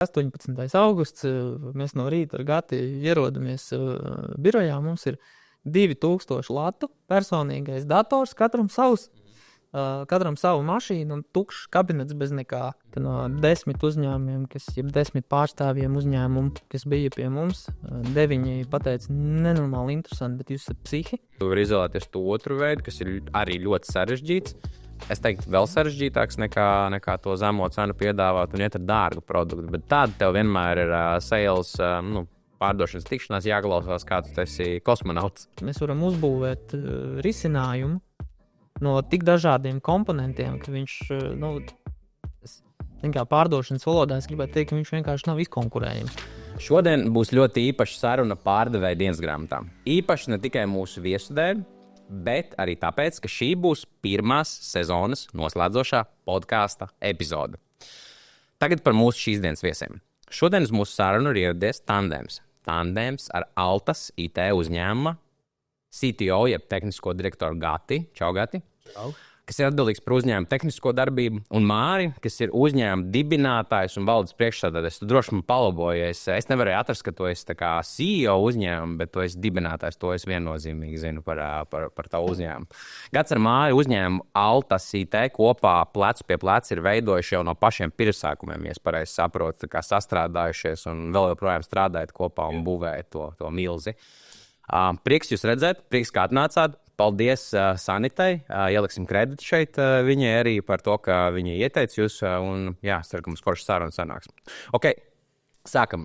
18. augusts, mēs no rīta ar Gati ierodamies birojā. Mums ir 2000 latu personīgais dators, katram savu mašīnu un tukšs kabinets bez nekā. Tad no 10 uzņēmumiem, 10 pārstāvjiem uzņēmumu, kas bija pie mums, 9 pateica, nenormāli interesanti, bet jūs esat psihi. Tu vari izvēlēties to otru veidu, kas ir arī ļoti sarežģīts. Es teiktu, vēl sarežģītāks nekā to zemo cenu piedāvāt un iet ar dārgu produktu. Bet tāda tev vienmēr ir sales, pārdošanas tikšanās jāklausās, kā tu esi kosmonauts. Mēs varam uzbūvēt risinājumu no tik dažādiem komponentiem, ka viņš, kā pārdošanas valodā, es gribētu teikt, ka viņš vienkārši nav izkonkurējams. Šodien būs ļoti īpaša saruna pārdevēja dienas grāmatā. Īpaši ne tikai mūsu viesu dēļ, bet arī tāpēc, ka šī būs pirmās sezonas noslēdzošā podkāsta epizode. Tagad par mūsu šīs dienas viesiem. Šodien uz mūsu sarunu ir ieradies Tandems. Tandems ar Altas IT uzņēmuma CTO, jeb tehnisko direktoru Gati. Čau, Gati. Čau. Kas ir atbildīgs par uzņēmumu tehnisko darbību, un Māri, kas ir uzņēmuma dibinātājs un valdes priekšsēdētājs. Tu droši man palabojies. Es nevarēju atrast, ka tu esi tā kā CEO uzņēmuma, bet tu esi dibinātājs. To es viennozīmīgi zinu par tavu uzņēmumu. Gads ar Māri uzņēmumu Altas IT kopā plecu pie pleca ir veidojuši jau no pašiem pirmsākumiem, ja es pareizi saprotu, kā sastrādājušies un vēl joprojām strādājat kopā un būvējat to milzi. Prieks jūs redzēt, prieks, kā atnācāt. Paldies Sanitai, ieliksim kreditu šeit viņai arī par to, ka viņa ieteica jūs, un ceru, ka mums forši saruna sanāks. Ok, sākam.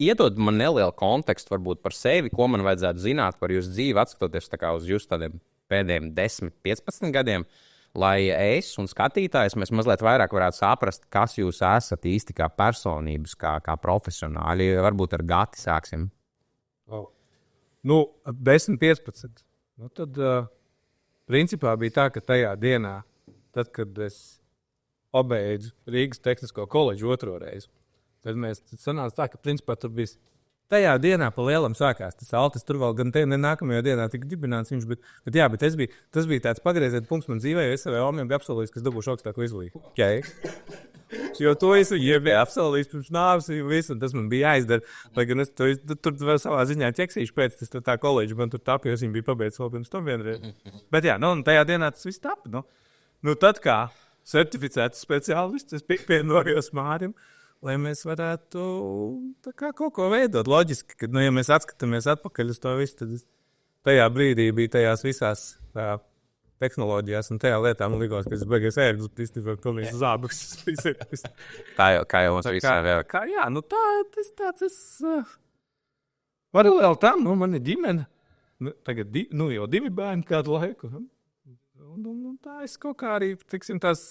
Iedod man nelielu kontekstu varbūt par sevi, ko man vajadzētu zināt par jūsu dzīvi, atskatoties tā kā uz jūsu tādiem pēdējiem 10-15 gadiem, lai es un skatītājs mēs mazliet vairāk varētu saprast, kas jūs esat īsti kā personības, kā profesionāļi. Varbūt ar Gati sāksim. 10-15. Tad, principā bija tā, ka tajā dienā, tad, kad es pabeidzu Rīgas Tehnisko koledžu otro reizi, tad sanāca tā, ka, principā, tur bija tajā dienā pa lielam sākās tas Altis. Tur vēl gan nākamajā dienā tika dibināts viņš, bet tas bija tāds pagrieziena punkts man dzīvē, jo es savai omiem biju apsolījis, ka es dabūšu augstāku izglītību. Okay. Jo to es viņiem biju apsolījis pirms nāves, un tas man bija jāizdara. Lai gan es tur vēl savā ziņā ķeksīšu pēc, tas tā koledža man tur tapu, jo es viņu biju pabeidzis vēl pirms tam vienreiz. Bet un tajā dienā tas viss tapu. Tad kā certificēts speciālists, es pievienojos Mārim, lai mēs varētu kaut ko veidot. Loģiski, ka, ja mēs atskatāmies atpakaļ uz to visu, tad tajā brīdī bija tajās visās tehnoloģijās un tajā lietā man likās, ka es beigās ērgus, bet īstenībā pilnīgi zābaks. Kā jau mums visām vēl. Es varu vēl tam, man ir ģimene. Tagad jau 2 bērni kādu laiku. Un tā es kaut kā arī, tās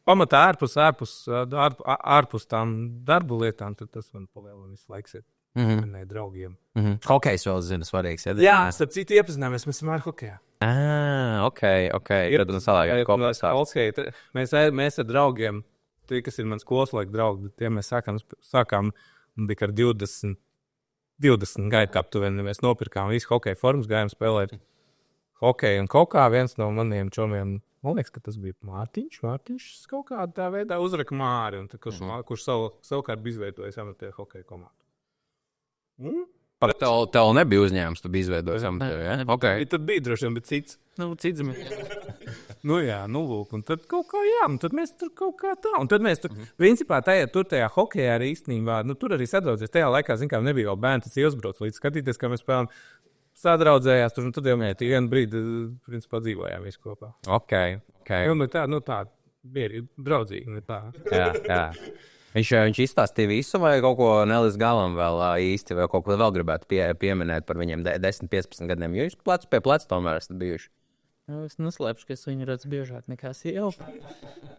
pamatā ārpus tām darbu lietām, tad tas man palielam visu laiks ir. Draugiem. Hokejs vēl zinu svarīgs. Jā, starp citu iepazināmies, mēs esam ar hokejā. Ok. Tad salāgāt kopā sākt. Mēs ar draugiem, tie, kas ir man skolas laika draugi, tie mēs sākām bija ar 20 gaidu aptuveni. Mēs nopirkām visu hokeja formas, gājām spēlēt hokeju. Un kaut kā viens no maniem čomiem, man liekas, ka tas bija Mārtiņš kaut kādā tā veidā uzraka Māri, un kurš savukārt bija izveidojis amatieru hokeja komandu. Tev nebija uzņēmums, tu biji izveidojis amatieru, ja? Okay. Tad bija droši vien, bet cits. Cits. Lūk, un tad kaut kā, un tad mēs tur kaut kā tā. Un tad mēs tur, principā, tajā hokejā arī īstenībā, tur arī sadraudzies. Tajā laikā, nebija vēl bērni, tas iesbrauc līdz skatīties, kā mēs spēlām. Sadraudzējās tur, un tad jau mēs vienu brīdi, principā, dzīvojām visi kopā. Ok. Un tā bija draudzīgi. Jā. Viņš izstāstīja visu, vai kaut ko nelīdz galam vēl īsti, vai kaut ko vēl gribētu pieminēt par viņiem 10-15 gadiem, jo jūs plecu pie pleca tomēr esat bijuši. Es neslēpšu, ka es viņu redzu biežāk nekā sieva.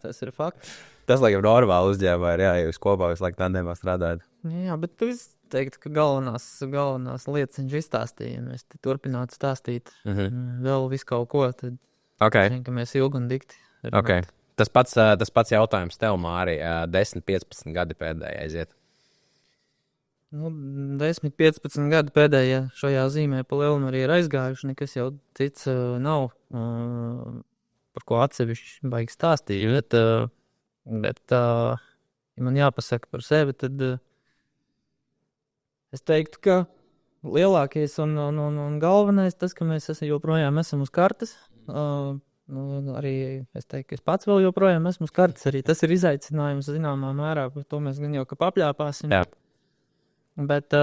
Tas ir fakts. Tas, laikam, normāli uzņēmumā ir, ja jūs kopā visu laiku tandēmā strādājat. Jā, bet tu teiktu, ka galvenās lietas viņš izstāstīja. Mēs turpinātu stāstīt vēl visu kaut ko, tad zin, ka mēs ilgi un dikti. Okay. Tas pats jautājums tev, Māri, 10-15 gadi pēdējā aiziet. 10-15 gadi pēdējā šajā zīmē pa lielam arī ir aizgājuši, nekas jau cits nav, par ko atsevišķi baigi stāstīt, bet ja man jāpasaka par sevi, tad es teiktu, ka lielākais un galvenais tas, ka mēs joprojām esam uz kartes. Arī es teiktu, ka es pats vēl joprojām esmu uz kartes. Arī tas ir izaicinājums zināmā mērā, par to mēs gan jau ka papļāpāsim. Jā. Bet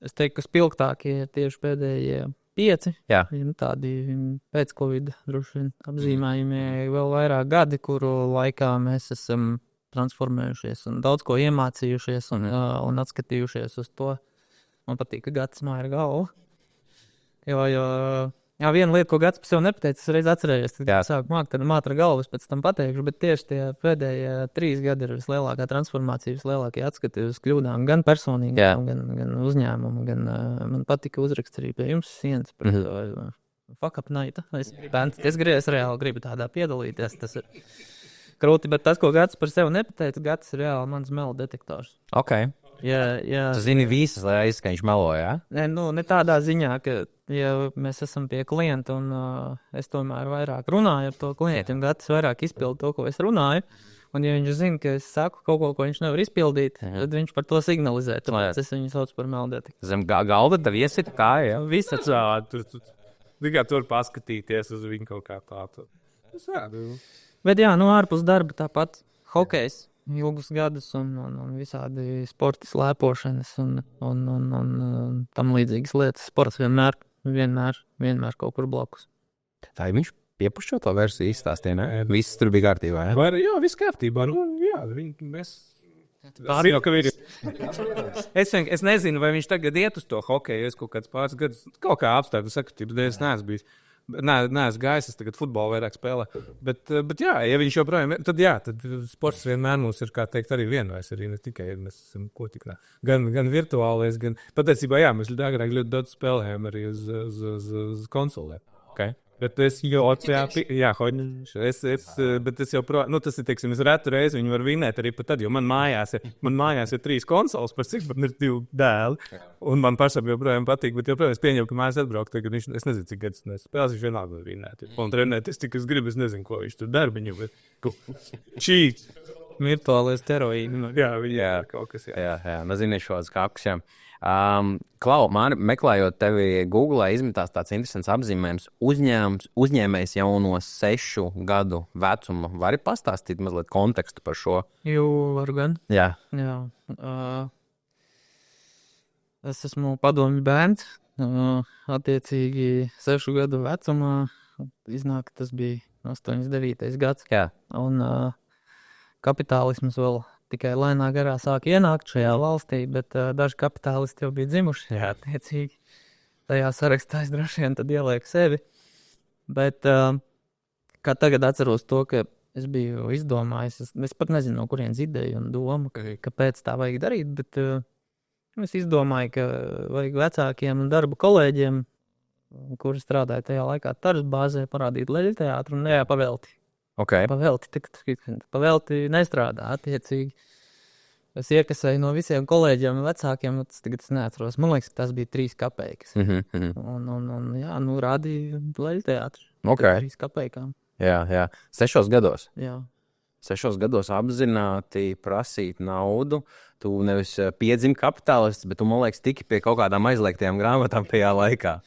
es teiktu, ka spilgtākie ir tieši pēdējie 5. Jā. Tādi pēc Covid droši vien apzīmējumi vēl vairāk gadi, kuru laikā mēs esam transformējušies un daudz ko iemācījušies un atskatījušies uz to. Man patīk, ka Gatis māja ar galvu. Jo viena lieta, ko Gatis par sevi nepateica, es reiz atcerējies, tad sāku mākt ar galvu, pēc tam pateikšu, bet tieši tie pēdējie 3 gadi ir vislielākā transformācija, vislielākie atskati uz kļūdām, gan personīgi, gan uzņēmumu, gan man patika uzraksts arī pie jums sienas par fuck up night. Es reāli gribu tādā piedalīties, tas ir krūti, bet tas, ko Gatis par sevi nepateica, Gatis ir reāli mans melu detektors. Ok. Tu zini visas reizes, ka viņš melo, jā? Ne tādā ziņā, ka ja mēs esam pie klienta un es tomēr vairāk runāju ar to klientu un Gatis vairāk izpildu to, ko es runāju. Un ja viņš zina, ka es saku kaut ko viņš nevar izpildīt, tad viņš par to signalizē. Tāpēc es viņu saucu par melu detektoru. Zem galda tev iesit kā, jā? Visas. Tikai tur paskatīties uz viņu kaut kā tādu. Bet ārpus darba tāpat hokejs. Ilgus gadus un visādi sporta slēpošanas un tam līdzīgas lietas. Sports vienmēr kaut kur blakus. Tā ir viņš piepušķo to versiju izstāstīja, ne? Viss tur bija kārtībā, jā? Jā, viss kārtībā. Mēs... Es nezinu, vai viņš tagad iet uz to hokeju. Es kaut kāds pāris gadus, kaut kā apstākļu sakritības dēļ es neesmu bijis. Neesmu gājis, es tagad futbolu vairāk spēlēju. Bet jā, ja viņš joprojām ir, tad sports vienmēr mums ir, kā teikt, arī vienvais. Arī ne tikai mēs esam ko tik gan virtuālais, gan patiesībā, jā, mēs agrāk ļoti daudz spēlējām arī uz konsolēm. Okay. Bet es jau bet es joprojām, tas ir, teiksim, es retu reizi viņu var vinēt arī pat tad, jo man mājās ir 3 konsoles, par cik man ir 2 dēli, un man pašam joprojām patīk, bet joprojām es pieņemu, ka mājās atbraukt, tagad viņš, es nezinu, cik gadus nespēlēs, viņš vienalga var vinēt. Un trenēties, tik es gribu, es nezinu, ko viņš tur darbiņu, bet cheat. Virtuālais teroīdi. Jā, kaut kas, jā. Jā, nezinu šos kākus, jā. Klau, Māri, meklējot tevi Google, izmetās tāds interesants apzīmējums uzņēmējs jau no 6 gadu vecuma. Vari pastāstīt mazliet kontekstu par šo? Varu gan. Jā. Es esmu padomju bērns, attiecīgi 6 gadu vecumā, iznāk, tas bija 89. gads. Jā. Un kapitālisms vēl tikai lēnā garā sāk ienākt šajā valstī, bet daži kapitālisti jau bija dzimuši. Jā, attiecīgi. Tajā sarakstā es droši vien tad ielieku sevi. Bet kā tagad atceros to, ka es biju izdomājis, es pat nezinu, no kurienes ideja un doma, kāpēc tā vajag darīt, bet es izdomāju, ka vajag vecākiem un darba kolēģiem, kuri strādāja tajā laikā taras bāzē, parādīt leļu teātru un pavelti. Okay. Pavelti nestrādā, attiecīgi. Es iekasēju no visiem kolēģiem un vecākiem, tas tagad es neatceros. Man liekas, tas bija 3 kapeikas. Un rādīja leļu teātru. Okay. 3 kapeikām. Jā. 6 gados? Jā. 6 gados apzināti prasīt naudu. Tu nevis piedzimi kapitālists, bet tu, man liekas, tiki pie kaut kādām aizliegtajām grāmatām tajā laikā.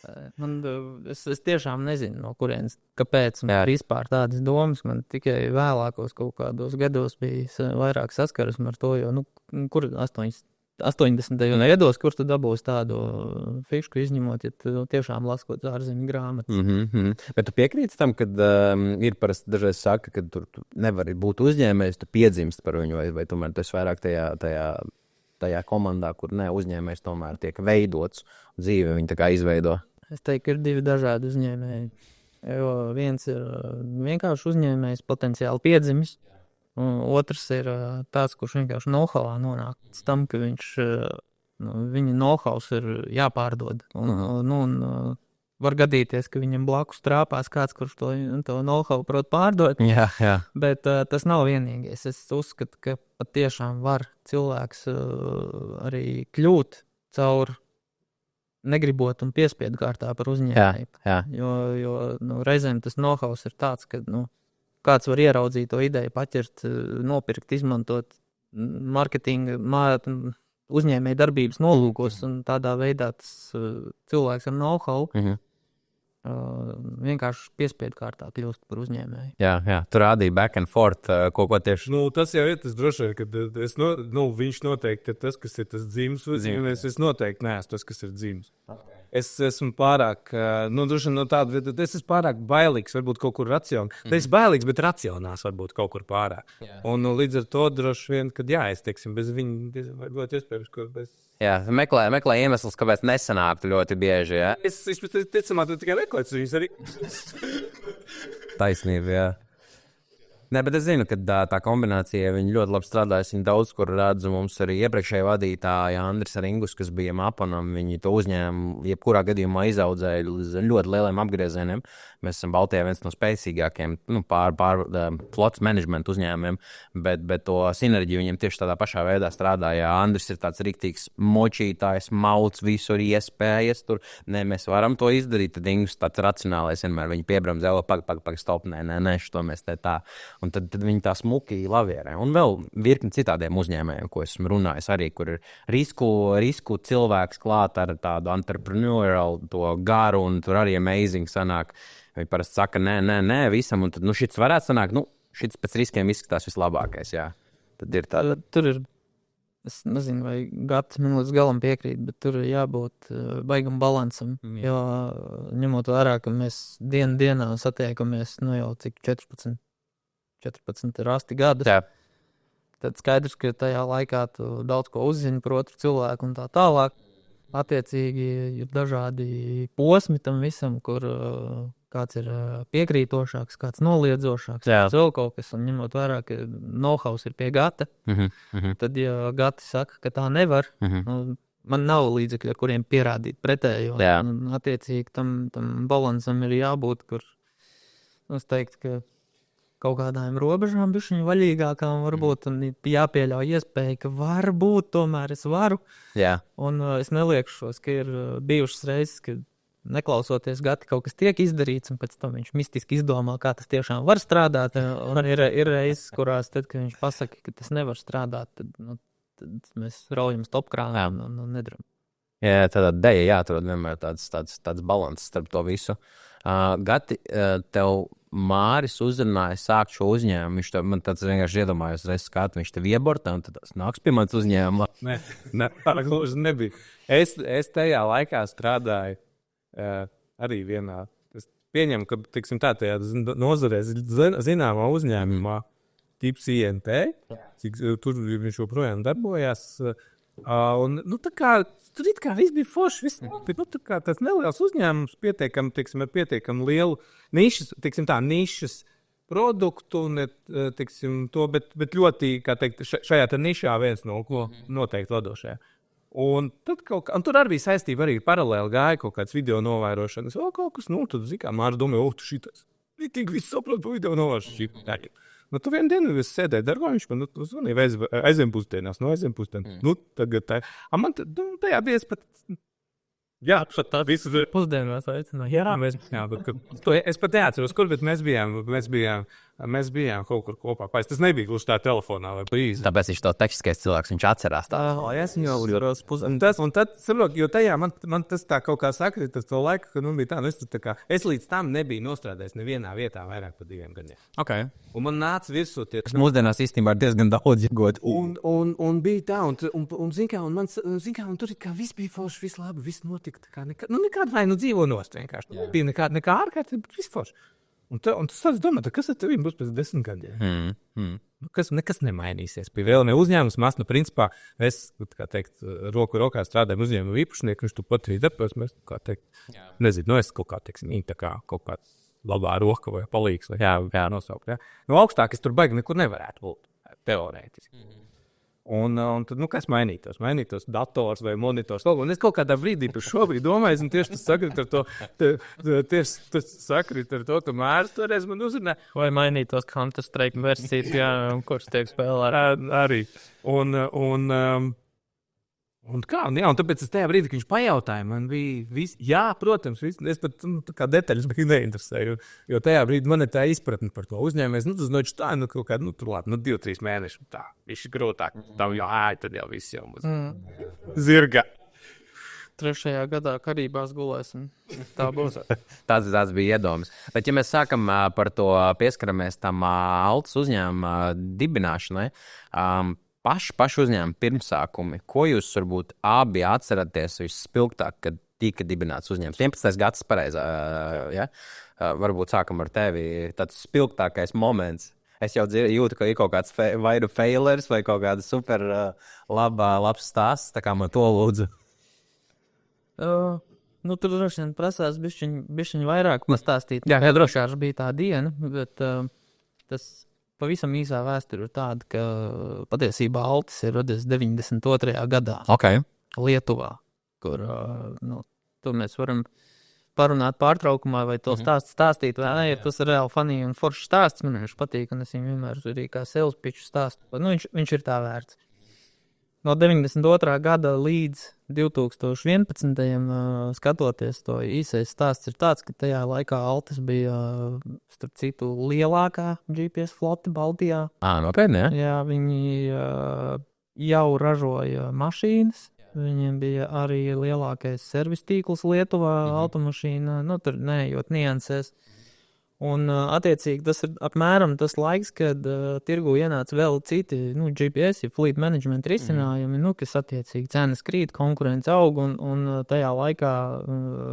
Es tiešām nezinu, no kurienes, kāpēc man vispār tādas domas. Man tikai vēlākos kaut kādos gados bija vairāk saskarsme ar to, jo, kur 80. gados, kur tu dabūsi tādu fišku izņemot, ja tu tiešām laskot ārzemju grāmatas. Bet tu piekrīti tam, kad ir parasti dažreiz saka, ka tu nevari būt uzņēmējs, tu piedzimst par viņu, vai tomēr tu esi vairāk tajā komandā, kur uzņēmējs tomēr tiek veidots, dzīve viņu tā kā izveido. Es teiktu, ka ir 2 dažādi uzņēmēji. Jo viens ir vienkārši uzņēmējs, potenciāli piedzimis. Otrs ir tāds, kurš vienkārši know-howā nonāk. Pēc tam, ka viņa know-hows ir jāpārdod. Un var gadīties, ka viņam blakus trāpās kāds, kurš to know-how prot pārdot. Jā. Bet tas nav vienīgais. Es uzskatu, ka patiešām var cilvēks arī kļūt caur negribot un piespiedu kārtā par uzņēmēju. Jā. Jo reizēm tas know-hows ir tāds, ka kāds var ieraudzīt to ideju, paķert, nopirkt, izmantot marketinga, uzņēmēja darbības nolūkos, un tādā veidā tas cilvēks ar know-how vienkārši piespiedu kārtā kļūst par uzņēmēju. Jā, tu rādīji back and forth, ko tieši. Tas jau ir tas droši vien, ka viņš noteikti ir tas, kas ir tas dzims uzņēmējs. Es noteikti neesmu tas, kas ir dzims. Okay. Es esmu pārāk, droši vien no tāda vieta, es esmu pārāk bailīgs, varbūt kaut kur racionāls. Es esmu bailīgs, bet racionāls varbūt kaut kur pārāk. Yeah. Un līdz ar to droši vien, kad jā, es teiksim, bez viņa varbūt iespējams, ko bez... Jā, meklē iemeslus, kāpēc nesanāktu ļoti bieži, jā? Es ticamā, tu tikai meklēts viņus arī. Taisnība, jā. Nē, bet es zinu, ka tā kombinācija, viņi ļoti labi strādājas, viņi daudz kur redzu. Mums arī iepriekšēji vadītāja Andris Ringus, kas bija Mapanam, viņi to uzņēma, jebkurā gadījumā izaudzēja līdz ļoti lieliem apgriezieniem. Mēs esam Baltijā viens no spēcīgākiem pār flotas menedžmentu uzņēmumiem, bet to sinerģiju viņiem tieši tādā pašā veidā strādāja. Andris ir tāds riktīgs močītājs, mauts, visur iespējas tur. Nē, mēs varam to izdarīt, tad Ingus tāds racionālais vienmēr viņi piebramzē, pag, stop, nē, šo mēs te tā. Un tad viņi tā smuki lavierē. Un vēl virkni citādiem uzņēmējiem, ko esmu runājis arī, kur ir risku cilvēks klāt ar tādu entrepreneurial to garu, un tur arī amazing sanāk. Viņi parasti saka, nē, visam, un tad, šits varētu sanākt, šits pēc riskiem izskatās vislabākais, jā. Tad ir tā. Tur ir, es nezinu, vai Gatis man līdz galam piekrīt, bet tur ir jābūt baigam balansam, jo ņemot vērā, ka mēs dienā satiekamies, jau cik 14 ir 8 gadus. Jā. Tad skaidrs, ka tajā laikā tu daudz ko uzzini par otru cilvēku un tā tālāk. Attiecīgi ir dažādi posmi tam visam, kur kāds ir piekrītošāks, kāds noliedzošāks, vēl kaut kas, un ņemot vērā, ka know-how ir pie Gata, tad, ja Gati saka, ka tā nevar, man nav līdzekļi, ar kuriem pierādīt pretējo. Attiecīgi tam balansam ir jābūt, kur es teiktu, ka kaut kādām robežām bišķiņu vaļīgākām varbūt, un jāpieļauj iespēja, ka varbūt tomēr es varu. Jā. Un es neliekšos, ka ir bijušas reizes, ka neklausoties Gati kaut kas tiek izdarīts, un pēc tam viņš mistiski izdomā, kā tas tiešām var strādāt. Un ir reizes, kurās tad, kad viņš pasaka, ka tas nevar strādāt, tad mēs raujam stopkrānām un nedaram. Jā, tādā deja jāatrod vienmēr tāds balans starp to visu. Gati, tev Māris uzrunāja sākt šo uzņēmumu. Viņš man tāds vienkārši iedomājos, reiz skatu, viņš tev iebortā un tad nāks pie manas uzņēmuma. Nē, tā gluži nebija. Es tajā laikā strādāju arī vienā. Es pieņemu, ka, tiksim tā, tajā nozarē zināmā uzņēmumā tips INT, cik tur viņš joprojām darbojās. Un, tā kā tur it kā viss bija forši, tā kā tas neliels uzņēmums ar pietiekam lielu nišas produktu, bet ļoti, kā teikt, šajā nišā viens no noteikti vadošajā. Un tur arī bija saistība, arī paralēli gāja kaut kāds video novērošanas, kaut kas, tad zikā, Māra domāja, tu šitas, tik viss saprot par video novērošanu. Tu vienu dienu sēdēji darbā, viņš man zvanīja aizvien pusdienās, tagad tā. Man tajā bija pat, tā visu pusdienās aicināja. Es pat neatceros, kur, bet mēs bijām kaut kur kopā. Tas nebija gluži tā telefonā vai brīzi. Tāpēc viņš to tehniskais cilvēks, viņš atcerās tā. Es jau un tad, jo tajā man tas tā kaut kā sakrīt, tas to laiku, kad bija tā, es līdz tam nebiju nostrādājis nevienā vietā vairāk par 2 gadiem. Okay. Un man nāca virsū tie. Mūsdienās īstenībā ir diezgan daudz iegūt. Un bija tā, un zin kā, un tur kā viss bija forši, viss labi, viss notika. Nekāda vai dzīvo nost vienkārši. Bija nekā ārkārt, bet viss forši. Un tu sāc domāt, kas ar tevīm būs pēc 10 gadiem? Nekas nemainīsies. Pie vēl ne uzņēmums, principā, es, kā teikt, roku rokā strādāju uzņēmumu īpašnieku, viņš tu pat arī darbos, mēs, kā teikt, nezinu, es kaut kā, teiksim, tā kā kaut kāds labā roka vai palīgs, vai jā, nosaukt, jā. Augstāk es tur baigi nekur nevarētu būt, teorētiski. Un tad, kas mainītos? Mainītos dators vai monitors. Un es kaut kādā brīdī par šo brīdi domāju, un tieši tas sakrīt ar to, ka Māris toreiz man uzrunāja. Vai mainītos Counter-Strike versijas, kuras tiek spēlēt. Arī. Un Un tāpēc es tajā brīdī, kad viņš pajautāja, man bija viss, jā, protams, es pat tā kā detaļas biju neinteresēju, jo tajā brīdī man ir tā izpratne par to uzņēmējs, tas noķis tā, kaut kādā, tur labi, 2-3 mēneši, tā, viņš ir grūtāk, tam jau, tad jau viss jau mums zirga. 3. gadā karībās gulēsim. Tā būs. Tas bija iedoms. Bet, ja mēs sākam par to pieskaramies tam Altas uzņēmuma dibināšanai, paši uzņēmuma pirmsākumi, ko jūs varbūt abi atceraties visspilgtāk, kad tika dibināts uzņēmums? 11. gads pareizā, ja? Varbūt sākam ar tevi, tāds spilgtākais moments. Es jau jūtu, ka ir kaut kāds vai nu failers, vai kaut kāda super labs stāsts, tā kā man to lūdzu. Tur droši vien prasās bišķiņ vairāk pastāstīt. Jā, droši vien bija tā diena, bet tas pavisam īsā vēsture ir tāda, ka patiesībā Altis ir radies 92. gadā Lietuvā, kur tur mēs varam parunāt pārtraukumā, vai to stāstīt, vai ne, ja tas ir reāli funny un foršs stāsts, man viņš patīk, un es viņu vienmēr arī kā sales pitchu stāstu, viņš ir tā vērts. No 92. gada līdz 2011. Skatoties, to īsais stāsts ir tāds, ka tajā laikā Altis bija, starp citu, lielākā GPS flote Baltijā. Nopietni, ja? Jā, viņi jau ražoja mašīnas, viņiem bija arī lielākais servis tīkls Lietuvā, automašīna, tur neejot niansēs. Un, attiecīgi, tas ir apmēram tas laiks, kad tirgu ienāca vēl citi GPS, fleet management risinājumi, kas attiecīgi cenas krīt, konkurence aug, un tajā laikā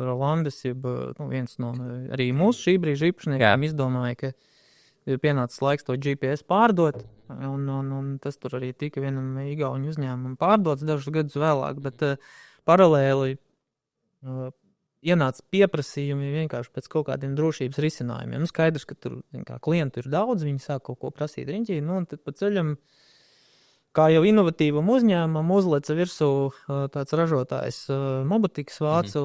Rolandes, viens no arī mūsu šī brīža īpašniekiem izdomāja, ka ir pienācis laiks to GPS pārdot, un tas tur arī tika vienam igauņu uzņēmumam pārdots dažus gadus vēlāk, bet paralēli ienāca pieprasījumi vienkārši pēc kaut kādiem drošības risinājumiem. Skaidrs, ka tur klientu ir daudz, viņi sāk kaut ko prasīt riņķī, un tad pa ceļam, kā jau inovatīvam uzņēmumam, uzleca virsū tāds ražotājs Mobotiks vācu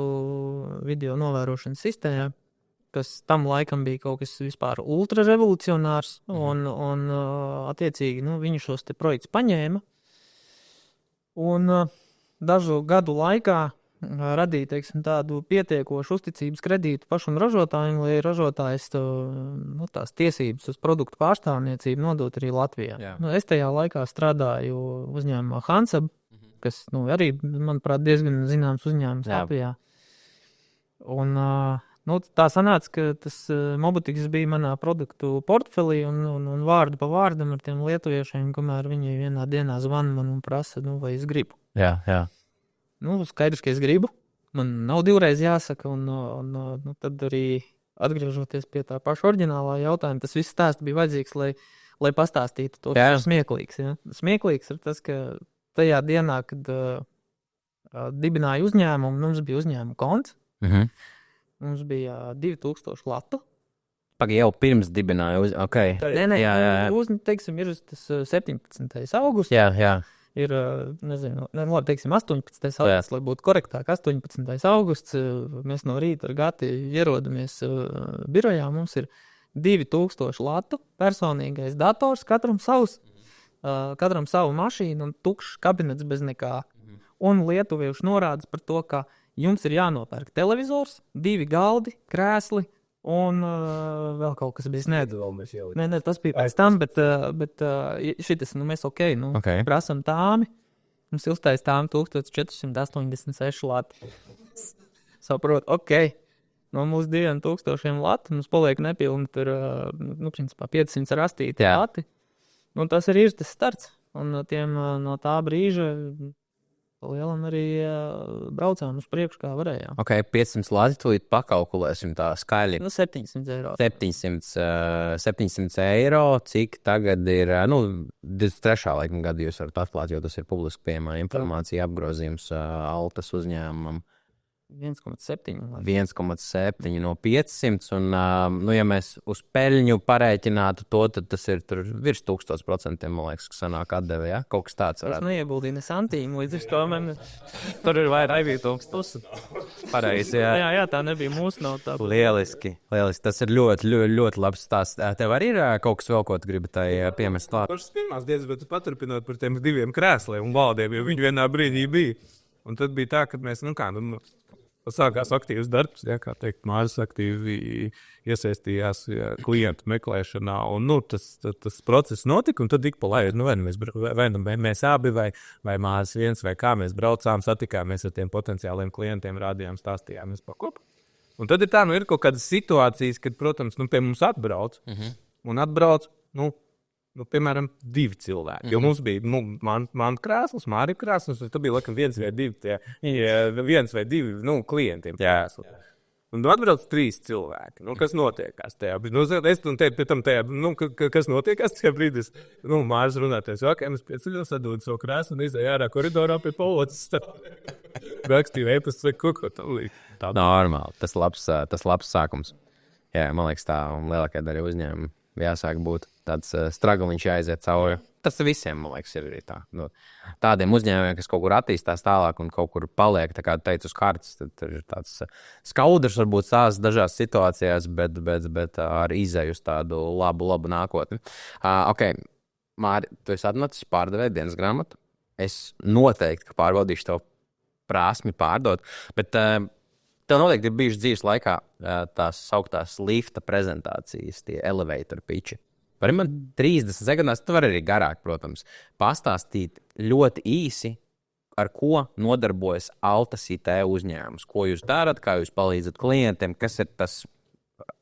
video novērošanas sistēmā, kas tam laikam bija kaut kas vispār ultra revolucionārs, un attiecīgi, viņi šos te projekts paņēma, un dažu gadu laikā radīt, tādu pietiekošu uzticības kredītu pašam ražotājiem, lai ražotājs tās tiesības uz produktu pārstāvniecību nodot arī Latvijā. Es tajā laikā strādāju uzņēmumā Hansab, kas arī, manuprāt, diezgan zināms uzņēmums Latvijā. Un tā sanāca, ka tas Mobotiks bija manā produktu portfelī un vārdu pa vārdam ar tiem lietuviešiem, kamēr viņi vienā dienā zvana man un prasa, vai es gribu. Jā. Skaidrs, ka es gribu. Man nav divreiz jāsaka, un tad arī atgriežoties pie tā paša oriģinālā jautājuma, tas viss stāsts bija vajadzīgs, lai pastāstītu to, kas ir smieklīgs. Ja? Smieklīgs ir tas, ka tajā dienā, kad dibināja uzņēmumu, mums bija uzņēmuma konts, mums bija 2000 latu. Jau pirms dibināja Nē, teiksim, ir tas 17. augusts. Jā. Ir, nezinu, labi, teiksim, 18. augusts, lai būtu korektāk, 18. augusts, mēs no rīta ar Gati ierodamies birojā, mums ir 2000 latu, personīgais dators, katram savu mašīnu un tukšs kabinets bez nekā. Un lietuviešu norādes par to, ka jums ir jānopērk televizors, 2 galdi, krēsli, un vēl kaut kas bija sniedzis. Nē, tas bija pēc tam, bet šitas, mēs prasam tāmi. Mums uztais tāmi 1486 lati. Saprot, no mūsu 2000 lati, mums paliek nepilni tur, principā 500 rastīti lati. Tas arī ir tas starts. Un no tā brīža lielam arī braucām uz priekšu, kā varējām. 500 lati, tūlīt pakalkulēsim tā skaļi. 700 eiro. 700 eiro, cik tagad ir, 23. laikam gadu jūs varat atklāt, jo tas ir publiski pieejamā informācija apgrozījums Altas uzņēmumam. 1,7. 1,7 no 500. Un, ja mēs uz peļņu pareiķinātu to, tad tas ir virs 1000%, man liekas, kas sanāk atdeve, ja? Kaut kas tāds Es varētu. neieguldīju ne santīmu, līdz ar to man tur ir vairāk 1000. Pareizi, jā. Jā, tā nebija mūsu nauda. Lieliski. Tas ir ļoti, ļoti, ļoti labs stāsts. Tev arī ir kaut kas vēl, ko tu gribi tai piemest klāt? Pašas pirmās dienas, bet paturpinot par tiem 2 krēsliem un valdiem, jo viņi vienā brīdī bija. Un tad bija tā, ka mēs, sākās aktīvs darbs, ja, kā teikt, Māris aktīvi iesaistījās klientu meklēšanā, un tas process notika, un tad ik pa laikam, vai mēs abi, vai Māris viens, vai kā mēs braucām, satikāmies ar tiem potenciāliem klientiem, rādījām, stāstījāmies pa kopu. Un tad ir tā, ir kaut kādas situācijas, kad, protams, pie mums atbrauc, un atbrauc, piemēram, 2 cilvēki. Jo mums bija man krēsls, Mārija krēsls, un tad bija laikam 1 vai 2 viens vai 2 klientiem krēsli. Un atbrauc 3 cilvēki. Kas notiekās tajā? Es pie tam tajā, kas notiekās tajā brīdī? Māris runāties, mēs pieceļos, atdod savu krēslu un izēja ārā koridorā pie polocis. Rakstīju e-pastu vai ko tam līdz. Normāli. Tas labs sākums. Jā, man liekas, tā lielākā daļa uzņēmuma jāsāk būt tāds stragaliņš jāiziet cauri. Tas visiem, man liekas, ir arī tā. Tādiem uzņēmējiem, kas kaut kur attīstās tālāk un kaut kur paliek, tā kā tu teici, uz kartes, tad ir tāds skaudrs, varbūt sās dažās situācijās, bet ar izēju uz tādu labu nākotni. Ok, Māri, tu esi atnācis pārdevēja dienas grāmatu. Es noteikti pārbaudīšu tev prasmi pārdot, bet tev noteikti ir bijuši dzīves laikā tās sauktās lifta prezentācijas, tie elevator pitchi. Vari man 30 sekundēs, tu vari arī garāk, protams, pastāstīt ļoti īsi, ar ko nodarbojas Altas IT uzņēmums, ko jūs darat, kā jūs palīdzat klientiem, kas ir tas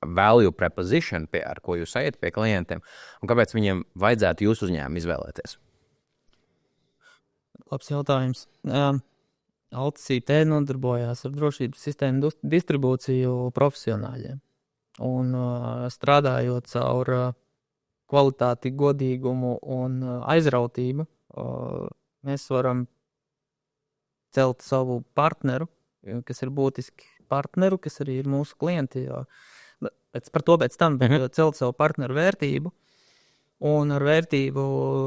value proposition, ar ko jūs ejat pie klientiem, un kāpēc viņiem vajadzētu jūsu uzņēmumu izvēlēties? Labs jautājums. Altas IT nodarbojās ar drošības sistēmu distribūciju profesionāļiem. Un strādājot caur kvalitāti, godīgumu un aizrautību, mēs varam celt savu partneru, kas ir būtiski partneru, kas arī ir mūsu klienti. Pēc tam celt savu partneru vērtību un ar vērtību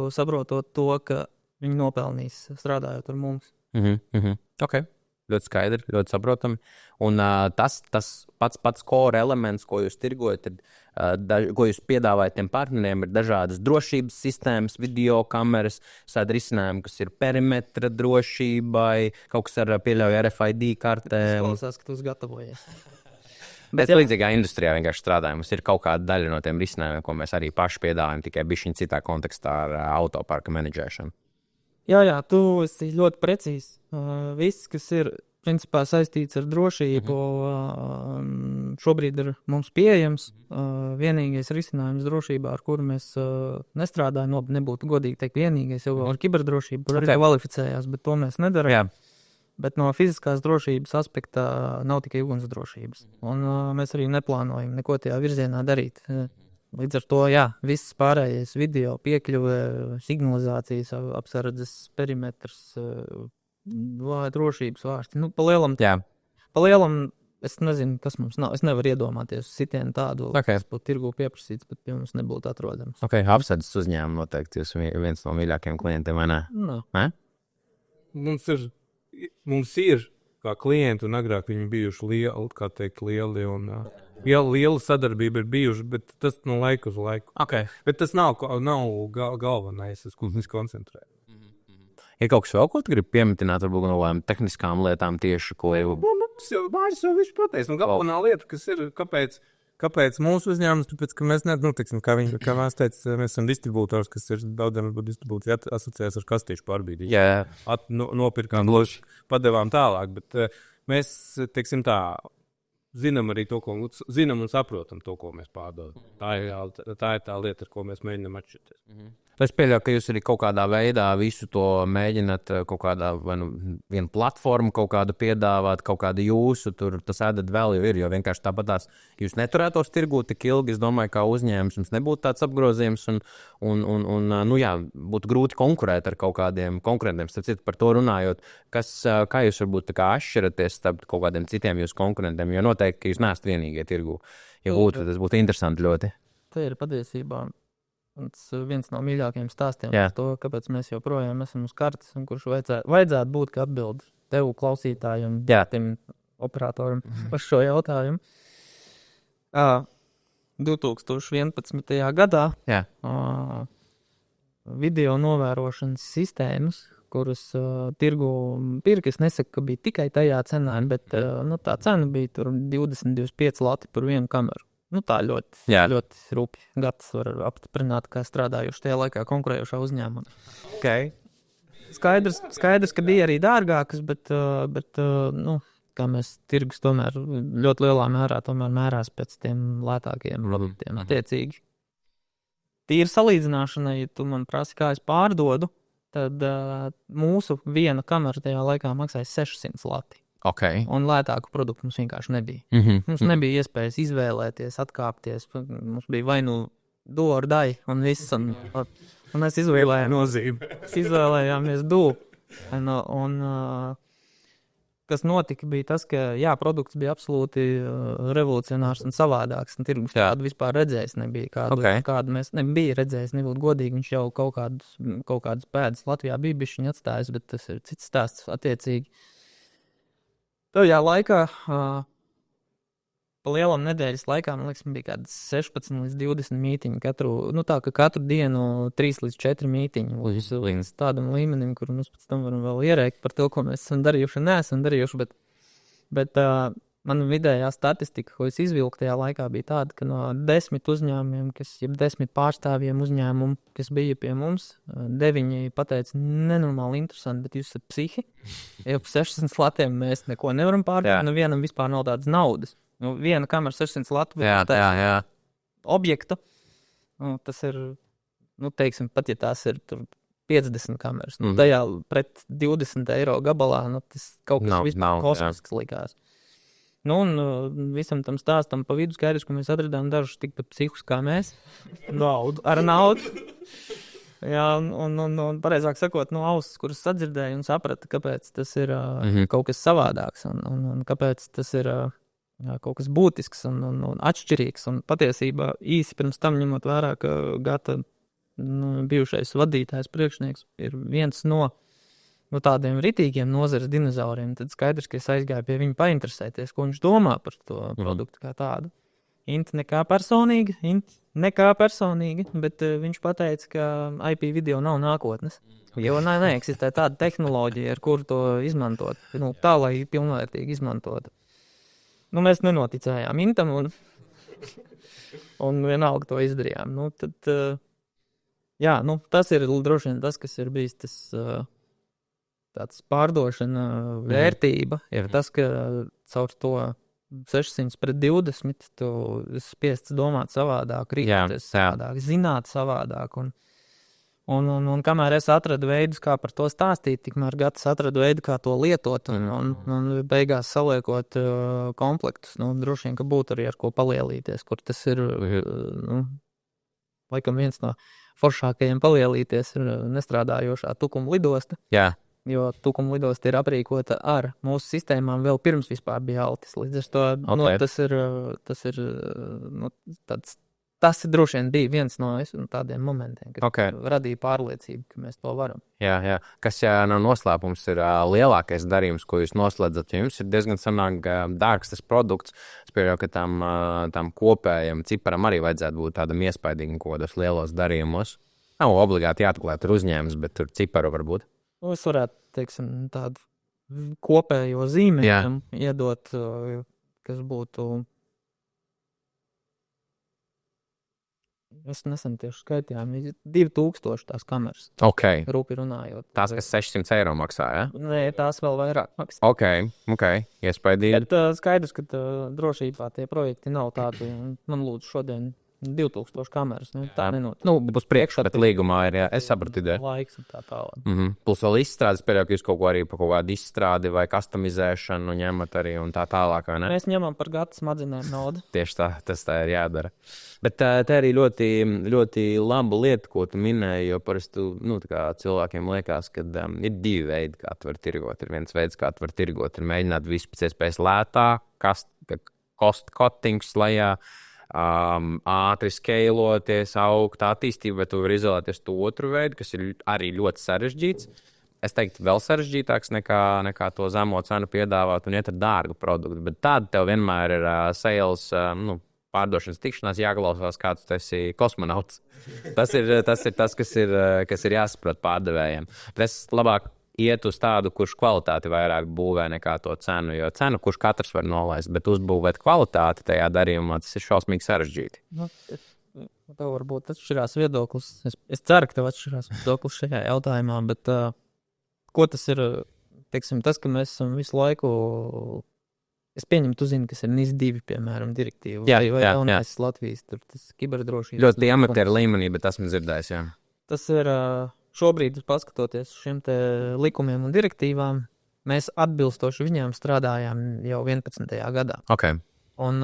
saprotot to, ka viņi nopelnīs strādājot ar mums. Ok. Ļoti skaidri, ļoti saprotami. Un tas pats core elements, ko jūs tirgojat, ko jūs piedāvājat tiem partneriem, ir dažādas drošības sistēmas, video kameras, tādi risinājumi, kas ir perimetra drošībai, kaut kas ar pieļauj RFID kartēm. Es klausās, ka tu gatavojies. Mēs līdzīgā industrijā vienkārši strādājam. Mums ir kaut kāda daļa no tiem risinājumiem, ko mēs arī paši piedāvājam, tikai bišķiņ citā kontekstā ar autoparka menedžēšanu. Jā, tu esi ļoti precīzi. Viss, kas ir principā saistīts ar drošību, šobrīd ir mums pieejams. Vienīgais risinājums drošībā, ar kuru mēs nestrādājam, nebūtu godīgi teikt vienīgais, jau ar kiberdrošību, kur arī kvalificējās, bet to mēs nedaram. Jā. Bet no fiziskās drošības aspekta nav tikai ugunsdrošības. Un mēs arī neplānojam neko tajā virzienā darīt. Līdz ar to, viss pārējais video, piekļuve, signalizācijas, apsardzes perimetrs, drošības vārsti. Pa lielam, es nezinu, kas mums nav. Es nevaru iedomāties sitienu tādu, kas būtu tirgū pieprasīts, bet pie mums nebūtu atrodams. Ok, apsardzes uzņēmumu noteikti jūs viens no mīļākajiem klientiem, vai ne? Ne? Mums ir kā klienti, un agrāk viņi bijuši lieli un liela sadarbība ir bijuši, bet tas no laika uz laiku. Okay. Bet tas nav galvenais, uz ko mēs koncentrējamies. Ir kaut kas vēl, ko tu gribi pieminēt, varbūt no tehniskām lietām tieši, ko jau... Māris jau viņš pateica, galvenā lieta, kas ir, kāpēc mūsu uzņēmums, tāpēc, ka mēs kā mēs teica, mēs esam distribūtors, kas ir daudziem distribūcija asociēs ar kastīšu pārbīdī. Nopirkām, padevām tālāk, bet mēs, teiksim tā, zinām arī to, zinām un saprotam to, ko mēs pārdodam. Tā ir tā lieta, ar ko mēs mēģinām atšķirties. Es pieļauju, ka jūs arī kaut kādā veidā visu to mēģināt kaut kādā, vai nu vienu platformu kaut kādu piedāvāt, kaut kādu jūsu, tur tas added value ir, jo vienkārši tāpat tās jūs neturētos tirgū tik ilgi, es domāju, kā uzņēmums jums nebūtu tāds apgrozījums un nu jā, būtu grūti konkurēt ar kaut kādiem konkurentiem. Starp citu, par to runājot, kā jūs varbūt tā kā atšķiraties starp kaut kādiem citiem jūsu konkurentiem, jo noteikti, ka jūs neesat vienīgie tirgū. Ja būtu, tas būtu interesanti ļoti. Tā ir patiesībā. Tas viens no mīļākajiem stāstiem par to, kāpēc mēs joprojām esam uz kartes un kurš vajadzētu būt kā atbildi tev, klausītājiem, tiem operatoram par šo jautājumu. 2011. gadā video novērošanas sistēmas, kuras tirgu pirka, es nesaku, ka bija tikai tajā cenā, bet tā cena bija tur 20-25 lati par vienu kameru. Tā ļoti rūpi. Gads var apstiprināt, kā strādājuši tajā laikā konkurējošā uzņēmumā. Okay. Skaidrs, ka bija arī dārgākas, bet kā mēs tirgus tomēr ļoti lielā mērā mērās pēc tiem lētākiem produktiem. Attiecīgi. Tīri salīdzināšanai, ja tu man prasi, kā es pārdodu, tad mūsu viena kamera tajā laikā maksāja 600 lati. Okay. Un lētāku produktu mums vienkārši nebija. Mums nebija iespējas izvēlēties, atkāpties. Mums bija vai nu do or die un viss. Un mēs izvēlējāmies do. Un kas notika, bija tas, ka produkts bija absolūti revolucionārs un savādāks. Un tirgus tādu vispār redzējis nebija. Kādu mēs nebija redzējis, nebūtu godīgi. Viņš jau kaut kādas pēdas Latvijā bija bišķiņ atstājis, bet tas ir cits stāsts attiecīgi. Tajā laikā, pa lielam nedēļas laikā, man liekas, bija kādas 16 līdz 20 mītiņi. Katru dienu 3 līdz 4 mītiņi. Līdz tādam līmenim, kur mums pēc tam varam vēl ierēkt par to, ko mēs esam darījuši un neesam darījuši. Bet man vidējā statistika, ko es izvilku tajā laikā, bija tāda, ka no 10 uzņēmumiem, 10 pārstāvjiem uzņēmumu, kas bija pie mums, 9 pateica, nenormāli interesanti, bet jūs esat psihi. Jau pa 600 latiem mēs neko nevaram pārdot, vienam vispār nav tādas naudas. Viena kamera 600 latu, bet objektu. Tas ir, teiksim, pat ja tās ir tur 50 kameras. Tajā pret 20 eiro gabalā, tas kaut kas vispār kosmisks likās. Un visam tam stāstam pa vidu skaidrs, ka mēs atradām dažus tikpat psihus kā mēs. Ar naudu. Un pareizāk sakot, ausis, kuras sadzirdēja un saprata, kāpēc tas ir kaut kas savādāks un kāpēc tas ir kaut kas būtisks un atšķirīgs. Un patiesībā īsi pirms tam ņemot vērā, ka Gata bijušais vadītājs priekšnieks ir viens no tādiem ritīgiem nozares dinozauriem, tad skaidrs, ka es aizgāju pie viņa painteresēties, ko viņš domā par to produktu kā tādu. Nekā personīgi, bet viņš pateica, ka IP video nav nākotnes, jo neeksistē tāda tehnoloģija, ar kuru to izmantot, tā, lai pilnvērtīgi izmantot. Mēs nenoticējām Intam un vienalga to izdarījām. Tas ir droši vien tas, kas ir bijis tas tāds pārdošana vērtība, ir tas, ka caur to 600 pret 20 tu spiests domāt savādāk, rīkoties savādāk, zināt savādāk. Un kamēr es atradu veidus, kā par to stāstīt, tikmēr Gatis atradu veidu, kā to lietot un beigās saliekot komplektus. Droši vien, ka būtu arī ar ko palielīties, kur tas ir, laikam viens no foršākajiem palielīties ir nestrādājošā tukuma lidosta. Jo tukuma lidosta ir aprīkota ar mūsu sistēmām vēl pirms vispār bija Altis. Līdz ar to tas ir droši vien bija viens no tādiem momentiem, kad radīja pārliecību, ka mēs to varam. Jā. Kas nav noslēpums, ir lielākais darījums, ko jūs noslēdzat. Ja jums ir diezgan sanāk dārgs tas produkts, es pieļauju, ka tam kopējam ciparam arī vajadzētu būt tādam iespaidīgam kodos lielos darījumos. Nav obligāti jāatklāt ar uzņēmums, bet tur ciparu varbūt. Es varētu, teiksim, tādu kopējo zīmējumu iedot, kas būtu. Es nesen tieši skaitījām, 2000 tās kameras. Rūpi runājot. Tās, kas 600 eiro maksā, ja? Nē, tās vēl vairāk maksā. Iespaidīgi. Bet skaidrs, ka drošībā tie projekti nav tādi. Man lūdzu šodien 2000 kameras. Ne? Tā nenot. Būs priekšā, bet līgumā ir, jā, es sapratu ideju. Laiks un tā tālāk. Plus vēl izstrādes, pēdējā, ka jūs kaut ko arī par kaut kādu izstrādi vai customizēšanu ņemat arī un tā tālāk, vai ne? Mēs ņemam par gadu smadzenēm naudu. Tieši tā, tas tā ir jādara. Bet tā arī ļoti, ļoti laba lieta, ko tu minēji, jo parasti tā kā cilvēkiem liekas, ka ir divi veidi, kā tu vari tirgot. Ir viens veids, kā tu vari tirgot, ir mēģināt visu pēc iespējas lētāk, cost cuttings lejā, ātri skeiloties, augt attīstību, bet tu vari izvēlēties to otru veidu, kas ir arī ļoti sarežģīts. Es teiktu, vēl sarežģītāks nekā to zemo cenu piedāvāt un iet ar dārgu produktu. Bet tāda tev vienmēr ir sales, pārdošanas tikšanās jāklausās, kāds tu esi kosmonauts. Tas ir tas, kas ir jāsaprot pārdevējiem. Bet es labāk iet uz tādu, kurš kvalitāti vairāk būvē nekā to cenu, jo cenu, kurš katrs var nolaist, bet uzbūvēt kvalitāti tajā darījumā, tas ir šausmīgi sarežģīti. Tev varbūt atšķirās viedoklis. Es ceru, ka tev atšķirās viedoklis šajā jautājumā, bet ko tas ir, teiksim, tas, ka mēs esam visu laiku, es pieņemu, tu zini, kas ir NIS2, piemēram, direktīva. Jā. Latvijas, tur tas kiberdrošības. Ļoti amatieru līmenī, bet esmu dzirdējis, jā. Tas ir šobrīd, paskatoties šiem te likumiem un direktīvām, mēs atbilstoši viņām strādājām jau 11. gadā. Okay. Un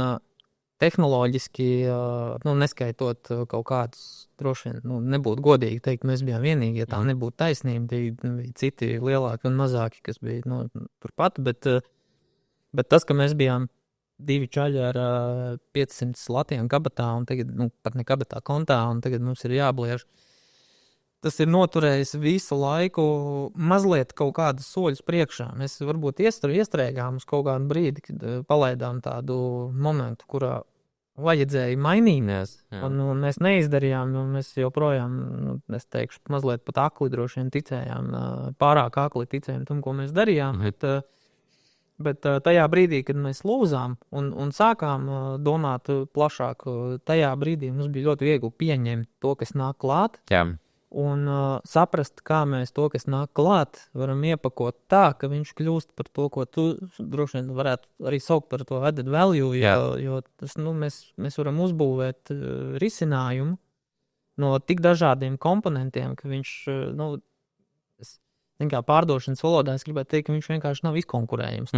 tehnoloģiski, neskaitot kaut kādus, droši vien, nebūtu godīgi teikt, mēs bijām vienīgi, ja tā nebūtu taisnība, bija citi lielāki un mazāki, kas bija turpat, bet tas, ka mēs bijām 2 čaļi ar 500 latiem kabatā un tagad, pat ne kabatā kontā, un tagad mums ir jābliež. Tas ir noturējis visu laiku mazliet kaut kādus soļus priekšā. Mēs varbūt iestrēgām uz kaut kādu brīdi, kad palaidām tādu momentu, kurā vajadzēja mainīties. Un mēs neizdarījām, un mēs joprojām, es teikšu, mazliet pat akli droši vien ticējām, pārāk akli ticējām tam, ko mēs darījām. Bet tajā brīdī, kad mēs lūzām un sākām domāt plašāk, tajā brīdī mums bija ļoti viegli pieņemt to, kas nāk klāt. Jā. Un saprast, kā mēs to, kas nāk klāt, varam iepakot tā, ka viņš kļūst par to, ko tu droši vien varētu arī saukt par to added value, jo tas, mēs varam uzbūvēt risinājumu no tik dažādiem komponentiem, ka viņš, kā pārdošanas valodā, es gribētu teikt, ka viņš vienkārši nav izkonkurējams.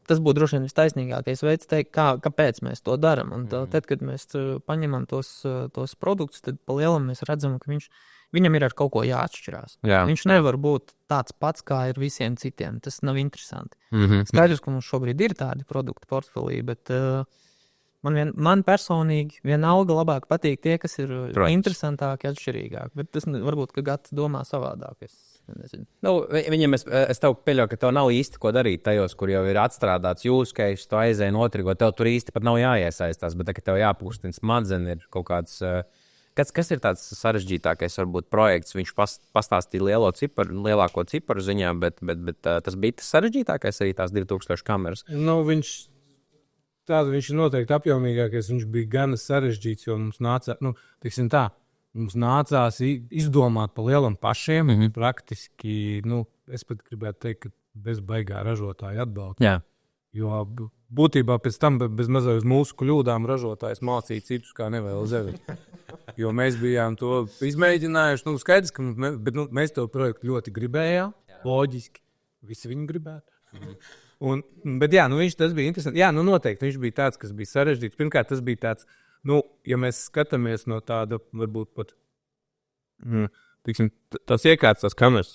Tas būtu droši vien vistaisnīgākais veids teikt, kāpēc mēs to darām. Un tad, kad mēs paņemam tos produktus, tad pa lielam mēs redzam, ka viņam ir ar kaut ko jāatšķirās. Jā. Viņš nevar būt tāds pats, kā ir visiem citiem. Tas nav interesanti. Skaidrs, ka mums šobrīd ir tādi produktu portfolī, bet man personīgi vienalga labāk patīk tie, kas ir interesantāki, atšķirīgāki. Bet tas varbūt, ka Gats domā savādāk. Viņam es tev pieļauju, ka tev nav īsti ko darīt tajos, kur jau ir atstrādāts use case, tu aizēji notrigo, tev tur īsti pat nav jāiesaistās, bet tev jāpūstina smadzenes, ir kaut kāds, kas ir tāds sarežģītākais, varbūt projekts, viņš pastāstīja lielāko ciparu ziņā, bet tas bija tas sarežģītākais arī tās 2000 kameras. Viņš ir noteikti apjomīgākais, viņš bija gana sarežģīts, jo mums nācās izdomāt pa lielam pašiem, praktiski, es pat gribētu teikt, ka bez baigā ražotāja atbalsta. Jā. Jo būtībā pēc tam bez mazais mūsu kļūdām ražotājs mācīja citus, kā nevēl zevi. Jo mēs bijām to izmēģinājuši, skaidrs, ka mēs to projektu ļoti gribējām, loģiski, visi viņu gribētu. Bet jā, tas bija interesanti. Jā, noteikti viņš bija tāds, kas bija sarežģīts. Pirmkārt, tas bija tāds, ja mēs skatāmies no tāda, varbūt pat, tās iekārtas, tās kameras,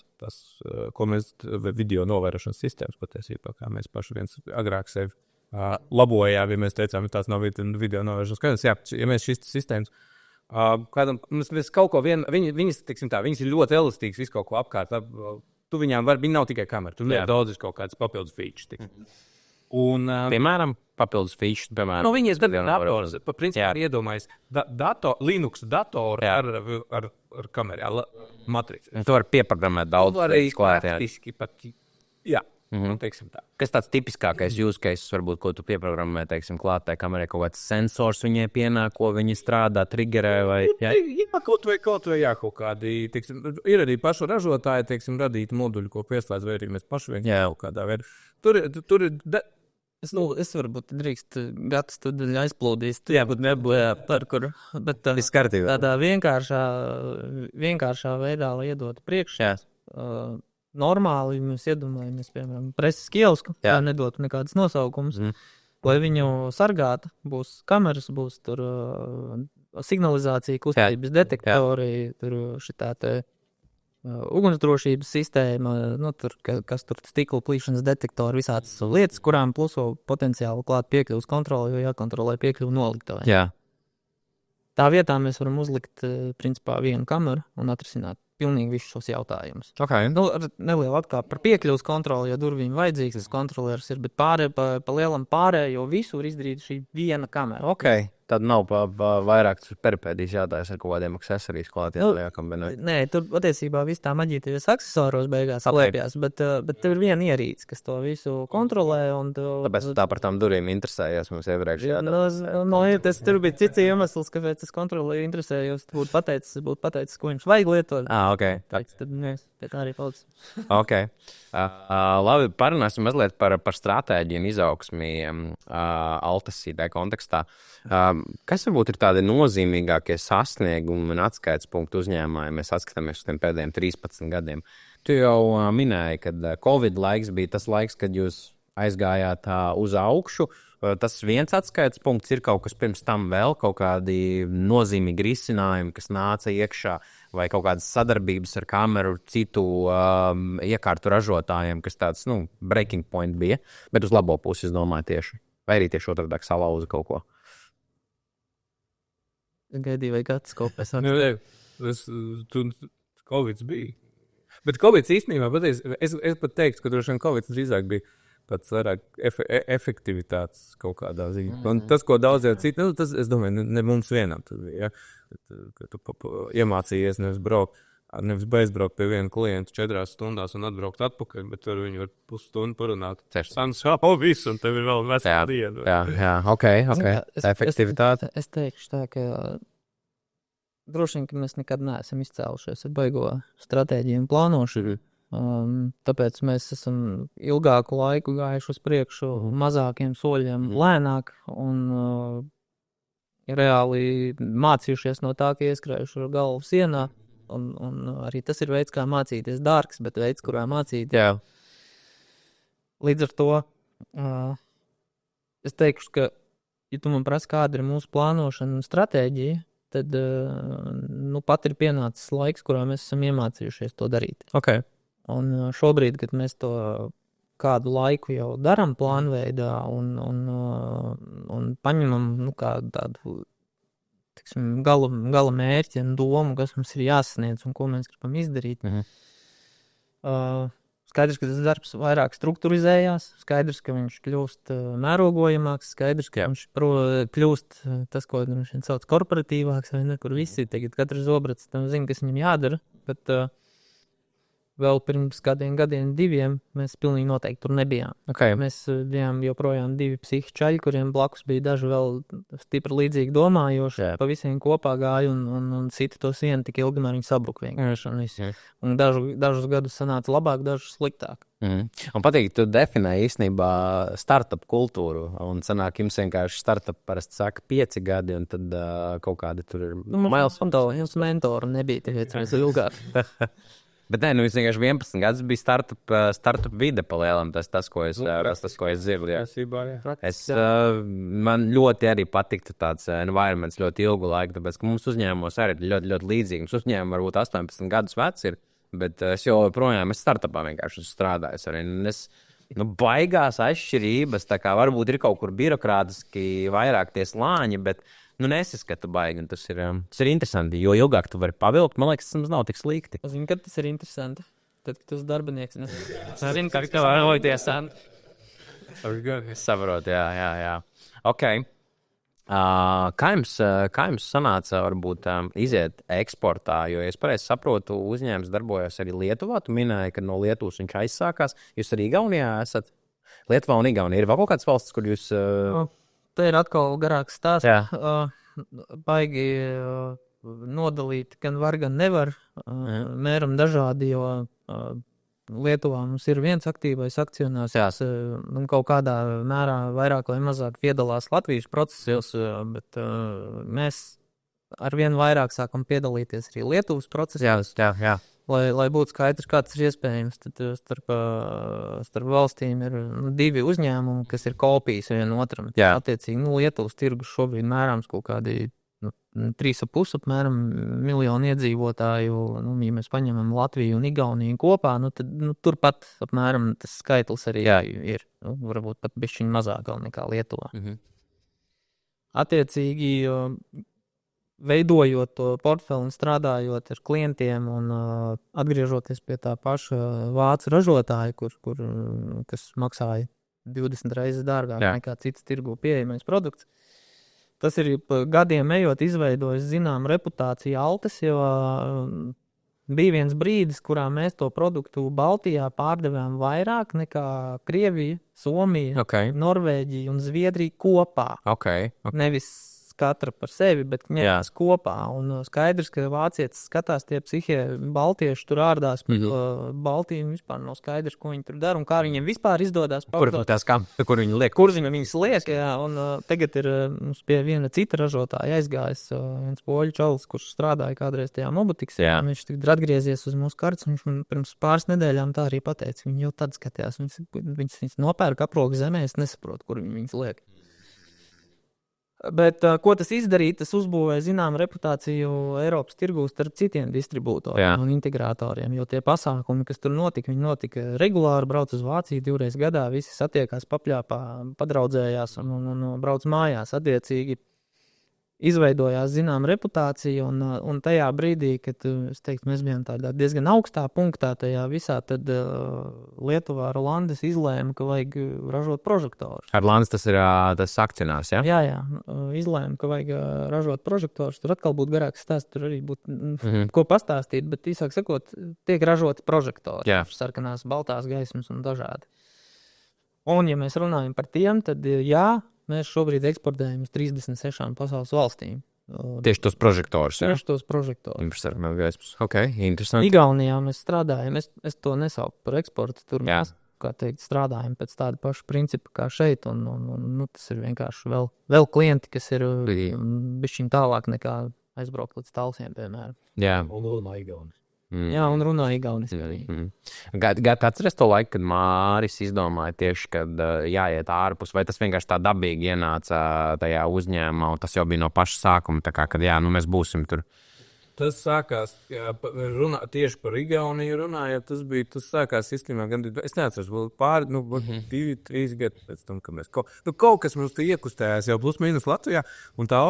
ko mēs video novērošanas sistēmas patiesībā, kā mēs paši viens agrāk sevi labojām, ja mēs teicām, tās nav video novērošanas kameras. Jā, ja mēs šīs sistēmas, mēs kaut ko viņas ir ļoti elastīgas, visu kaut ko apkārt. Tu viņām viņi nav tikai kamera, tu daudz ir kaut kāds papildus features. Piemēram, papildus features, piemēram. Viņas dators, principā iedomājas Linux datoru ar kameru, matrici. Tu vari pieprogrammēt daudz lietas klāt. Jā. Teiksim tā. Kas tāds tipiskākais use case, varbūt, ko tu pieprogrammē, teiksim, klātai kamerai, kaut kāds sensors viņai pienāk, ko viņi strādā, triggerē vai... Jā, kaut vai kaut kādi, teiksim, ir arī pašu ražotāji, teiksim, radīti moduļi, ko pieslēdz, vai arī mēs paši vienkārši kaut kādā veidā. Tur ir Es varbūt drīkst gads tad aizplūdīs, tu jābūt nebūjā par kur, bet Viss kārtībā. tādā vienkāršā veidā, lai iedotu priekšā. Normāli mēs iedomājamies, piemēram, preses kiosku, tā nedotu nekādas nosaukumus, lai viņu sargātu. Būs kameras, būs tur signalizācija, kustības detektori, tur šitā te ugunsdrošības sistēma, nu, tur, kas tur stikla plīšanas detektori, visādas lietas, kurām pluso potenciāli klāt piekļuvas kontroli, jo jākontrolē piekļuvu noliktavai. Jā. Tā vietā mēs varam uzlikt, principā, vienu kameru un atrisināt pilnīgi visus šos jautājumus. Okay. Nu, ar nelielu atkāpu par piekļuvas kontroli, jo durvīm vajadzīgs tas kontrolieris ir, bet pa lielam pārējo visu ir izdarīta šī viena kamera. Okay. Tad nav vairāk peripēdijas jātājas ar kaut kādiem aksesorijas klātiem. Nē, tur patiesībā viss tā maģīties aksesoros beigās slēpjās, bet tev ir viena ierīce, kas to visu kontrolē. Tāpēc tā par tām durvīm interesējās mums iepriekš. Tas tur bija cits iemesls, kāpēc tas kontrolē interesējos. Būtu pateicis, ko jums vajag lietot. Okay. Tad mēs pie tā arī palicis. Okay. Labi, parunāsim mazliet par stratēģiju un izaugsmi Altas ID kontekstā. Kas varbūt ir tādi nozīmīgākie sasniegumi un atskaites punktu uzņēmumā, ja mēs atskatāmies uz tiem pēdējiem 13 gadiem? Tu jau minēji, ka Covid laiks bija tas laiks, kad jūs aizgājāt uz augšu. Tas viens atskaites punkts, ir kaut kas pirms tam vēl, kaut kādi nozīmīgi risinājumi, kas nāca iekšā, vai kaut kādas sadarbības ar kameru citu iekārtu ražotājiem, kas tāds, breaking point bija, bet uz labo pusi, es domāju, tieši. Vai arī tieši otrādāk salauza kaut ko? Gaidīju, vai gads kaut kas Covid bija. Bet Covid īstenībā, es pat teiktu, ka droši vien Covid drīzāk bija pats vairāk efektivitātes kaut kādā ziņā. Un tas, ko daudz jau citi, tas, es domāju, ne mums vienam tur bija, ka tu iemācījies nevis bezbraukt pie viena klienta 4 stundās un atbraukt atpakaļ, bet tur viņi var pusstundu parunāt. Sans visu, un tev ir vēl vesela diena. Jā, okay. Efektivitāte. Es teikšu tā, ka droši vien, ka mēs nekad neesam izcēlušies ar baigo stratēģiju un plānošanu. Tāpēc mēs esam ilgāku laiku gājuši uz priekšu mazākiem soļiem, lēnāk un reāli mācījušies no tā, ka ieskrējuši ar galvu sienā. Un arī tas ir veids, kā mācīties dārgs, bet veids, kurā mācīties. Jā. Līdz ar to es teikšu, ka, ja tu man prasi, kāda ir mūsu plānošana un stratēģija, tad pat ir pienācis laiks, kurā mēs esam iemācījušies to darīt. Okay. Un šobrīd, kad mēs to kādu laiku jau darām plānveidā un paņemam kādu tādu gala mērķi un domu, kas mums ir jāsasniedz un ko mēs gribam izdarīt. Skaidrs, ka tas darbs vairāk strukturizējās, skaidrs, ka viņš kļūst mērogojamāks, skaidrs, ka viņš kļūst tas, ko viņš sauc korporatīvāks, vai ne, kur visi tagad katrs zobrats tam zina, kas viņam jādara, bet vēl pirms gadiem, 2 mēs pilnīgi noteikti tur nebijām. Okay. Mēs bijām joprojām 2 psihi čaļi, kuriem blakus bija daži vēl stipri līdzīgi domājoši, pa visiem kopā gāja un sita to sienu tik ilgi, kamēr viņi sabruka vienkārši. Un dažus gadus sanāca labāk, dažus sliktāk. Un patīk, tu definēji īstenībā startup kultūru, un sanāk, jums vienkārši startup parasti saka 5 gadi, un tad kaut kādi tur ir Jums mentori nebija tikai ilgāk. Bet nē, jūs vienkārši 11 gadus bija startup vide palielam, tas, ko es dzirdu. Man ļoti arī patiktu tāds environments ļoti ilgu laiku, tāpēc, ka mums uzņēmumos arī ļoti, ļoti līdzīgi. Mums uzņēmumi varbūt 18 gadus veci ir, bet es joprojām startupā vienkārši strādāju arī. Baigās atšķirības, tā kā varbūt ir kaut kur birokrātiski vairāk tie slāņi, bet nesaskatu baigi, un tas ir interesanti, jo ilgāk tu vari pavilkt, man liekas, tas nav tik slikti. Es zinu, kad tas ir interesanti. Tad, kad tu esi darbinieks, zinu, kā tev ārvoties. Es saprotu, jā. Okay. Kā jums sanāca varbūt iziet eksportā, jo, ja es pareizi saprotu, uzņēmums darbojas arī Lietuvā, tu minēji, ka no Lietuvas viņš aizsākās, jūs arī Igaunijā esat? Lietuvā un Igaunija ir vēl kaut kādas valstis, kur jūs... Te ir atkal garāks stāsts. Baigi nodalīt, gan var, gan nevar. Mēram dažādi, jo Lietuvā mums ir viens aktīvais akcionārs, kas kaut kādā mērā vairāk vai mazāk piedalās Latvijas procesos, bet mēs arvien vairāk sākam piedalīties arī Lietuvas procesos. Jā. Lai būtu skaidrs, kāds ir iespējams, tad starp valstīm ir 2 uzņēmumi, kas ir kopijas vienotram. Attiecīgi, Lietuvas tirgus šobrīd mērāms kaut kādi 3,5 apmēram miljonu iedzīvotāju, ja mēs paņemam Latviju un Igauniju kopā, tad turpat apmēram tas skaitlis arī ir. Varbūt pat bišķiņ mazāk nekā Lietuvā. Attiecīgi, veidojot to portfeli un strādājot ar klientiem un atgriežoties pie tā paša vācu ražotāja, kas maksāja 20 reizes dārgāk nekā cits tirgu pieejamais produkts. Tas ir gadiem ejot izveidojis zināmu reputāciju Altes, jo bija viens brīdis, kurā mēs to produktu Baltijā pārdevām vairāk nekā Krievija, Somija, Norvēģija un Zviedrija kopā. Nevis katra par sevi, bet ņemtas kopā. Un skaidrs, ka vācietis skatās tie psihie baltieši tur ārdās Baltiju un vispār nav skaidrs, ko viņi tur dara un kā viņiem vispār izdodās. Kur viņi liek? Kur viņus liek, un tagad ir mums pie viena cita ražotāja aizgājis viens poļu čalis, kurš strādāja kādreiz tajā Mobotiks. Viņš tagad ir atgriezies uz mūsu kartes, viņš man pirms pāris nedēļām tā arī pateica. Viņi jau tad skatījās, viņas nopērk aproku zemē, es nesaprotu, kur viņas liek. Bet ko tas izdarīja, tas uzbūvēja zināmu reputāciju Eiropas tirgū starp citiem distribūtoriem un integratoriem, jo tie pasākumi, kas tur notika, viņi notika regulāri, brauc uz Vāciju 2 reizes gadā, visi satiekās, papļāpā, padraudzējās un brauc mājās. Attiecīgi izveidojās zinām reputācija un tajā brīdī, kad es teiktu, mēs bijām tādā diezgan augstā punktā tajā visā, tad Lietuvā Rolandes izlēma, ka vajag ražot prožektorus. Rolandes tas ir tas akcionārs, ja? Jā, izlēma, ka vajag ražot prožektorus. Tur atkal būtu garāks stāsts, tur arī būtu ko pastāstīt, bet īsāk sakot, tiek ražoti prožektori. Sarkanās, baltās gaismas un dažādi. Un ja mēs runājam par tiem, tad mēs šobrīd eksportējam uz 36 pasaules valstīm. Tieši tos prožektorus, Tieši tos prožektorus. Interesanti. Igaunijā mēs strādājam, es to nesauku par eksportu, tur mēs, kā teikt, strādājam pēc tāda paša principa kā šeit, un tas ir vienkārši vēl klienti, kas ir bišķiņ tālāk nekā aizbraukt līdz Talsiem, piemēram. Un runā Igauni. Un runā Igaunis arī. Atceries to laiku, kad Māris izdomāja tieši, kad jāiet ārpus, vai tas vienkārši tā dabīgi ienāca tajā uzņēmumā, un tas jau bija no paša sākuma, tā kā, kad mēs būsim tur. Tas sākās, tieši par Igauniju runājot, tas sākās īstenībā gandrīz, es neatceros, vēl pāri, 2-3 gadi pēc tam, ka mēs kaut kas mums te iekustējās jau plus mīnus Latvijā, un tā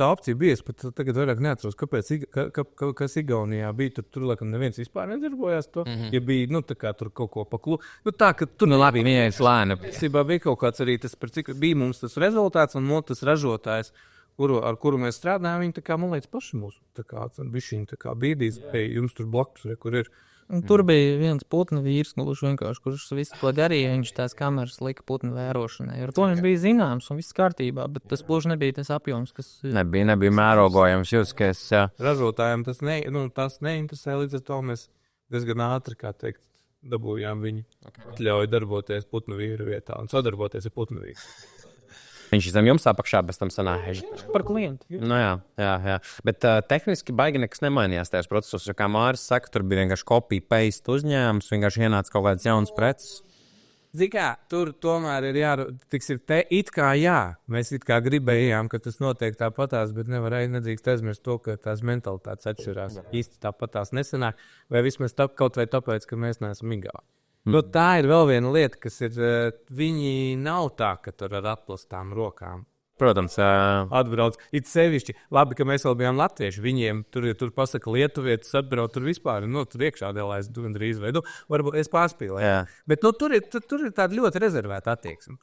opcija bija, es pat tagad vairāk neatceros, kas Igaunijā bija, tur laikam neviens vispār nedarbojās to, ja bija, tā kā tur kaut ko paklu, tā, ka tur labi, viens lēna. Bija kaut kāds arī tas, par cik bija mums tas rezultāts un tas ražotājs, ar kuru mēs strādājam, viņi tā kā, man liekas, paši mūsu bišķiņi tā kā bīdīs, jums tur blakus, kur ir. Un tur bija viens putnu vīrs, kurš visu to darīja, viņš tās kameras lika putnu vērošanai. Ar to viņš bija zināms un viss kārtībā, bet tas pluži nebija tas apjoms, kas... Nebija mērogojams, Ražotājiem tas neinteresē, līdz ar to mēs diezgan ātri, kā teikt, dabūjām viņu atļauju darboties putnu vīru vietā un sadarboties ar putnu vīru. Viņš zem jums apakšā, bez tam sanāja. Par klientu. Jā. Bet tehniski baigi nekas nemainījās tajos procesos, jo, kā Māris saka, tur bija vienkārši copy-paste uzņēmums, vienkārši ienāca kaut kāds jauns preces. Zikā, tur tomēr ir mēs it kā gribējām, ka tas notiek tāpatās, bet nevarēja nedrīkst aizmirst to, ka tās mentalitātes atšķirās. Īsti tāpatās nesanāk, vai vismaz kaut vai tāpēc, ka mēs neesam Igauni. Tā ir vēl viena lieta, kas ir, viņi nav tā, ka tur ar atplastām rokām. Protams, atbrauc. It sevišķi, labi, ka mēs vēl bijām latvieši, viņiem tur pasaka lietuvietis atbrauc, tur vispār, tur iekšā dēlājas drīz vai, varbūt es pārspīlēju. Bet, tur ir tāda ļoti rezervēta attieksme.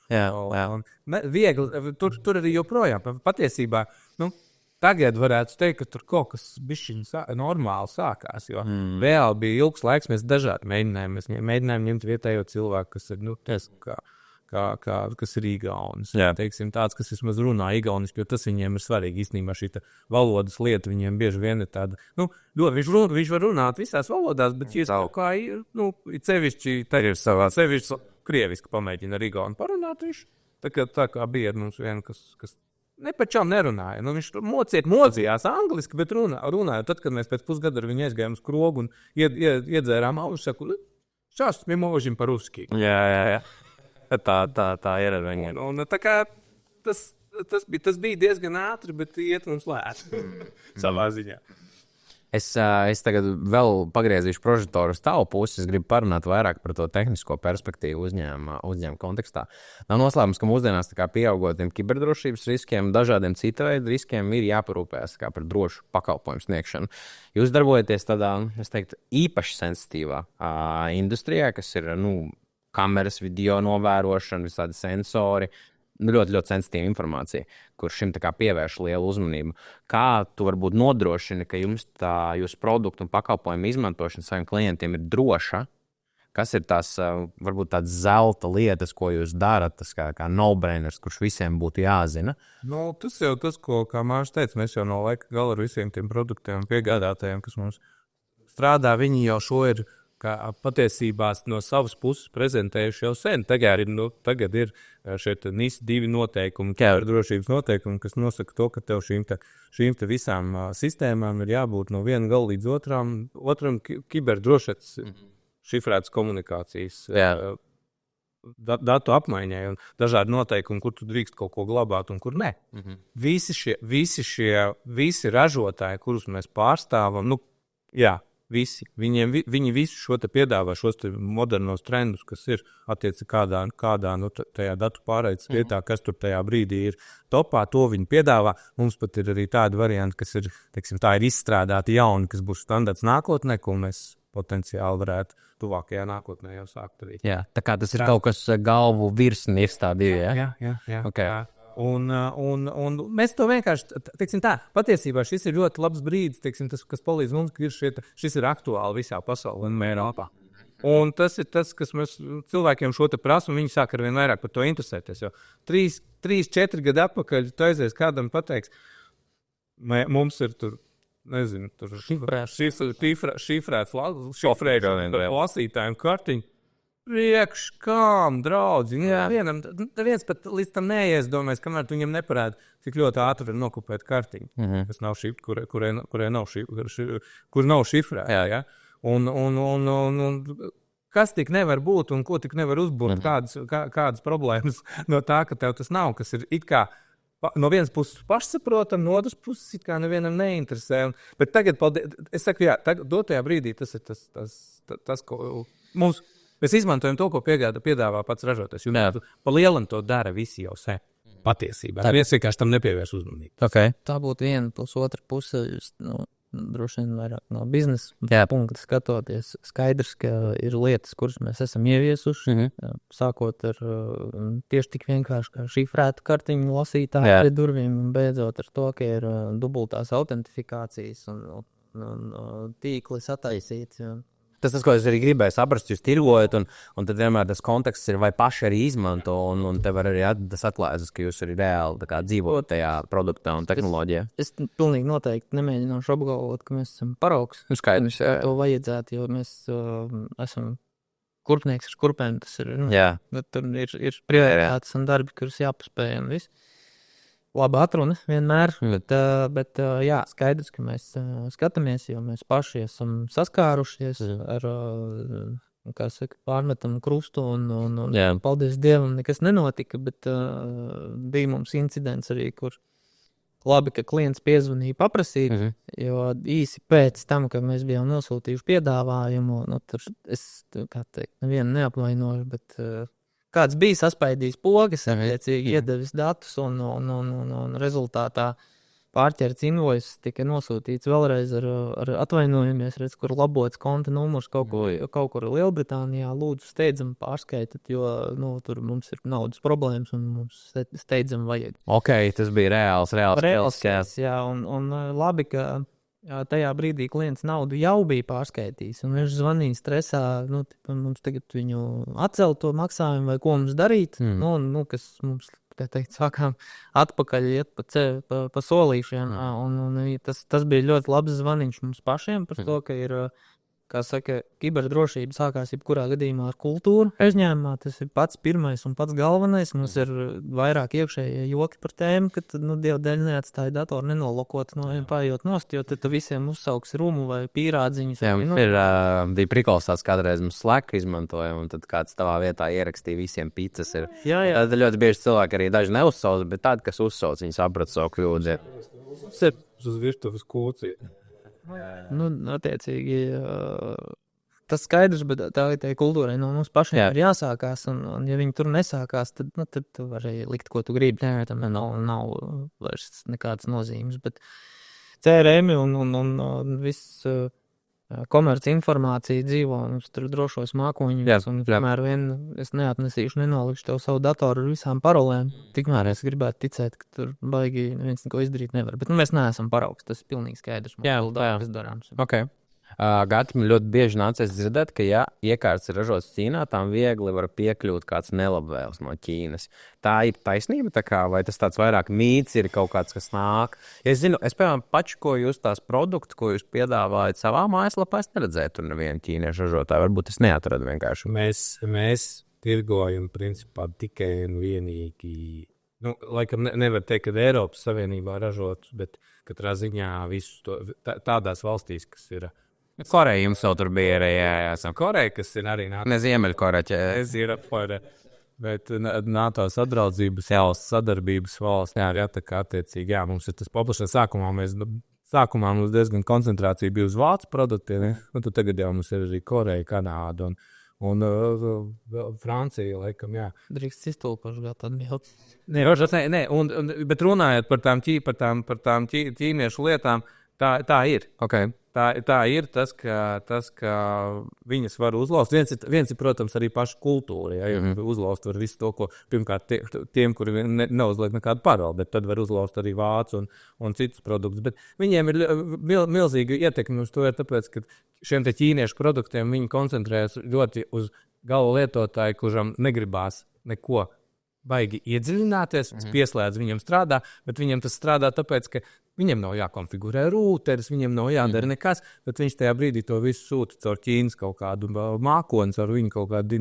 Viegli, tur arī joprojām, patiesībā, tagad varētu teikt, ka tur kaut kas bišķiņ normāli sākās, jo vēl bija ilgs laiks, mēs dažādi mēģinājām ņemt vietējo cilvēku, kas ir, kas ir igaunis. Jā. Teiksim, tāds, kas vismaz runā igauniski, jo tas viņiem ir svarīgi. Īstenībā šī valodas lieta viņiem bieži vien ir tāda, viņš var runāt visās valodās, bet šis kaut kā ir, sevišķi, tā ir savā, sevišķi krieviski pamēģina ar igauni parunāt. Viņš tā kā bija mums vien, kas ne par čām nerunāja. Viņš mocījās angliski, bet runāja. Tad, kad mēs pēc pusgada ar viņu aizgājām uz krogu un iedzērām augu, saku, šās mēs mūžim par ruski. Jā. Tā ir ar viņiem. Un tā kā tas bija diezgan ātri, bet iet mums lēti savā ziņā. Es tagad vēl pagriezīšu prožektoru uz tavu pusi. Es gribu parunāt vairāk par to tehnisko perspektīvu uzņēmuma kontekstā. Nav noslēpums, ka mūsdienās pieaugot tiem kiberdrošības riskiem, dažādiem cita veida riskiem ir jāparūpējas par drošu pakalpojumu sniegšanu. Jūs darbojaties tādā, es teiktu, īpaši sensitīvā industrijā, kas ir kameras, video novērošana, visādi sensori. Ļoti, ļoti sensitīva informācija, kur šim pievērš lielu uzmanību. Kā tu varbūt nodrošini, ka jūsu produktu un pakalpojumu izmantošana saviem klientiem ir droša? Kas ir tās, varbūt tādas zelta lietas, ko jūs darat, tas kā no-brainers, kurš visiem būtu jāzina? Tas jau tas, ko, kā Mārcis teica, mēs jau no laika gala ar visiem tiem produktiem un piegādātājiem, kas mums strādā, viņi jau šo ir patiesībā no savas puses prezentējuši jau sen. Tagad ir šie NIS2 noteikumi, drošības noteikumi, kas nosaka to, ka tev šīm visām sistēmām ir jābūt no viena gala līdz otram kiberdrošības šifrētas komunikācijas datu apmaiņai un dažādi noteikumi, kur tu drīkst kaut ko glabāt un kur ne. Visi ražotāji, kurus mēs pārstāvam, Viņi visu šo piedāvā, šos modernos trendus, kas ir kādā tajā datu pārraides vietā, kas tur tajā brīdī ir topā, to viņi piedāvā. Mums pat ir arī tādi varianti, kas ir, ir izstrādāti jauni, kas būs standarts nākotnē, ko mēs potenciāli varētu tuvākajā nākotnē jau sākt arī. Jā, tā kā tas ir kaut kas galvu virsni izstādīja, jā? Okay. Un mēs to vienkārši, patiesībā šis ir ļoti labs brīdis, tas, kas palīdz mums, ka šis ir aktuāli visā pasaulē un Eiropā. Un tas ir tas, kas mēs cilvēkiem šo te prasa, un viņi sāk ar vien vairāk par to interesēties. Jo 3-4 gadi atpakaļ tu aizies kādam pateiks, mums ir tur, nezinu, šifrēts lasītājiem kartiņu. Priekškām, draudzi. Viens pat līdz tam neies, domājas, kamēr tu viņam neparādi, cik ļoti ātri ir nokopēt kartiņu, kas nav kurai nav šifrēta. Jā. Un kas tik nevar būt un ko tik nevar uzbūt, kādas problēmas no tā, ka tev tas nav, kas ir it kā no vienas puses pašsaprotam, no otras puses it kā nevienam neinteresē. Bet tagad, es saku, dotajā brīdī tas ir tas, ko mums... Mēs izmantojam to, ko piedāvā pats ražotājs. Pa lielam to dara visi jau sen. Patiesībā. Mēs vienkārši tam nepievērš uzmanību. Okay. Tā būtu viena plus otra puse. Droši vien vairāk no biznesa punkta skatoties. Skaidrs, ka ir lietas, kuras mēs esam ieviesuši. Sākot ar tieši tik vienkārši kā šifrētu kartiņu lasītāju pie durvīm. Un beidzot ar to, ka ir dubultās autentifikācijas un tīkli sataisīts. Tas, ko es arī gribēju saprast, jūs tirgojat, un tad vienmēr tas konteksts ir, vai paši arī izmanto, un te var arī tas atklājas, ka jūs arī reāli dzīvojat tajā produktā un tehnoloģijā. Es pilnīgi noteikti nemēģināšu apgalvot, ka mēs esam paraugs. Skaidrs, jā. To vajadzētu, jo mēs esam kurpnieks ar kurpēm, tas ir, tur ir prioritātes un darbi, kurus jāpaspēj un viss. Laba atruna vienmēr, bet skaidrs, ka mēs skatāmies, jo mēs paši esam saskārušies ar, pārmetam krustu un paldies Dievam, nekas nenotika, bet bija mums incidents arī, kur labi, ka klients piezvanīja paprasīt, jo īsi pēc tam, kad mēs bijām nosūtījuši piedāvājumu, tur es, nevienu neapvainošu, bet... Kāds bija saspaidījis pogas, iedevis datus un rezultātā pārķerts invoices tika nosūtīts vēlreiz ar atvainojumies, redz, kur labots konta numurs kaut kur Lielbritānijā. Lūdzu, steidzam pārskaitat, jo tur mums ir naudas problēmas un mums steidzam vajag. Ok, tas bija reāls. Jā, un labi, ka tajā brīdī klients naudu jau bija pārskaitījis, un viņš zvanīja stresā, mums tagad viņu atcelt to maksājumu vai ko mums darīt, kas mums, tā teikt, sākām atpakaļ iet pa solīšanu, un tas bija ļoti labs zvaniņš mums pašiem par to, ka ir, kā saka, kiberdrošība sākās jebkurā gadījumā ar kultūru uzņēmumā. Tas ir pats pirmais un pats galvenais. Mums ir vairāk iekšējie joki par tēmu, ka Dieva dēļ neatstāja datoru nenolokot pājot nost, jo tad visiem uzsauks rumu vai pīrādziņus. Jā, bija prikols tāds kādreiz mums Slack izmantoja, un tad kāds tavā vietā ierakstīja visiem pizzas. Jā. Tad ļoti bieži cilvēki arī daži neuzsauc, bet tādi, kas uzsauc, viņi saprata savu kļūdu. Uz virtuves kūci. Attiecīgi, tas skaidrs, bet tā kultūrai no mums pašiem ir jāsākās, un ja viņi tur nesākās, tad tu vari likt, ko tu gribi. Tam nav vairs nekādas nozīmes, bet CRM un viss komerci informācija dzīvo, un tur drošos mākoņus, un kamēr es neatnesīšu, nenolikšu tev savu datoru ar visām parolēm, tikmēr es gribētu ticēt, ka tur baigi neviens neko izdarīt nevar. Bet mēs neesam paraugs, tas ir pilnīgi skaidrs. Kas darāms. Okay. Gati, man ļoti bieži nācies dzirdēt, ka, ja iekārtas ir ražotas Ķīnā, tām viegli var piekļūt kāds nelabvēls no Ķīnas. Tā ir taisnība, tā kā, vai tas tāds vairāk mīts ir kaut kāds, kas nāk? Ja es zinu, piemēram, paši, ko jūs tās produktu, ko jūs piedāvājat savā mājaslapā, es neredzēju tur nevienu ķīniešu ražotāju. Varbūt es neatradu vienkārši. Mēs tirgojam, principā, tikai un vienīgi. Laikam nevar teikt, ka Eiropas Savienībā ražots, bet katrā ziņā visus to tādās valstīs, kas ir. Koreja jums jau tur bija arī, jā. Koreja, kas ir arī NATO. Ne Ziemeļkoreja. Es ir apvairē, bet NATO sadraudzības sadarbības valsts, jā, tā kā attiecīgi, jā, mums ir tas paplašs sākumā mums diezgan koncentrācija bija uz vācu produktiem, un tad tagad jau mums ir arī Koreja, Kanāda un Francija, laikam, jā. Drīkst iztulkošu gāt atbild. Nē, bet runājot par tām ķīniešu lietām, tā ir. Okay. Tā ir tas, ka viņas var uzlauzt. Viens ir, protams, arī paša kultūra. Ja, uzlauzt var visu to, ko pirmkārt tiem, kuri neuzliek nekādu paroli, bet tad var uzlauzt arī vācu un citus produktus. Bet viņiem ir milzīga ietekme uz to, tāpēc, ka šiem te ķīniešu produktiem viņi koncentrējas ļoti uz gala lietotāju, kuram negribās neko baigi iedziļināties, pieslēdz viņam strādā, bet viņam tas strādā tāpēc, ka viņam nav jākonfigurē rūteris, viņam nav jādara nekas, bet viņš tajā brīdī to visu sūta caur Ķīnas kaut kādu mākoni, caur viņu kaut kādu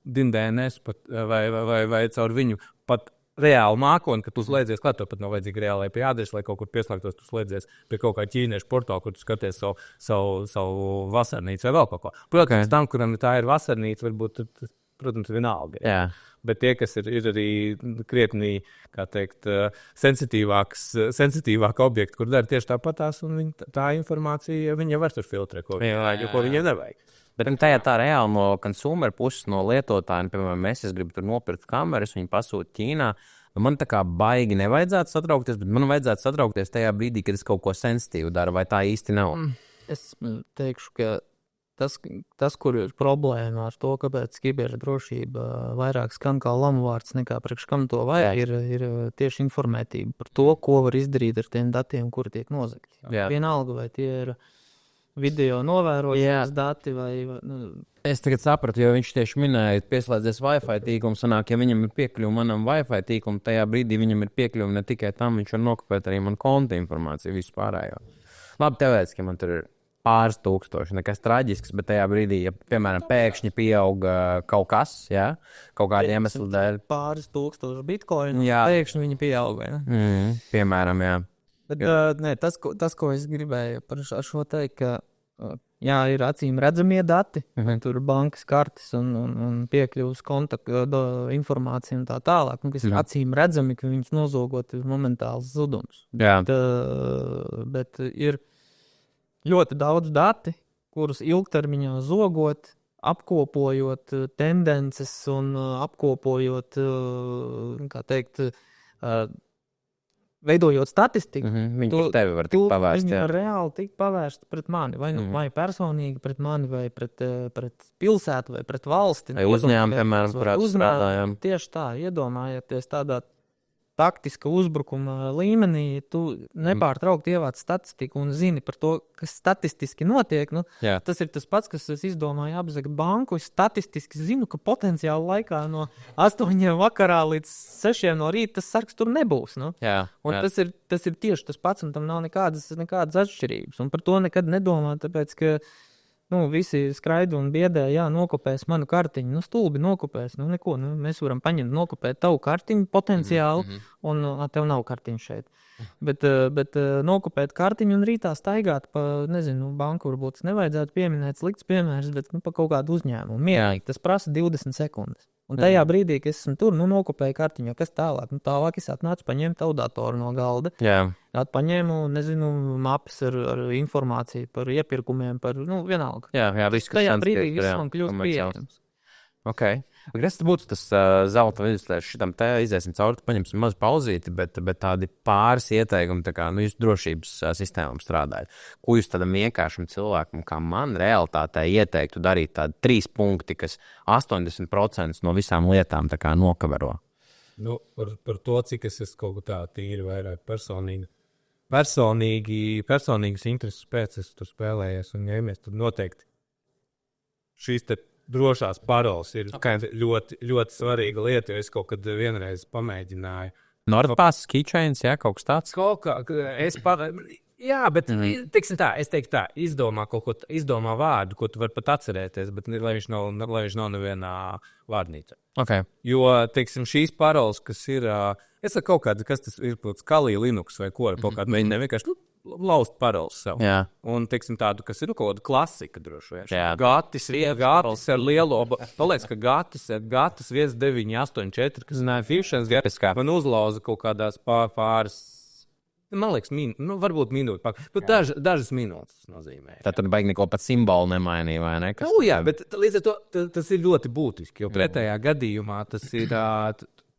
DNS vai caur viņu pat reālu mākoni, ka tu slēdzies klāt, to pat nav vajadzīgi reālai pie adresa, lai kaut kur pieslēgtos, tu slēdzies pie kaut kā ķīniešu portāla, kur tu skaties savu vasarnīcu vai vēl kaut ko. Protams, tam, kuram tā ir vasarnīca, varbūt, protams, vienalga. Jā. Bet tie, kas ir arī krietni, kā teikt, sensitīvāki objekti, kur dara tieši tāpatās, un tā informācija, viņi jau var tur filtrēt, ko viņiem nevajag. Bet tā reāli no consumer puses, no lietotājiem, piemēram, es gribu tur nopirkt kameras, viņi pasūta Ķīnā. Man tā kā baigi nevajadzētu satraukties, bet man vajadzētu satraukties tajā brīdī, kad es kaut ko sensitīvu daru, vai tā īsti nav? Es teikšu, ka tas, kur ir problēma ar to, kāpēc kiberdrošība vairāk skan kā lamuvārds nekā priekš kam to vajag, ir tieši informētība par to, ko var izdarīt ar tiem datiem, kuri tiek nozagti. Vienalga, vai tie ir video novērošanas dati vai... Es tagad sapratu, jo viņš tieši minēja, pieslēdzies Wi-Fi tīklumu, sanāk, ja viņam ir piekļuva manam Wi-Fi tīklumu, tajā brīdī viņam ir piekļuva ne tikai tam, viņš var nokopēt arī man konta informāciju, visu pārējo. Labi, tevēts, ka man tur ir pāris tūkstoši, nekas traģisks, bet tajā brīdī, ja, piemēram, pēkšņi pieauga kaut kas, jā, kaut kāda iemesla dēļ. Pāris tūkstoši bitcoinu, pēkšņi viņi pieauga, jā. Piemēram, jā. Bet, tas, ko es gribēju par šo teikt, ka, jā, ir acīm redzamie dati, tur bankas kartes un piekļuvas kontaktu informācija un tā tālāk, kas ir acīm redzami, ka viņus nozogot ir momentāls zudums. Jā. Bet ir ļoti daudz dati, kurus ilgtermiņā zogot, apkopojot tendences un apkopojot, kā teikt, veidojot statistiku. Viņš tevi var tikt pavērst. Viņi var reāli tikt pavērst pret mani, vai personīgi pret mani, vai pret pilsētu, vai pret valsti. Vai uzņēmumu, piemēram, kurā strādājam. Tieši tā, iedomājieties taktiska uzbrukuma līmenī tu nepārtraukti ievāc statistiku un zini par to, kas statistiski notiek. Nu, tas ir tas pats, kas es izdomāju apzagt banku. Es statistiski zinu, ka potenciāli laikā no 8 vakarā līdz 6 no rīta tas sargs tur nebūs. Nu. Tas ir tieši tas pats, un tam nav nekādas atšķirības. Un par to nekad nedomā, tāpēc, ka visi skraida un biedē, nokopēs manu kartiņu. Stulbi nokopēs. Neko. Mēs varam paņemt, nokopēt tavu kartiņu potenciāli, un tev nav kartiņu šeit. Bet nokopēt kartiņu un rītā staigāt pa, banku varbūt nevajadzētu pieminēt slikts piemērs, bet pa kaut kādu uzņēmumu. Mierīgi, tas prasa 20 sekundes. Un tajā brīdī, kad es esmu tur, nokopēju kartiņu, kas tālāk? Tālāk es atnācu paņēmu tavu datoru no galda. Paņēmu, mapes ar informāciju par iepirkumiem, par, vienalga. Viss, kas tajā brīdī viss man kļūst pieejams. Okay. Kas būtu tas zelta vidussliežs? Šitam te iziesim cauri, paņemsim mazu pauzīti, bet tādi pāris ieteikumi, tā kā jūs drošības sistēmām strādājat. Ko jūs tādam vienkāršam cilvēkam, kā man, realitātē ieteiktu darīt tādi 3 punkti, kas 80% no visām lietām tā kā nokavero? Par to, cik es esmu kaut kā tā tīri vairāk personīgas intereses pēc es tur spēlējies un ņēmies, tad noteikti šīs te drošās paroles ir ļoti, ļoti svarīga lieta, jo es kaut kad vienreiz pamēģināju. Nordpass, keychains, kaut kas tāds? Bet, teiksim tā, es teiktu tā, izdomā vārdu, ko tu vari pat atcerēties, bet lai viņš nav nevienā vārnīcā. Okay. Jo, teiksim, šīs paroles, kas ir, es saku kaut kāda, kas tas ir, Kali, Linux vai ko, kaut kāda mēģina vienkārši, laust paroles sev. Un, teiksim, tādu, kas ir kaut kāda klasika droši vien. Gatis ar lielo, paliec, ka gatis 1984, kas fusions gapiskā. Man uzlauza kaut kādās pāris, man liekas, varbūt minūti. Bet dažas minūtes nozīmē. Tad baigi neko pat simbolu nemainīja, vai ne? Bet līdz ar to tas ir ļoti būtiski, jo pretējā gadījumā tas ir,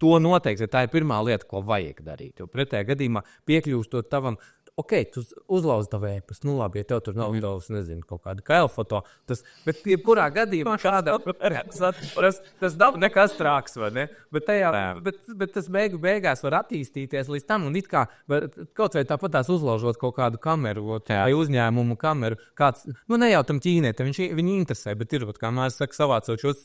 to noteikti, tā ir pirmā lieta, ko vajag darīt. Jo pretējā gadījumā piekļūstot tavam, tu uzlauzi tavu ēpastu, labi, ja tev tur nav kaut kāda kailfoto, bet jebkurā gadījumā tas nav nekas trāks, vai ne? Bet tas beigās var attīstīties līdz tam, un it kā kaut vai tāpat tās uzlaužot kaut kādu kameru, vai uzņēmumu kameru, kāds, ne jau tam ķīnietim, viņi interesē, bet ir, kā mēs saka, savācot šo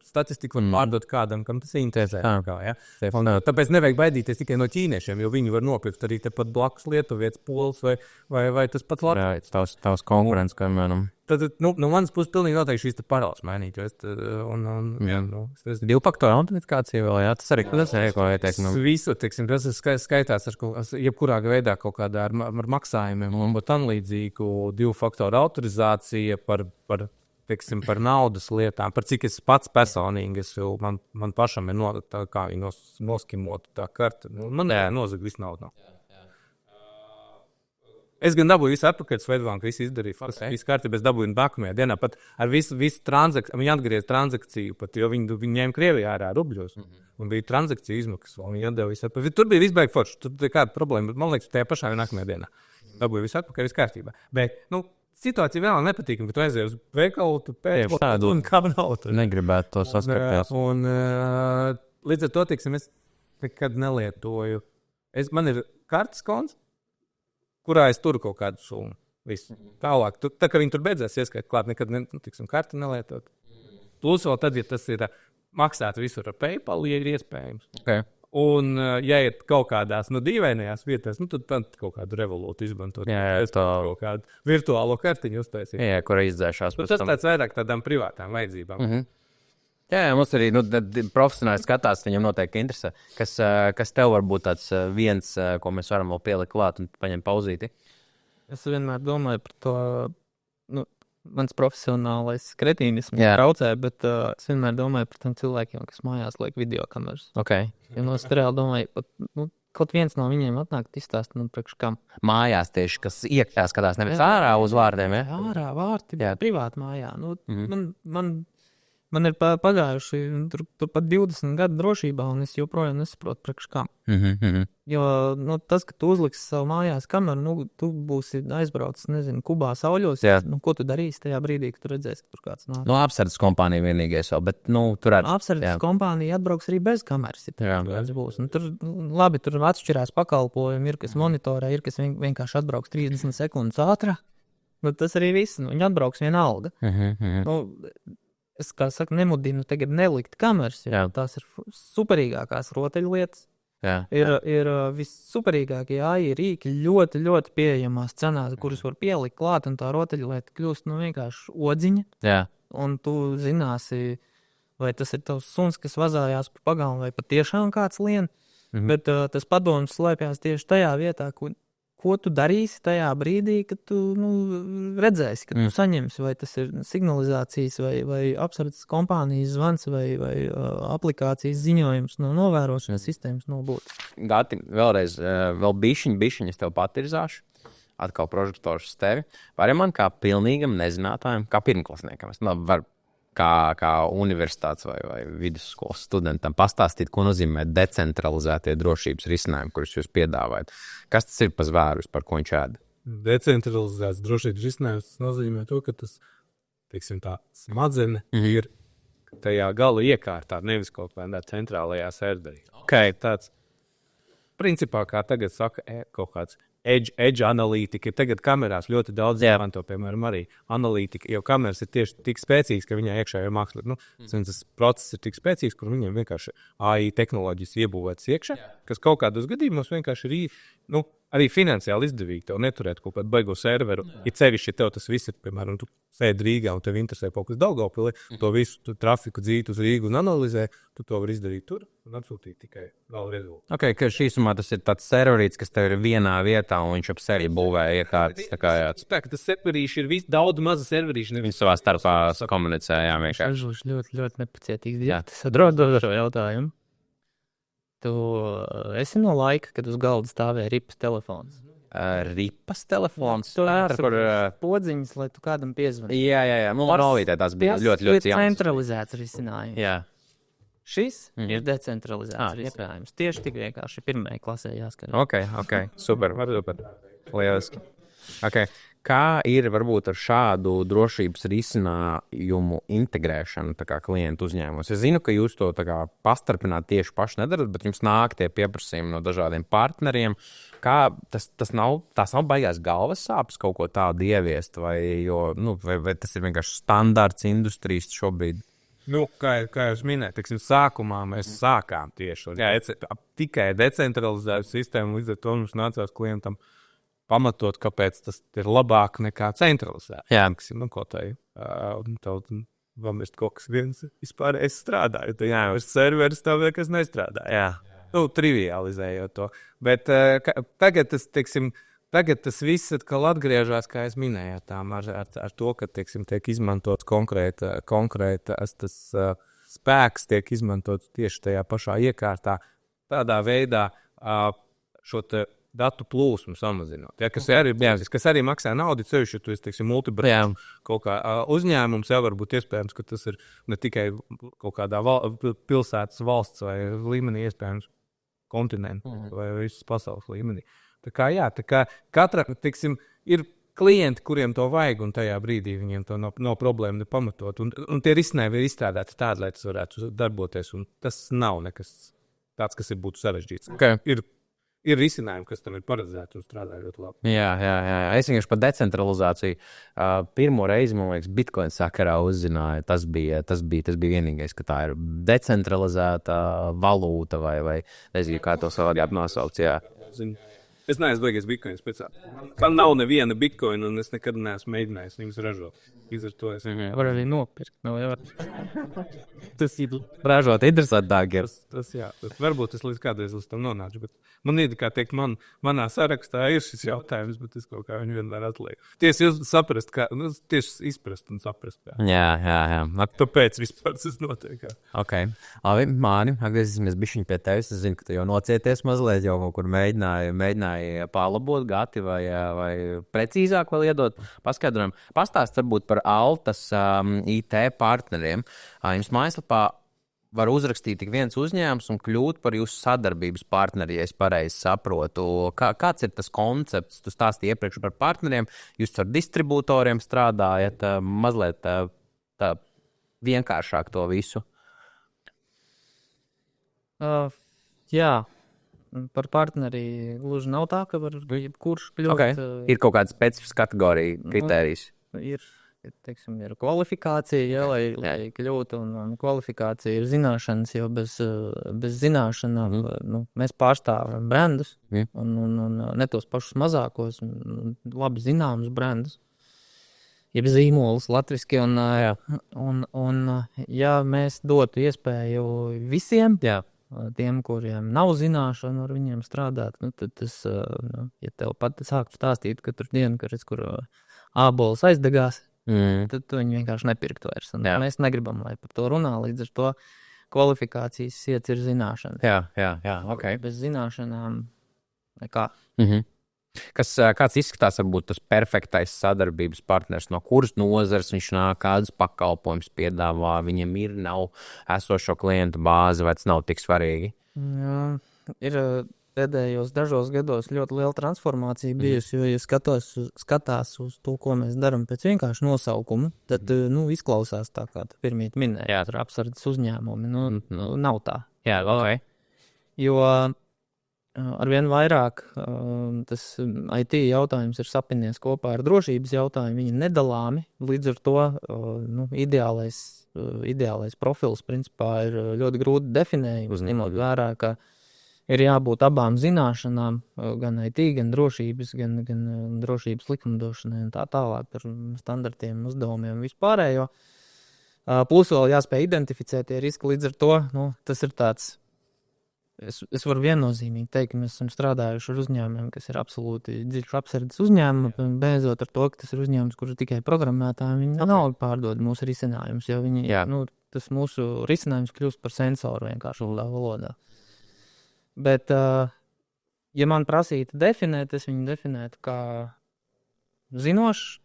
statistiku var pārdot kādam, kam tas interesē. Tāpēc nevajag baidīties tikai no ķīniešiem, jo viņi var nopirkt arī tepat blakus lietuvietis, pols vai tas pat latvietis. Tavs konkurents, kā vienam. Tad, no manas puses pilnīgi noteikti šīs paroles mainīt, jo es 2-faktoru autentikācija vēl, tas arī, ko ieteikt. Visu, teiksim, tas skaitās ar jebkurā veidā kaut kādā ar maksājumiem, un būt anlīdzīgu 2-faktoru autorizācija par naudas lietām, par cik es pats personīgi, man pašam ir kā viņi noskimot tā karta. Man nozag visu naudu. Es gan dabūju visu atpakaļ, Svetbanka visu izdarīju. Visu kārtību es dabūju nākamajā dienā, pat ar visu transakciju, viņi atgriez transakciju, pat, jo viņi ņēma Krievijā ārā rubļos. Un bija transakcija izmaksas, un viņi atdeva visu atpakaļ. Tur bija visu baigi forši, tur bija kāda problēma, bet man liekas, tajā pašā nākamajā dienā dabūju visu atpakaļ, visu kārtībā. Bet, situācija vēl nepatīkama, bet tu aizies uz veikalu, tu pēc tādu un kā nav. Negribētu to saskarties. Un līdz ar to, teiksim, es nekad nelietoju. Man ir kartes konts, kurā es turu kaut kādu summu. Visu. Tālāk, tā kā viņi tur beidzēs ieskait klāt, nekad karti nelietot. Plus vēl tad, ja tas ir maksāt visur ar PayPal, ja ir iespējams. Okay. Un, ja ir kaut kādās dīvainajās vietās, tad kaut kādu revolūtu izmantot. Kaut kādu virtuālo kartiņu uztaisīt. Kur izdzēšās. Tas tāds vairāk tādām privātām vajadzībām. Mums arī profesionāli skatās, viņam noteikti interesē. Kas tev var būt tāds viens, ko mēs varam vēl pielikt klāt un paņemt pauzīti? Es vienmēr domāju par to, mans profesionālais kretīnisms traucē, bet es vienmēr domāju par tiem cilvēkiem, kas mājās liek videokameras. Okay. Ja es reāli domāju, kaut viens no viņiem atnāk izstāst, priekš kam. Mājās tieši, kas iekšā skatās, nevis ārā uz vārdiem, Ārā vārti, privāti mājā. Man ir pagājuši tur pat 20 gadu drošībā, un es joprojām nesaprotu priekš kā. Jo tas, ka tu uzliksi savu mājās kameru, tu būsi aizbraucis, nezinu, Kubā sauļos. Ko tu darīsi tajā brīdī, kad tu redzēsi, ka tur kāds nāk? Apsardzes kompānija vienīgais vēl, bet tur arī. Apsardzes kompānija atbrauks arī bez kameras. Tur atšķirās pakalpojumi, ir kas monitorē, ir kas vienkārši atbrauks 30 sekundes ātrāk. Tas arī viss, viņi atbrauks vienalga. Es, kā saka, nemudinu tagad nelikt kameras, tās ir superīgākās rotaļlietas. Ir vissuperīgākie AI rīki ļoti, ļoti pieejamās cenās, kuras var pielikt klāt, un tā rotaļlieta kļūst vienkārši odziņa. Un tu zināsi, vai tas ir tavs suns, kas vazājās pa pagalmu, vai patiešām kāds lien. Bet tas padoms slēpjās tieši tajā vietā, ko tu darīsi tajā brīdī, kad tu redzēsi, kad tu saņemsi, vai tas ir signalizācijas, vai apsardzes kompānijas zvans, vai aplikācijas ziņojums no novērošanas sistēmas nobūtas. Gati, vēlreiz, vēl bišķiņ es tev patirzāšu, atkal prožektors uz tevi. Vai man kā pilnīgam nezinātājam, kā pirmklasniekam, es varu kā universitātes vai vidusskolas studentam pastāstīt, ko nozīmē decentralizētie drošības risinājumi, kurus jūs piedāvājat. Kas tas ir pa zvērus, par ko viņš ēda? Decentralizēts drošības risinājums nozīmē to, ka tas, teiksim tā, smadzenes ir tajā gala iekārtā, nevis kaut kādā centrālajā serverī. Tāds, principā, kā tagad saka, kaut kāds edge analītika. Tagad kamerās ļoti daudz izmanto, piemēram, arī analītika, jo kameras ir tieši tik spēcīgas, ka viņai iekšējā mākslā, tas process ir tik spēcīgs, kur viņiem vienkārši AI tehnoloģijas iebūvētas iekšā, kas kaut kādos gadījumos vienkārši ir, arī finansiāli izdevīgi tev neturēt kaut kādu baigo serveru. Ir sevišķi, ja tev tas viss ir, piemēram, tu sēdi Rīgā un tev interesē kaut kas Daugavpilī, to visu trafiku dzīt uz Rīgu un analizē, tu to var izdarīt tur un atsūtīt tikai vēl rezultātu. Ka šīsumā tas ir tāds serverīts, kas tev ir vienā vietā un viņš ap sevi būvē iekārtas. Tas serverīši ir daudz maza serverīši. Viņi savā starpā komunicē, vienkārši. Ļoti, ļoti nepacietīgs. Tas atrodot šo jautājumu. Tu esi no laika, kad uz galda stāvēja ripas telefons. Ripas telefons? Tur ir podziņas, lai tu kādam piezvani. Jā. Novītē tās bija ļoti jaunas. Tas ir centralizēts risinājums. Jā. Šis ir decentralizēts risinājums. Tieši tik vienkārši pirmajā klasē jāskatās. Ok. Super. Lieliski. Kā ir varbūt ar šādu drošības risinājumu integrēšanu klientu uzņēmumos? Es zinu, ka jūs to pastarpināt tieši paši nedarat, bet jums nāk tie pieprasījumi no dažādiem partneriem. Kā tās nav baigās galvas sāpes kaut ko tādu ieviest, vai tas ir vienkārši standarts industrijas šobrīd? Kā jūs minējāt, sākumā mēs sākām tieši tikai decentralizētu sistēmu, līdz ar to mums nācās klientam pamatot, kāpēc tas ir labāk nekā centralizēt. Kaut tā kaut kas viens vispār es strādāju. Tas serveris tev kas nestrādāja. Trivializējot to. Bet tagad tas viss atkal atgriežas, kā es minēju, ar to, ka tiek izmantots konkrēta tas spēks tiek izmantots tieši tajā pašā iekārtā. Tādā veidā šo datu plūsmu samazinot. Kas arī maksā naudu, ceļš, ja tu esi multibrāļu kaut kā uzņēmums, jau varbūt iespējams, ka tas ir ne tikai kaut kādā pilsētas valsts vai līmenī, iespējams kontinentu vai visas pasaules līmenī. Tā kā katra, ir klienti, kuriem to vajag, un tajā brīdī viņiem to nav problēma nepamatot. Un tie risinājumi ir izstrādāti tādi, lai tas varētu darboties, un tas nav nekas tāds, kas būtu sarežģīts. Ir risinājumi, kas tam ir paredzēti un strādā ļoti labi. Jā. Es vienkārši par decentralizāciju pirmo reizi, man liekas, Bitcoin sakarā uzzināju. Tas bija vienīgais, ka tā ir decentralizēta valūta vai nezinu, kā to savādāk nosaukt. Es neesmu beigies Bitcoin speciāli. Man nav neviena Bitcoin, un es nekad neesmu mēģinājis viņus ražot. Līdz ar to es varu arī nopirkt. Tas ir ražot interesantāk. Varbūt es līdz kādreiz līdz tam nonācu, bet man ir, kā teikt, manā sarakstā ir šis jautājums, bet es kaut kā viņu vienmēr atlieku. Tieši saprast, tieši izprast un saprast. Jā. Tāpēc vispār tas notiek. Labi, Māni, atgriezīsimies bišķiņ pie tevis. Es zinu, ka tu jau nocieties mazliet, jau kur mēģināji palabot gati vai precīzāk vēl iedot paskaidrojumu. Pastāst varbūt par par Altas IT partneriem. Jums mājaslapā var uzrakstīt tik viens uzņēmums un kļūt par jūsu sadarbības partneri, ja es pareizi saprotu. Kāds ir tas koncepts? Tu stāstīji iepriekš par partneriem, jūs ar distribūtoriem strādājat, mazliet tā vienkāršāk to visu. Jā, par partneri gluži nav tā, ka var jebkurš kļūt. Okay. Ir kaut kāda specifiska kategorija, kritērijas? Ir kvalifikācija, lai kļūtu, un kvalifikācija ir zināšanas, jo bez zināšanām mēs pārstāvam brandus, un ne tos pašus mazākos, labi zināmus brandus, jeb zīmolus latviski, un ja mēs dotu iespēju visiem, tiem, kuriem nav zināšanu, ar viņiem strādāt, tad tas, ja tev pat sāktu stāstīt katru dienu, kur ābols aizdegās, tad tu viņu vienkārši nepirkt vairs. Mēs negribam, lai par to runā, līdz ar to kvalifikācijas sirds ir zināšanas. Jā, ok. Bez zināšanām nekā. Kāds izskatās varbūt tas perfektais sadarbības partners, no kuras nozares viņš nāk, kādas pakalpojumus piedāvā, viņam nav esošo klientu bāzi, vai tas nav tik svarīgi? Jā, ir pēdējos dažos gados ļoti liela transformācija bijusi, jo, ja skatās uz to, ko mēs darām pēc vienkārši nosaukumu, tad izklausās tā, kā tu pirmīt minēji, ar apsardzes uzņēmumi, nav tā. Jā, ok. Jo arvien vairāk tas IT jautājums ir sapinies kopā ar drošības jautājumu, viņi nedalāmi, līdz ar to ideālais profils principā ir ļoti grūti definējums, ņemot vērā, ka ir jābūt abām zināšanām, gan IT, gan drošības, gan drošības likumdošanai un tā tālāk par standartiem, uzdevumiem vispārējo. Plus vēl jāspēj identificēt tie riski, līdz ar to tas ir tāds. Es varu viennozīmīgi teikt, ka mēs esam strādājuši ar uzņēmumiem, kas ir absolūti dziļš apsardzes uzņēmumi, beidzot ar to, ka tas ir uzņēmums, kurš ir tikai programmētāji, viņi nav pārdod mūsu risinājumus, jo viņi, tas mūsu risinājums kļūst par sensoru vienkārši valodā. Bet, ja man prasītu definēt, es viņu definētu kā zinošs,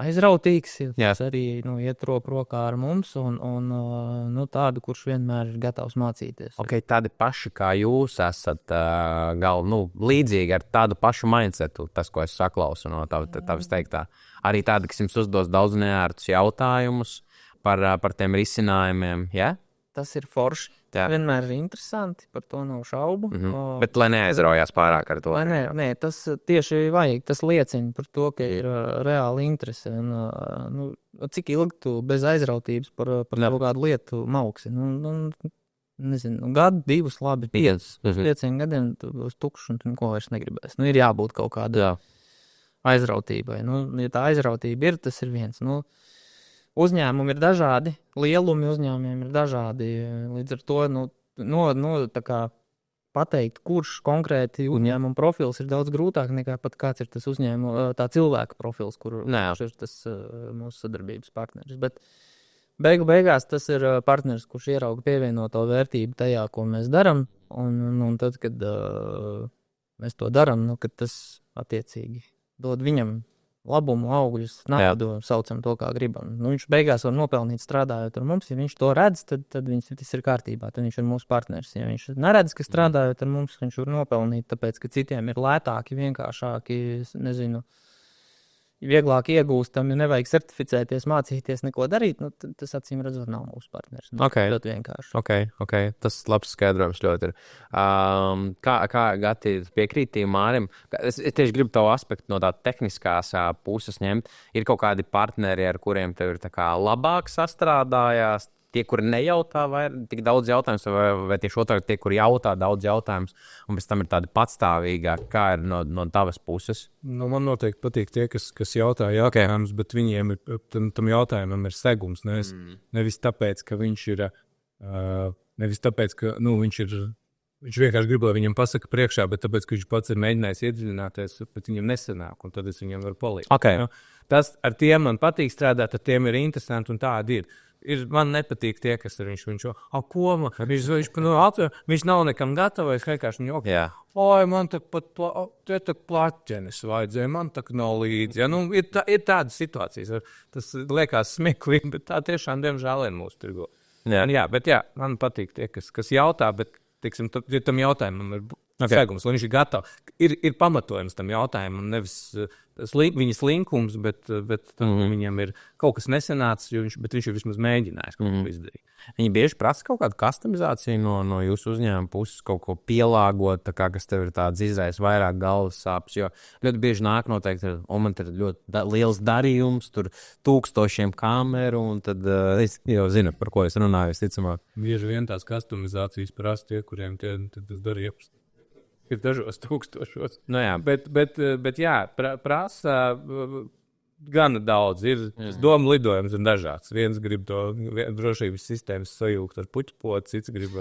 aizrautīgs, tas arī iet rokā ar mums un tādu, kurš vienmēr ir gatavs mācīties. Ok, tādi paši kā jūs esat līdzīgi ar tādu pašu mindsetu, tas, ko es saklausu no tavas teiktā. Arī tādi, kas jums uzdos daudz neērtus jautājumus par tiem risinājumiem, jā? Tas ir forši. Vienmēr ir interesanti, par to nav šaubu. Bet lai neaizraujās pārāk ar to. Nē, tas tieši vajag, tas liecina par to, ka ir reāli interese. Cik ilgi tu bez aizrautības par kaut kādu lietu mauksi? Nezinu, gadu, 2, labi, 5 gadiem tu būs tukšs un tu neko vairs negribēs. Ir jābūt kaut kādai aizrautībai. Ja tā aizrautība ir, tas ir viens. Uzņēmumi ir dažādi, lielumi uzņēmumiem ir dažādi, līdz ar to, tā kā pateikt, kurš konkrēti uzņēmuma profils ir daudz grūtāk nekā pat kāds ir tas tā cilvēka profils, kurš ir tas mūsu sadarbības partneris. Bet beigās tas ir partneris, kurš ierauga pievienoto vērtību tajā, ko mēs darām, un tad, kad mēs to darām, kad tas attiecīgi dod viņam labumu, augļus, naudu, saucam to, kā gribam. Viņš beigās var nopelnīt strādājot ar mums. Ja viņš to redz, tad tas ir kārtībā, tad viņš ir mūsu partneris. Ja viņš neredz, ka strādājot ar mums, viņš var nopelnīt, tāpēc, ka citiem ir lētāki, vienkāršāki, vieglāk iegūstami, nevajag certificēties, mācīties, neko darīt, tas acīm redzot nav mūsu partneris. Ļoti vienkārši. Ok, tas labs skaidrojums ļoti ir. Kā Gati piekrītīja Mārim? Es tieši gribu tavu aspektu no tā tehniskās puses ņemt. Ir kaut kādi partneri, ar kuriem tev ir tā kā labāk sastrādājās? Tie, kuri nejautā tik daudz jautājumus, vai tieši otrādi tie, kuri jautā daudz jautājumus, un pēc tam ir tādi patstāvīgāki, kā ir no tavas puses? Man noteikti patīk tie, kas jautā jautājumus, bet viņiem tam jautājumam ir segums. Nevis tāpēc, ka viņš ir, viņš vienkārši grib, lai viņam pasaka priekšā, bet tāpēc, ka viņš pats ir mēģinājis iedziļināties, bet viņam nesanāk, un tad es viņam varu palīdzēt. Okay. Tas ar tiem man patīk strādāt, ar tiem ir interesanti, un tādi ir. man nepatīk tie, kas ir viņš viņš nav nekam gatavs, vienkārši viņu Jā. Oi, man tak pat plaķenis vajadzēja, man tak nav līdzi. Ja, nu, ir tādas situācijas, tas liekas smieklīgi, bet tā tiešām, diemžēl, ir mūsu tirgo. Jā, bet man patīk tie, kas jautā, bet, teiksim, ja tam jautājumam ir segums, lai viņš ir gatavs. Ir pamatojums tam jautājumam, nevis viņa slinkums, bet viņam ir kaut kas nesenācis, bet viņš ir vismaz mēģinājis kaut ko izdarīt. Viņi bieži prasa kaut kādu customizāciju no jūsu uzņēmuma puses, kaut ko pielāgot, tā kā, kas tev ir tāds izraisa vairāk galvas sāpes, jo ļoti bieži nāk noteikti, un man ir ļoti liels darījums, tur 1000 kameru, un tad es jau zinu, par ko es runāju, visticamāk. Bieži vien tās customizācijas prasa tie, kuriem tas darījums ir dažos tūkstošos. Nu jā. Bet jā, prasa gana daudz. Es domāju, lidojums ir dažāds. Viens grib to drošības sistēmas sajūgt ar puķu potu, cits grib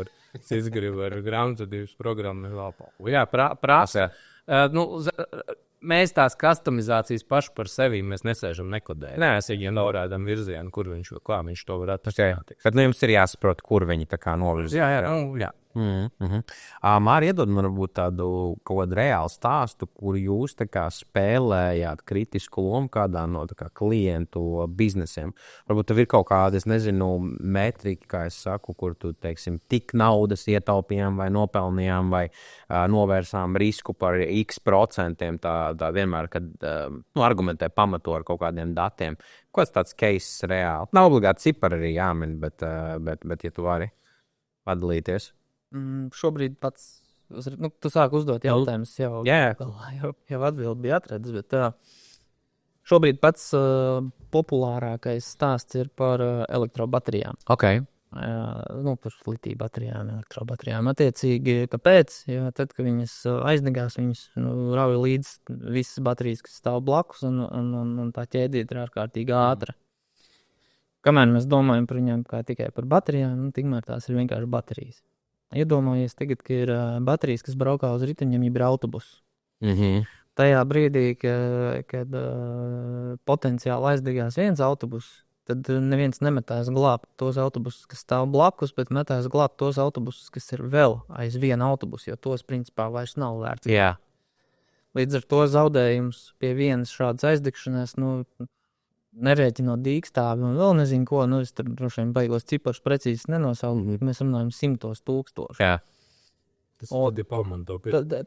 ar grāmatvedības programmu. Jā, prasa. Mēs tās customizācijas paši par sevi nesēžam nekodējam. Nē, es viņiem norādām virzienu, kur kā viņš to var atrast. Bet jums ir jāsaprot, kur viņi tā kā novirz. Jā. Māri, iedod man varbūt tādu kaut kādu reālu stāstu, kur jūs tā kā spēlējāt kritisku lomu kādā no tā kā klientu biznesiem. Varbūt tev ir kaut kāda, es nezinu, metrika, kā es saku, kur tu, teiksim, tik naudas ietaupījām vai nopelnījām vai novērsām risku par x%, tā vienmēr, kad argumentē pamato ar kaut kādiem datiem. Kāds tāds case reāli? Nav obligāti cipari arī jāmin, bet ja tu vari padalīties. Šobrīd pats, tu sāk uzdot jautājumus, jau atbildi bija atradzis, bet šobrīd pats populārākais stāsts ir par elektrobaterijām. Okay. Par litīju baterijām, elektrobaterijām. Attiecīgi, kāpēc? Jo tad, kad viņas aizdegās, viņas rauja līdz visas baterijas, kas stāv blakus, un tā ķēdīte ir ārkārtīgi ātra. Kamēr mēs domājam par viņām kā tikai par baterijām, tikmēr tās ir vienkārši baterijas. Iedomājies tagad, ka ir baterijas, kas braukā uz riteņiem, jeb ir autobus. Tajā brīdī, kad potenciāli aizdegās viens autobus, tad neviens nemetās glābt tos autobusus, kas stāv blakus, bet metās glābt tos autobusus, kas ir vēl aiz viena autobusu, jo tos principā vairs nav vērts. Jā. Līdz ar to zaudējums pie vienas šādas aizdegšanās, nerēķinot dīkstāvi un vēl nezinu ko, es tur droši vien baigos ciparus precīzi nenosaukt, mēs runājam 100,000. Jā.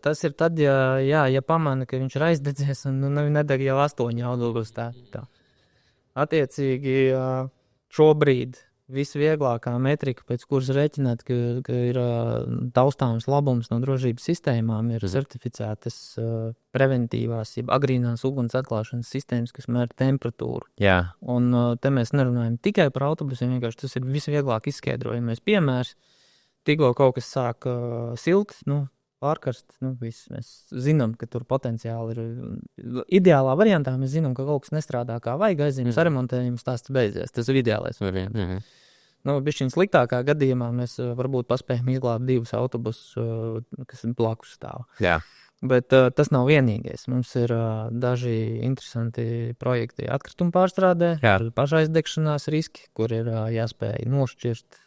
Tas ir tad, ja pamana, ka viņš ir aizdedzies un nedeg jau 8 autobus tā. Attiecīgi šobrīd visvieglākā metrika, pēc kuras rēķināt, ka ir taustāms labums no drošības sistēmām, ir certificētas preventīvās, jeb agrīnās uguns atklāšanas sistēmas, kas mēra temperatūru. Jā. Un te mēs nerunājam tikai par autobusiem, vienkārši tas ir visvieglāk izskaidrojamais piemērs. Tikko kaut kas sāk silkt, pārkarst, viss. Mēs zinām, ka tur potenciāli ir ideālā variantā. Mēs zinām, ka kaut kas nestrādā kā vajag, aizzīm saremontējums, tās beidzies. Tas ir ideālais variants. Bišķiņ sliktākā gadījumā mēs varbūt paspējam izglābt 2 autobusus, kas blakus stāv. Jā. Bet tas nav vienīgais. Mums ir daži interesanti projekti atkrituma pārstrādē, pašaizdegšanās riski, kur ir jāspēj nošķirt,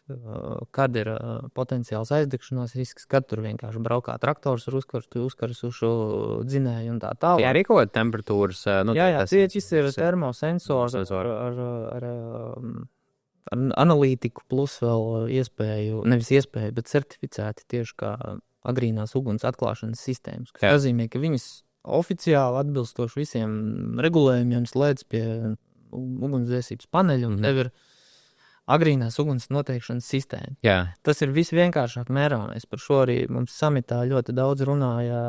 kad ir potenciāls aizdegšanās risks, kad tur vienkārši braukā traktors ar uzkaras uz šo dzinēju un tā tālāk. Jā, arī kaut kāda temperatūras. Cieķis ir termosensors ar analītiku plus vēl iespēju, nevis iespēju, bet certificēti tieši kā agrīnās uguns atklāšanas sistēmas, kas nozīmē, ka viņas oficiāli atbilstoši visiem regulējumiem slēdz pie ugunsdzēsības paneļa un tev ir agrīnās uguns noteikšanas sistēma. Jā. Tas ir visvienkāršāk mērāmais. Par šo arī mums samitā ļoti daudz runāja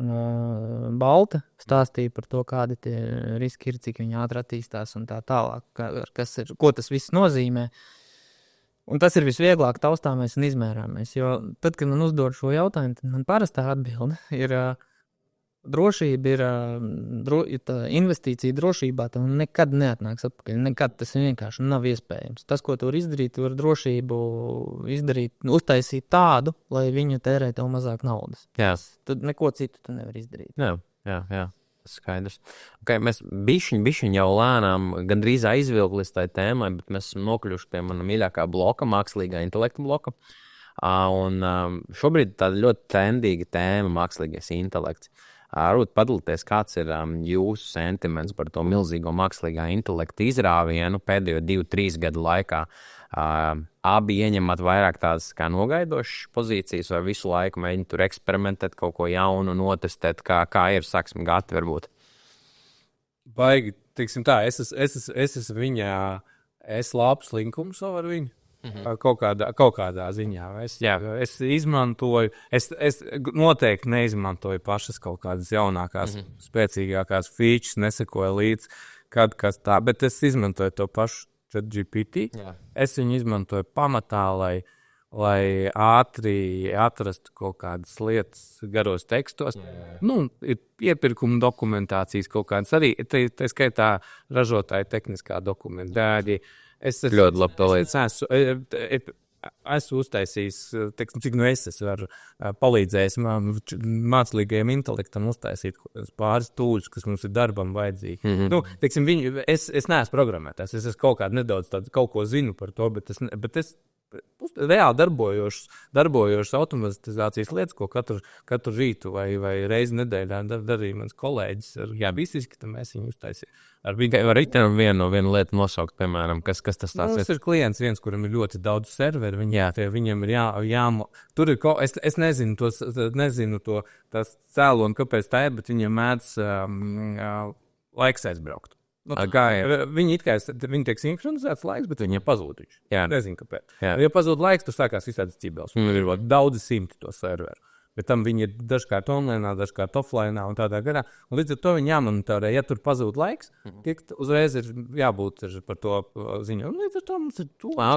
Balta, stāstīja par to, kādi tie riski ir, cik viņi ātri attīstās un tā tālāk, ko tas viss nozīmē. Un tas ir visvieglāk taustāmais un izmērāmais, jo tad, kad man uzdod šo jautājumu, tad man parastā atbilde ir drošība, tā investīcija drošībā, tev nekad neatnāks atpakaļ, nekad tas vienkārši nav iespējams. Tas, ko tu var izdarīt, tu var drošību izdarīt, uztaisīt tādu, lai viņu tērē tev mazāk naudas. Jā. Tad neko citu tu nevar izdarīt. Jā. Skaidrs. Okay, mēs bišķiņ jau lēnām gandrīz aizvilkli tai tēmai, bet mēs esam nokļuvuši pie mana mīļākā bloka, mākslīgā intelekta bloka. Un šobrīd tāda ļoti trendīga tēma mākslīgais intelekts. Varbūt padalīties, kāds ir jūsu sentiments par to milzīgo mākslīgā intelekta izrāvienu pēdējo 2-3 gadu laikā. Abi ieņemat vairāk tādas kā nogaidošas pozīcijas, vai visu laiku mēģināt tur eksperimentēt, kaut ko jaunu notestēt, kā ir, saksim, gatavi varbūt. Baigi, teiksim tā, es esmu viņa, es labs linkums ar viņu. Kaut kādā ziņā. Es izmantoju, es noteikti neizmantoju pašas kaut kādas jaunākās, spēcīgākās features, nesekoju līdz kas tā, bet es izmantoju to pašu ChatGPT. Es viņu izmantoju pamatā, lai ātri atrastu kaut kādas lietas garos tekstos. Ir iepirkuma dokumentācijas kaut kādas arī, tā skaitā ražotāja tehniskā dokumentācija. Es ļoti labi palīdzu. Esmu uztaisījis, teiksim, cik es varu palīdzējis mākslīgajam intelektam uztaisīt pāris tūļus, kas mums ir darbam vajadzīgi. Teiksim, es neesmu programmētājs, es kaut kādu nedaudz kaut ko zinu par to, bet es reāli darbojošas automatizācijas lietas, ko katru rītu vai reizi nedēļā darīja mans kolēģis. Visiski mēs viņu uztaisījām. Var vienu lietu nosaukt, piemēram, kas tas tāds ir? Tas ir klients viens, kuram ir ļoti daudz serveri. Viņam ir tur ir es nezinu to cēloni, kāpēc tā ir, bet viņam mēdz laiks aizbraukt. Viņi tiek sinhronizēts laiks, bet viņiem pazūd viņš. Nezinu, kāpēc. Ja pazūd laiks, tur sākās visādas ķibels. Ir daudzi simti to serveru. Bet tam viņi ir dažkārt online, dažkārt offline un tādā garā. Un līdz ar to viņi jāmonitorē. Ja tur pazūd laiks, uzreiz ir jābūt par to ziņu. Un līdz ar to mums ir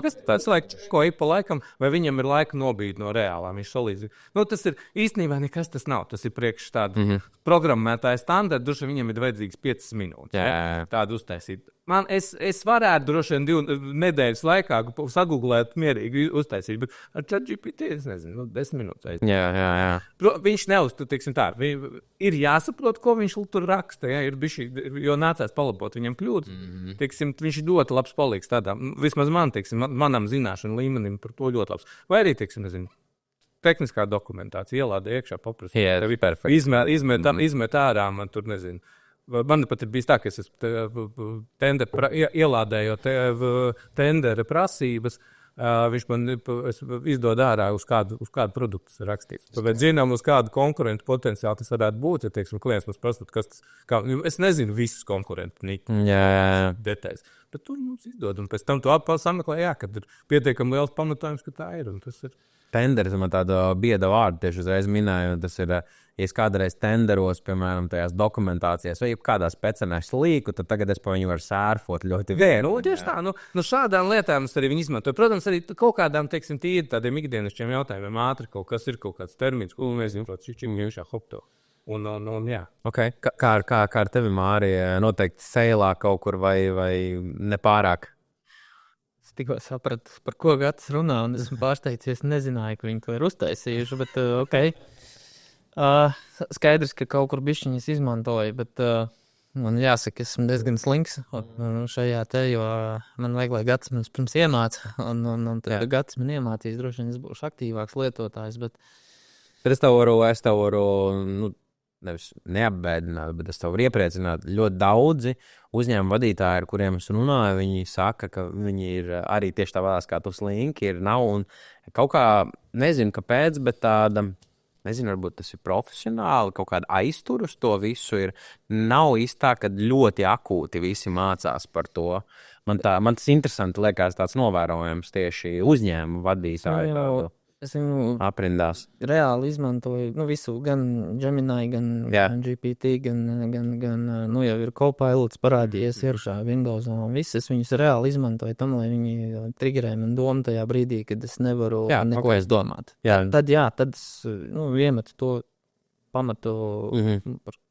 kas tāds laiks, ko ik pa laikam, vai viņam ir laika nobīt no reālām. Viņš salīdzi. Tas ir īstenībā nekas tas nav. Tas ir priekš tādu programmētāju standartu. Duši viņam ir vajadzīgs 5 minūtes. Tādu uztaisīt. Es varētu droši vien 2 nedēļas laikā sagooglēt mierīgi uztaisīt, bet ar ChatGPT es nezinu, 10 minūtes. Jā. Viņš teiksim tā, ir jāsaprot, ko viņš tur raksta, jo nācās palabot viņam kļūdas. Teiksim, viņš ir ļoti labs palīgs tādā, vismaz manam zināšanu līmenim par to ļoti labs. Vai arī, teiksim, nezinu, tehniskā dokumentācija ielāda iekšā, paprasti. Izmet ārā, man tur nezinu. Man pat ir bijis tā, ka es ielādējot tendera prasības, viņš man izdod ārā uz kādu produktu tas ir rakstīts. Tāpēc zinām, uz kādu konkurentu potenciāli tas varētu būt, ja, teiksim, klients mums prasot, es nezinu visus konkurentu detaļas, bet tu mums izdod, un pēc tam tu sameklē, kad ir pietiekami liels pamatojums, ka tā ir, un tas ir. Tenders man tādu biedu vārdu tieši uzreiz minēju, un tas ir, ja es kādreiz tenderos, piemēram, tajās dokumentācijās, vai kādā specenēs līku, tad tagad es pa viņu varu sērfot ļoti viegli. Tieši tā, šādām lietām es arī viņu izmantoju. Protams, arī kaut kādām, teiksim, tīri tādiem ikdienišķiem jautājumiem ātri kaut kas ir, kaut kāds termins, ko mēs zinām, šī hopto. Un jā. Okay. Kā ar tevi, Mārija, noteikti seilā kaut kur vai nepārāk? Tikko sapratu, par ko Gatis runā, un esmu pārsteigts, es nezināju, ka viņi to ir uztaisījuši, bet ok. Skaidrs, ka kaut kur bišķiņas izmantoju, bet man jāsaka, esmu diezgan slinks šajā te, jo man vajag, lai Gatis man pirms iemāca, un tad Gatis man iemācīs, droši vien es būšu aktīvāks lietotājs, bet es tev varu nevis neapbēdināt, bet es tev varu iepriecināt. Ļoti daudzi uzņēmumu vadītāji, ar kuriem es runāju, viņi saka, ka viņi ir arī tieši tā vēlās, kā tu slinki nav, un kaut kā, nezinu, kāpēc, bet tāda, nezinu, varbūt tas ir profesionāli, kaut kāda aiztur uz to visu ir, nav īsti tā, ka ļoti akūti visi mācās par to. Man tas interesanti liekas tāds novērojums tieši uzņēmumu vadītāju. Es viņu aprindās. Reāli izmantoju visu, gan Gemini, gan GPT, gan jau ir Copilots parādījies iekšā Windowsā un viss. Es viņus reāli izmantoju tam, lai viņi triggerē man domu tajā brīdī, kad es nevaru neko domāt. Tad es iemetu to pamatu,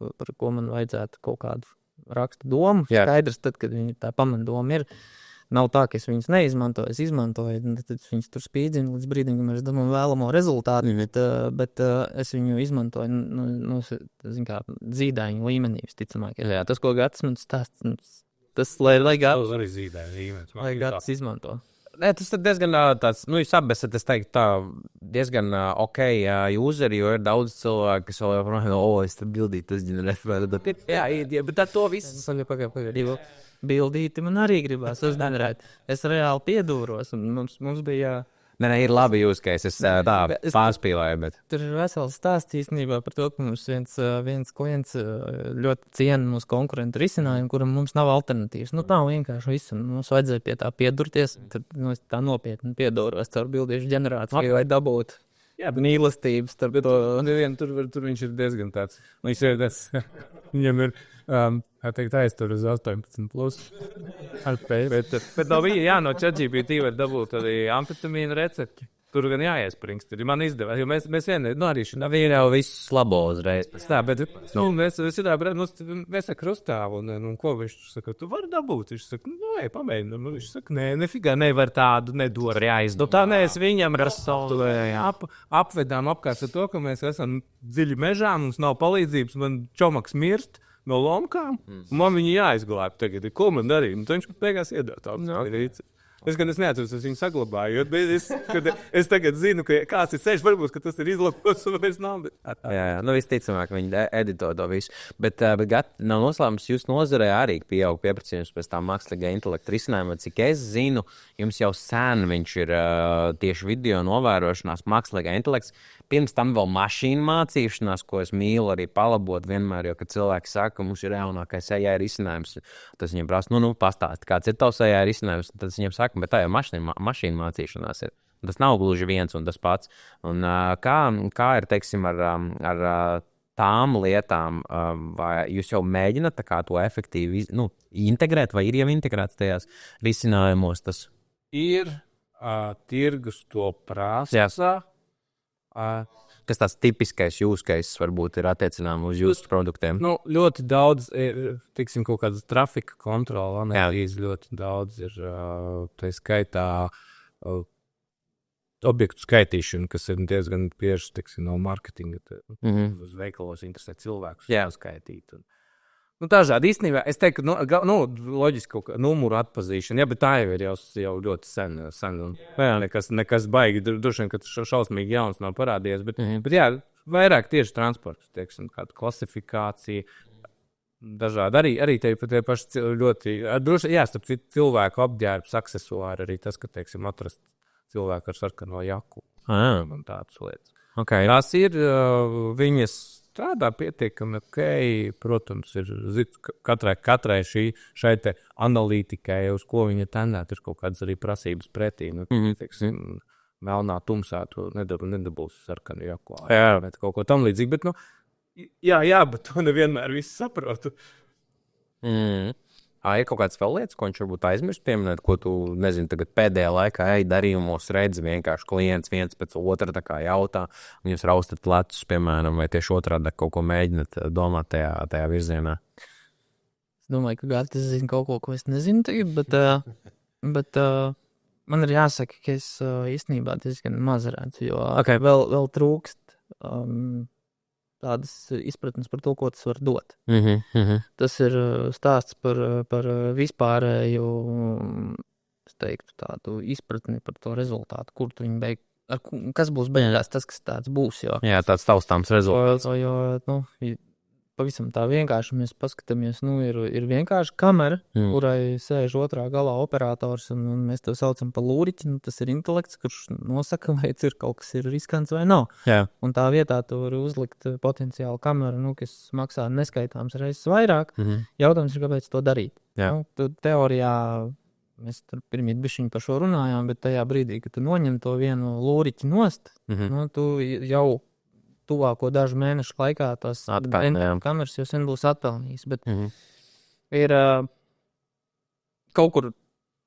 par ko man vajadzētu kaut kādu rakstu domu. Skaidrs, tad, kad tā pamatdoma ir. Nav tā, ka es viņus neizmantoju, es izmantoju, tad viņus tur spīdzinu līdz brīdim, kad mēs dabūjam vēlamo rezultātu, bet es viņu izmantoju, zin kā, dzīdaiņu līmenī, visticamāk. Jā, tas, ko Gatis man stāsta, tas, lai Gatis... Tas arī dzīdaiņu līmenis. Lai Gatis izmanto. Nē, tas ir diezgan tāds, jūs abi esat, es teiktu, tā diezgan useri, jo ir daudz cilvēku, kas vēl joprojām, es tur bildīju, tas ģenerēt, jā, bet tā to viss. Pagaidīju. Bildīti man arī gribās uzģenerēt. Es reāli piedūros, un mums bija... Nē, ir labi jūs, ka es tā pārspīlēju, bet... Tur ir vesels stāsts īstenībā par to, ka mums viens klients ļoti ciena mūsu konkurentu risinājumu, kuram mums nav alternatīvas. Nav vienkārši viss, un mums vajadzēja pie tā piedurties, tad es tā nopietni piedūros caur bildīšu ģenerāciju, lai dabūtu. Jā, mīlestības starp to. Tur viņš ir diezgan tāds. Viņš ir tas, viņam ir, aiztur uz 18+. Bet no bija, no ChatGPT var dabūt arī amfetamīnu recepti. Tur gan jāiespringst, man izdevās, jo mēs arī šī... Nav jau viss labo uzreiz. Tā, bet mēs ar krustāvu, un ko viņš saka, tu vari dabūt? Viņš saka, pamēģinam. Viņš saka, nefigā, nevar tādu nedot. Tā, es viņam apvedām apkārt ar to, ka mēs esam dziļi mežā, mums nav palīdzības, man čomaks mirst no lomkām, un man viņi jāizglāb tagad. Ko man darīt? Tad viņš beigās iedod tādu. Es neatceros, es viņu saglabāju, jo es tagad zinu, ka kāds ir ceļš, varbūt, ka tas ir izlakots un vairs nav. Jā, visticamāk, viņi edito to visu. Bet nav noslēpums, jūs nozarē arī pieaug pieprasījums pēc tā mākslīgā intelekta risinājuma. Cik es zinu, jums jau sen viņš ir tieši video novērošanās mākslīgā intelekts. Pirms tam vēl mašīnu mācīšanās, ko es mīlu arī palabot vienmēr, jo, kad cilvēki saka, ka mums ir jaunākais AI risinājums, tas viņiem prasa, pastāsti, kāds ir tavs AI risinājums, tad es viņiem saku, bet tā jau mašīnu mācīšanās ir. Tas nav gluži viens un tas pats. Un kā ir, teiksim, ar tām lietām, vai jūs jau mēģināt tā kā to efektīvi integrēt, vai ir jau integrēts tajās risinājumos tas? Ir tirgus to prasa. Kas tās tipiskais use cases varbūt ir attiecinām uz jūsu produktiem? Ļoti daudz ir, tiksim, kaut kādas trafika kontrola analīze, ļoti daudz ir, tā skaitā, objektu skaitīšana, kas ir diezgan bieži, tiksim, no marketinga, uz veikalos interesē cilvēkus skaitīt. Dažādi īstenībā, es teiktu, loģiski kaut kā numuru atpazīšana, bet tā jau ļoti sen. Nekas baigi, droši vien, ka šausmīgi jauns nav parādījies, bet vairāk tieši transports, teiksim, kāda klasifikācija, dažādi. Arī tie paši ļoti, droši, starp citu cilvēku apģērbs, aksesuāri, arī tas, ka, teiksim, atrast cilvēku ar sarkano jaku. Un tādas lietas. Okay. Tās ir, viņas strādā pietiekami ok, protams, ir katrai šai te analītikai, uz ko viņa tendēt, ir kaut kādas arī prasības pretī. Teiksim, melnā tumsā tu nedabūsi sarkanu jaku. Jā, kaut ko tam līdzīgi, bet, bet to nevienmēr visu saprotu. Ir kaut kādas vēl lietas, ko viņš varbūt aizmirst pieminēt, ko tu, nezinu, tagad pēdējā laikā darījumos redzi vienkārši klients viens pēc otra tā kā jautā, un jūs raustat plecus, piemēram, vai tieši otrādi kaut ko mēģināt domāt tajā virzienā? Es domāju, ka Gatis zina kaut ko es nezinu tagad, bet man ir jāsaka, ka es īstenībā diezgan maz redzu, jo vēl trūkst tādas izpratnes par to, ko tas var dot. Tas ir stāsts par vispārēju, es teiktu, tādu izpratni par to rezultātu, kur tu viņu kas būs beigās, tas, kas tāds būs. Jo. Jā, tāds taustāms rezultāts. Jo, pavisam tā vienkārši mēs paskatāmies, ir vienkārši kamera, kurai sēž otrā galā operators, un mēs to saucam par lūriķi, tas ir intelekts, kurš nosaka, vai ir kaut kas ir riskants vai nav. Jā. Un tā vietā tu vari uzlikt potenciālu kameru, kas maksā neskaitāms reizes vairāk. Jautājums ir, kāpēc to darīt? Teorijā mēs tur pirmīt bišķiņu par šo runājām, bet tajā brīdī, kad tu noņem to vienu lūriķi nost, tu jau tuvāko dažu mēnešu laikā tās kameras jau sen būs atpelnījis, bet ir kaut kur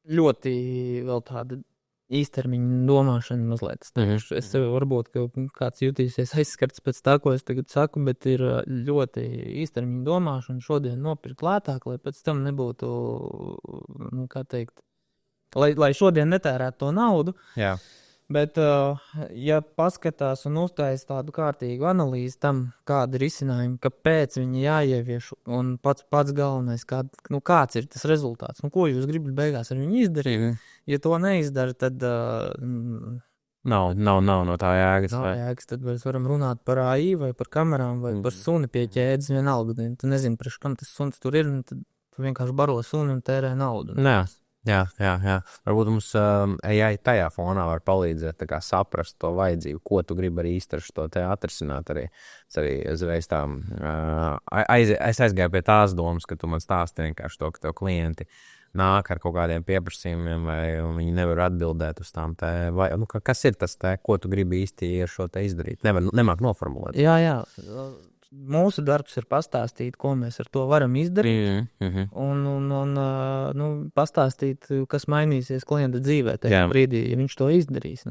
ļoti vēl tāda īstermiņa domāšana mazliet. Es varbūt, ka kāds jutīsies aizskarts pēc tā, ko es tagad saku, bet ir ļoti īstermiņa domāšana šodien nopirkt lētāk, lai pēc tam nebūtu, kā teikt, lai šodien netērētu to naudu. Jā. Bet, ja paskatās un uztaisa tādu kārtīgu analīzi tam, kāda ir risinājuma, kāpēc viņi jāievieš, un pats galvenais, kāds ir tas rezultāts, ko jūs gribat beigās ar viņu izdarīt. Ja to neizdara, tad nav no tā jēgas. Tad mēs varam runāt par AI vai par kamerām vai par suni pie ķēdes vienalga. Tu nezini, priekš kam tas suns tur ir, un tad tu vienkārši baro suni un tērē naudu. Jā. Varbūt mums AI tajā fonā var palīdzēt tā kā saprast to vajadzību, ko tu gribi arī īsti ar šo te atrisināt arī uzreiz tām. Es aizgāju pie tās domas, ka tu man stāsti vienkārši to, ka tev klienti nāk ar kaut kādiem pieprasījumiem vai viņi nevar atbildēt uz tām te, vai, kas ir tas te, ko tu gribi īsti ar šo te izdarīt? Nemāk noformulēt. Jā. Mūsu darbs ir pastāstīt, ko mēs ar to varam izdarīt, un pastāstīt, kas mainīsies klienta dzīvē tajā brīdī, ja viņš to izdarīs.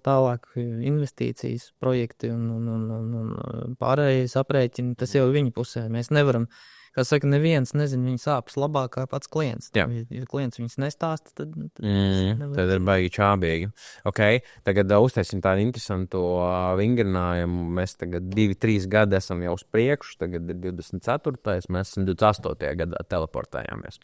Tālāk investīcijas, projekti un pārējais aprēķini, tas jau viņa pusē. Mēs nevaram, kā saka, neviens nezina viņa sāpes labāk kā pats klients. Ja klients viņas nestāsta, tad tad ir baigi čābīgi. Okay. Tagad uztaisim tādu interesantu vingrinājumu. Mēs tagad 2-3 gadi esam jau uz priekšu, tagad ir 24. Mēs esam 28. gadā teleportējāmies.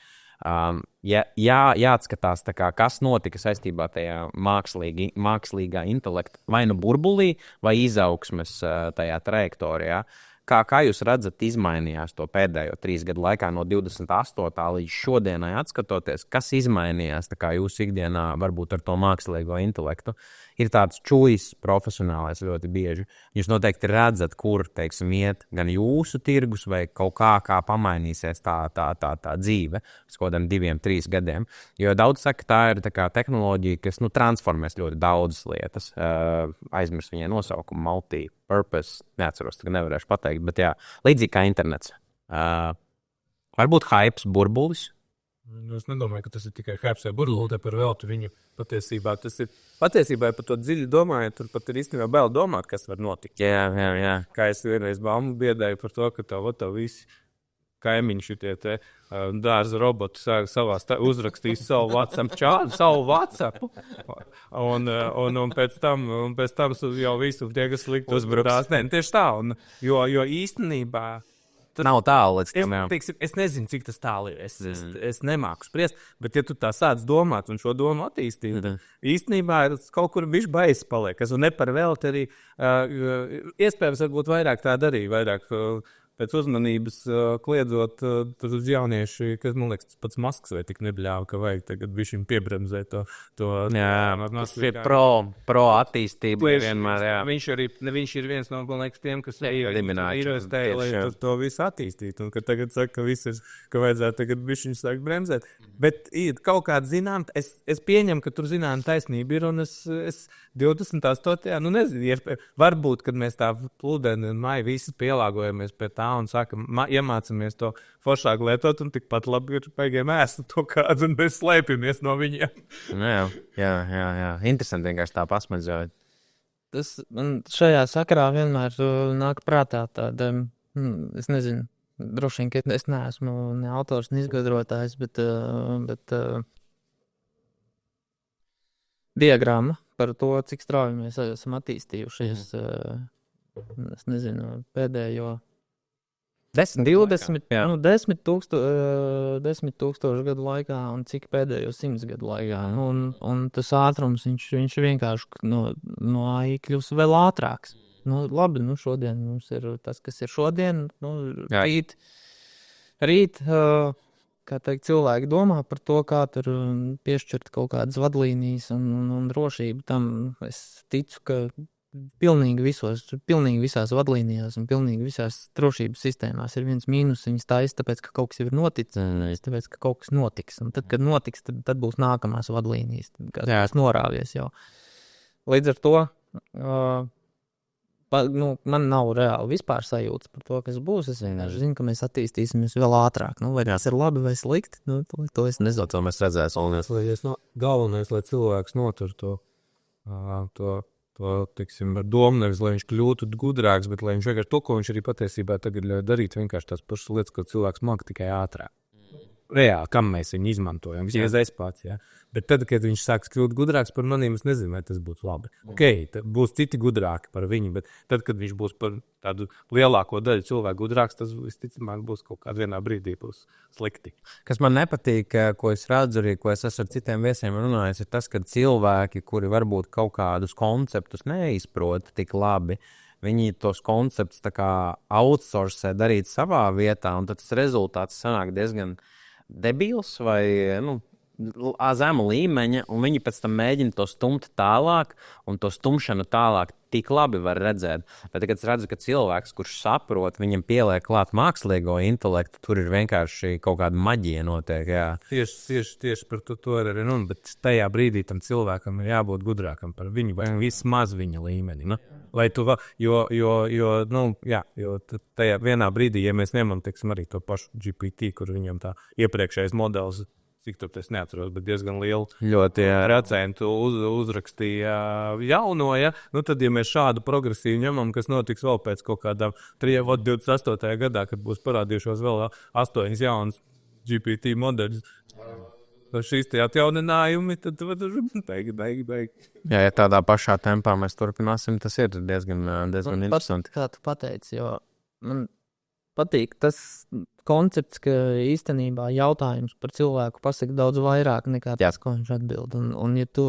Jāatskatās, kas notika saistībā tajā mākslīgā intelekta vai nu burbulī, vai izaugsmes tajā trajektorijā. Kā jūs redzat, izmainījās to pēdējo 3 gadu laikā no 28. līdz šodienai atskatoties, kas izmainījās jūsu ikdienā varbūt ar to mākslīgo intelektu? Ir tāds čujs profesionālais ļoti bieži. Jūs noteikti redzat, kur, teiksim, iet gan jūsu tirgus vai kaut kā pamainīsies tā dzīve uz kaut kādiem 2-3 gadiem. Jo daudz saka, tā ir tā kā tehnoloģija, kas transformēs ļoti daudzas lietas. Aizmirst viņai nosaukumu multi-purpose, neatceros, tagad nevarēšu pateikt, bet jā, līdzīgi kā internets. Varbūt hypes, burbulis. Es nedomāju, ka tas ir tikai hypes vai burbulis, te par veltu viņu patiesībā. Tas ir patiesībā par to dziļi domājot, tur pat ir īstenībā bail domāt, kas var notikt. Jā. Kā es vienreiz baumu biedēju par to, ka tev visi kaimiņi šitie te dārza roboti uzrakstīs savu WhatsApp. Un pēc tam jau visu tie, kas likt uzbruks. Tieši tā, jo īstenībā nav tālu līdz tam. Es nezinu, cik tas tālu ir. Es nemāku spriest, bet ja tu tā sāc domāt un šo domu attīstīt, īstenībā kaut kur bišķi baisi paliek. Es ne par velti arī, iespējams, varbūt vairāk tā darīja, vairāk pēc uzmanības kliedzot uz jaunieši, kas, man liekas, tas pats Masks vai tik nebļāva, ka vajag tagad bišķiņ piebremzēt to. Tas ir pro attīstību vienmēr, jā. Viņš ir viens no, man liekas, tiem, kas investēja, lai to visu attīstītu, un ka tagad saka, ka vajadzētu tagad bišķiņ sākt bremzēt. Bet kaut kāds zinām, es pieņemu, ka tur zinām taisnība ir, un es 28. Nezinu, varbūt, kad mēs tā plūdeni un maiju visi pielāgojamies pie tā un sākam, iemācamies to foršāk lietot, un tikpat labi ir paigiem ēst to kādu, un mēs slēpjamies no viņiem. Jā. Interesanti vienkārši tā pasmedzot. Tas man šajā sakarā vienmēr nāk prātā tāda, es nezinu, droši vien, ka es neesmu ne autors, ne izgudrotājs, bet diagramma par to, cik strauji mēs esam attīstījušies, es nezinu, pēdējo 10 tūkstošu gadu laikā un cik pēdējo 100 gadu laikā. Un tas ātrums, viņš vienkārši no AI kļūs vēl ātrāks. Labi, šodien mums ir tas, kas ir šodien. Rīt, kā teikt, cilvēki domā par to, kā tur piešķirt kaut kādas vadlīnijas un drošību. Tam es ticu, ka pilnīgi visās vadlīnijās un pilnīgi visās drošības sistēmās ir viens mīnus. Viņas taisa, tāpēc, ka kaut kas jau ir noticis, tāpēc, ka kaut kas notiks. Un tad, kad notiks, tad būs nākamās vadlīnijas, kas norāvies jau. Līdz ar to man nav reāli vispār sajūtas par to, kas būs. Es vienkārši zinu, ka mēs attīstīsimies vēl ātrāk. Vai tas ir labi vai slikti, to es nezinu. To mēs redzēsim. Galvenais, lai cilvēks notur to teiksim, ar domu, nevis lai viņš kļūtu gudrāks, bet lai viņš vienkārši to, ko viņš arī patiesībā tagad ļauj darīt, vienkārši tās pašas lietas, ko cilvēks māca tikai ātrāk. reāli, kam mēs viņu izmantojam. Vismaz es pats, ja. Bet tad, kad viņš sāks kļūt gudrāks par maniem, es nezinu, vai tas būtu labi. Būs citi gudrāki par viņu, bet tad, kad viņš būs par tādu lielāko daļu cilvēku gudrāks, tas visticamāk būs kaut kādā vienā brīdī būs slikti. Kas man nepatīk, ko es redzu arī, ko es esmu ar citiem viesiem runājis, ir tas, ka cilvēki, kuri varbūt kaut kādus konceptus neizprot tik labi, viņi tos konceptus tā kā outsourcē darīt savā vietā, un tad tas rezultāts sanāk diezgan debils vai, zemu līmeņa, un viņi pēc tam mēģina to stumt tālāk, un to stumšanu tālāk tik labi var redzēt. Bet, kad es redzu, ka cilvēks, kurš saprot, viņam pieliek klāt mākslīgo intelektu, tur ir vienkārši kaut kāda maģija notiek, jā. Tieši par to arī runā, bet tajā brīdī tam cilvēkam ir jābūt gudrākam par viņu, vai vismaz viņa līmeni, ne? Lai tu, jo tajā vienā brīdī, ja mēs ņemam, teiksim, arī to pašu GPT, kur viņam tā iepriekšējais modelis, cik tur es neatceros, bet diezgan lielu procentu uzrakstīja jauno, ja? Tad, ja mēs šādu progresīvu ņemam, kas notiks vēl pēc kaut kādām 28. gadā, kad būs parādījušos vēl 8 jaunas GPT modeļus, šīs tie atjauninājumi, tad beigi. Jā, ja tādā pašā tempā mēs turpināsim, tas ir diezgan interesanti. Kā tu pateici, jo man patīk tas koncepts, ka īstenībā jautājums par cilvēku pasaka daudz vairāk nekā tas, ko viņš atbild. Un ja tu,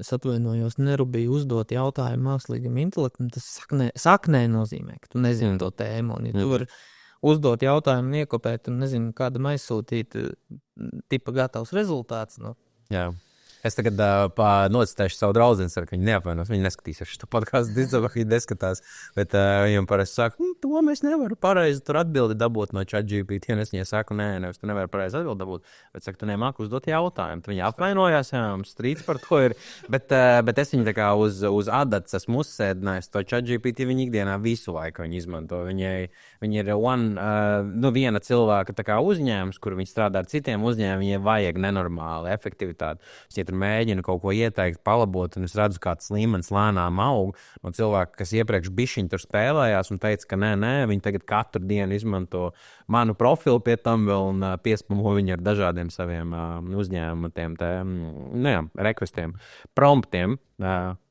es atvainojos, nerūpīgi uzdot jautājumu mākslīgam intelektam, tas saknē nozīmē, ka tu nezini to tēmu. Un ja tu vari uzdot jautājumu, niekopēt un nezinu, kādam aizsūtīt tipa gatavs rezultāts. Jā. Es tagad nocitēšu savu draudzeni, ka viņi neapvainos, viņi neskatīsies šo podcastu, viņi neskatās, bet viņam parasti saka, to mēs nevaram pareizi tur atbildi dabūt no ChatGPT, un es viņai saku, nē, tu nevari pareizi atbildi dabūt, bet saka, tu nemāki uzdot jautājumu, viņi apvainojās, jā, mums strīds par to ir, bet es viņu tā kā uz adatas esmu uzsēdinājis, to ChatGPT viņi ikdienā visu laiku viņi izmanto, viņi ir viena cilvēka tā kā uzņēmums, kur viņi strādā ar citiem uzņēmumiem, viņiem vajag nenormāli efektivitāti. Tur mēģinu kaut ko ieteikt, palabot, un es redzu, kā tas līmenis lēnām aug no cilvēka, kas iepriekš bišķiņi tur spēlējās un teica, ka nē, viņi tagad katru dienu izmanto manu profilu pie tam vēl un piespamo viņu ar dažādiem saviem uzņēmumiem, rekvestiem, promptiem,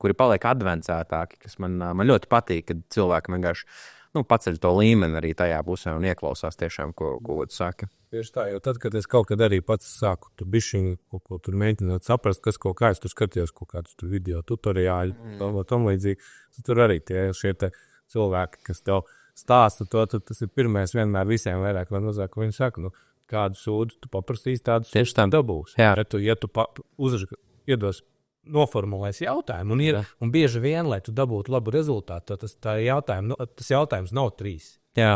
kuri paliek advancētāki, kas man ļoti patīk, kad cilvēki vienkārši paceļ to līmeni arī tajā pusē un ieklausās tiešām, ko tu saki. Tieši tā, jo tad, kad es kaut kad arī pats sāku tur bišķiņu, ko tur mēģināt saprast, kas kaut kā es tur skatījos, kaut kādus tur video tutoriāļi, tam līdzīgi, tur arī šie te cilvēki, kas tev stāsta to, tad tas ir pirmais vienmēr visiem vairāk vai mazāk, ko viņi saka, kādu sūdu tu paprastīsi, tādu sūdu dabūs. Jā. Ja tu iedos noformulēs jautājumu, un bieži vien, lai tu dabūtu labu rezultātu, tas jautājums nav 3. Jā,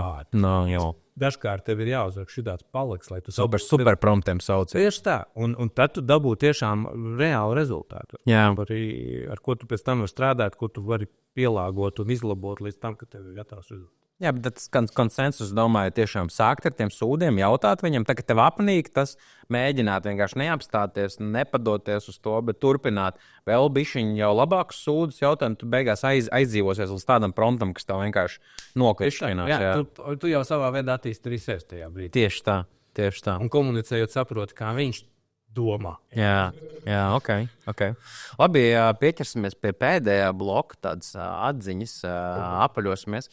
jau. Dažkārt tev ir jāuzrak šitāds paliks, lai tu super promptiem sauc. Tieši tā, un tad tu dabū tiešām reālu rezultātu. Jā. Arī, ar ko tu pēc tam vari strādāt, ko tu vari pielāgot un izlabot līdz tam, ka tev ir gatavs rezultāts. Jā, bet tas konsensus, domāju, tiešām sākt ar tiem sūdiem, jautāt viņam, tā, ka tev apnīk tas, mēģināt vienkārši neapstāties, nepadoties uz to, bet turpināt vēl bišķiņu jau labākus sūdus jautājumu, tu beigās aizdzīvosies līdz tādam promptam, kas tev vienkārši nokrišanās. Jā. Tu jau savā veidā attīsti arī sevi tajā brīdī. Tieši tā. Un komunicējot saproti, kā viņš domā. Jā, ok. Labi, pieķersimies pie pēdējā bloka, tādas atziņas, apaļosimies.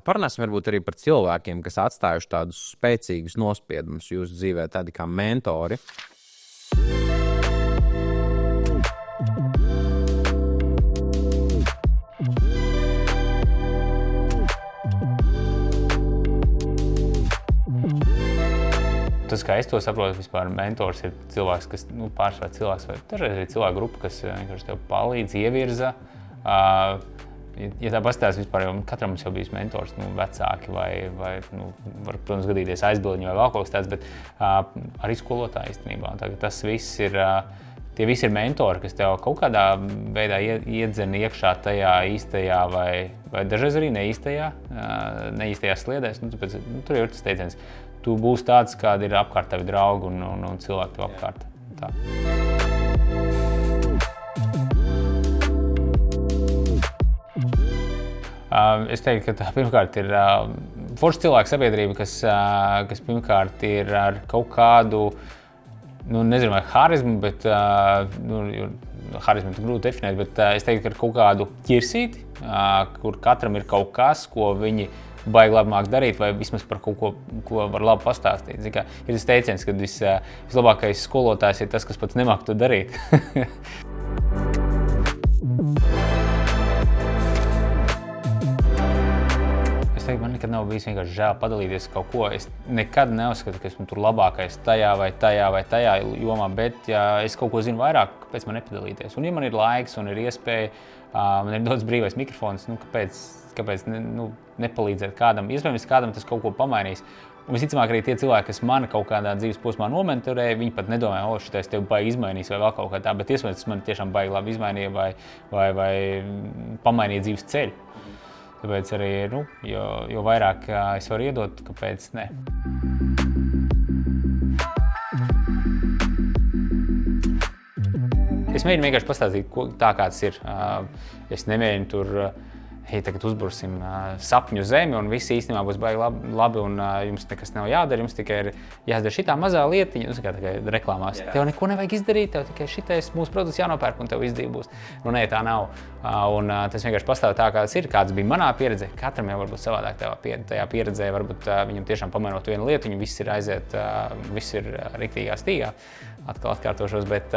Parunāsim varbūt arī par cilvēkiem, kas atstājuši tādus spēcīgus nospiedumus jūsu dzīvē, tādi kā mentori. Tas, kā es to saprotu, vispār mentors ir cilvēks, kas pārsvarā cilvēks vai dažreiz ir cilvēku grupa, kas vienkārši tev palīdz, ievirza. Ja tā pastāstās vispār, jo katram mums jau bijis mentors, vecāki vai var, protams, gadīties aizbildņi vai vēl kaut kas tāds, bet arī skolotāji īstenībā. Tas viss ir, tie visi ir mentori, kas tev kaut kādā veidā iedzen iekšā tajā īstajā vai dažreiz arī neīstajās sliedēs. Tāpēc, tur jau ir tas teiciens, tu būsi tāds, kādi ir apkārt tavi draugi un cilvēki tev apkārt. Tā. Es teiktu, ka tā pirmkārt ir forša cilvēka sabiedrība, kas pirmkārt ir ar kaut kādu, nezinu vai harizmu, bet harizmu ir grūti definēt, bet es teiktu, ka ar kaut kādu ķirsīti, kur katram ir kaut kas, ko viņi baigi labi māk darīt, vai vismaz par kaut ko var labi pastāstīt. Ir tas teiciens, ka vislabākais skolotājs ir tas, kas pats nemāk to darīt. Es teiktu, man nekad nav bijis vienkārši žēl padalīties kaut ko. Es nekad neuzskatu, ka esmu tur labākais tajā vai tajā jomā, bet ja es kaut ko zinu vairāk, kāpēc man nepadalīties? Un ja man ir laiks un ir iespēja, man ir dots brīvais mikrofons, kāpēc nepalīdzēt kādam? Iespējams, kādam tas kaut ko pamainīs. Un visticamāk arī tie cilvēki, kas mani kaut kādā dzīves posmā nomentorēja, viņi pat nedomāja, šitais tev baigi izmainīs vai vēl kaut kā tā, bet iespējams, tas man tiešām baigi labi izmainīja vai pamainīja dzīves ceļu. Tāpēc arī, jo vairāk es varu iedot, kāpēc ne. Es mēģinu vienkārši pastāstīt tā, kā tas ir. Es nemēģinu tur, tagad uzbursim sapņu zemi un viss īstenībā būs baigi labi un jums nekas nav jādara, jums tikai ir jāizdara šitā mazā lietiņa, kā reklāmās. Tev neko nevajag izdarīt, tev tikai šitais mūsu produkts jānopērk un tev izdzīv būs. Nē, tā nav. Un tas vienkārši pastāv tā, kā tas ir, kāds bija manā pieredze. Katram jau varbūt savādāk tajā pieredzē, varbūt viņam tiešām pamainot vienu lietiņu, viss ir aiziet, viss ir riktīgā stīgā. Atkal atkārtošos, bet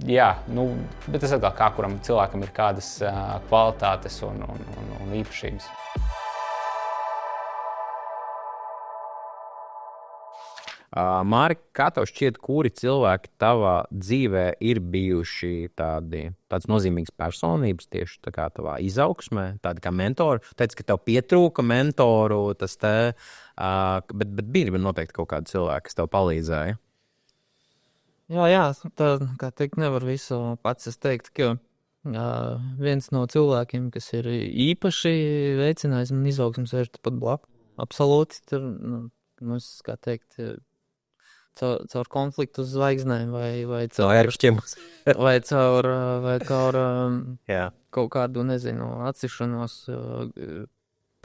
bet tas atkal kā kuram cilvēkam ir kādas kvalitātes un īpašības. Māri, kā tev šķiet, kuri cilvēki tavā dzīvē ir bijuši tāds nozīmīgs personības tieši tā kā tavā izaugsmē, tādi kā mentori? Teici, ka tev pietrūka mentoru, bet bija noteikti kaut kādi cilvēki, kas tev palīdzēja. Jā, tā kā teikt, nevar visu pats. Es teiktu, ka viens no cilvēkiem, kas ir īpaši veicinājis man izaugsmu, sēž pat blakus. Absolūti, tur, kā teikt, caur konfliktu uz zvaigznēm vai caur kaut kādu, nezinu, atcišanos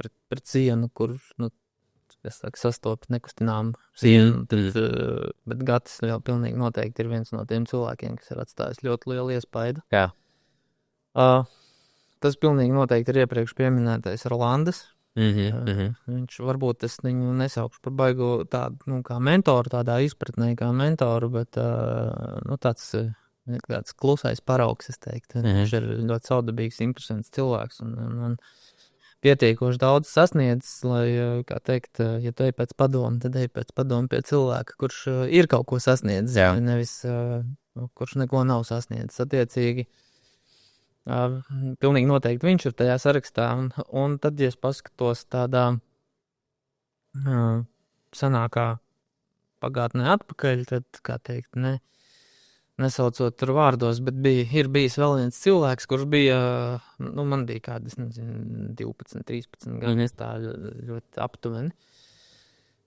pret sienu, kur, sastopas nekustināmu sienu, bet Gatis jau pilnīgi noteikti ir viens no tiem cilvēkiem, kas ir atstājis ļoti lielu iespaidu. Jā. Tas pilnīgi noteikti ir iepriekš pieminētais Rolandas. Viņš varbūt es viņu nesaukšu par baigu tādu, kā mentoru, tādā izpratnē kā mentoru, bet tāds klusais paraugs, es teiktu. Viņš ir ļoti saudabīgs, interesants cilvēks un pietiekoši daudz sasniedzis, lai, kā teikt, ja tu ej pēc padomu, tad ej pēc padomu pie cilvēka, kurš ir kaut ko sasniedzis, nevis kurš neko nav sasniedzis. Attiecīgi, pilnīgi noteikti viņš ir tajā sarakstā, un tad, ja es paskatos tādā senākā pagātnē atpakaļ, tad, kā teikt, nesaucot tur vārdos, bet ir bijis vēl viens cilvēks, kurš bija, man bija kādi, 12, 13 gadi, tā ļoti aptuveni,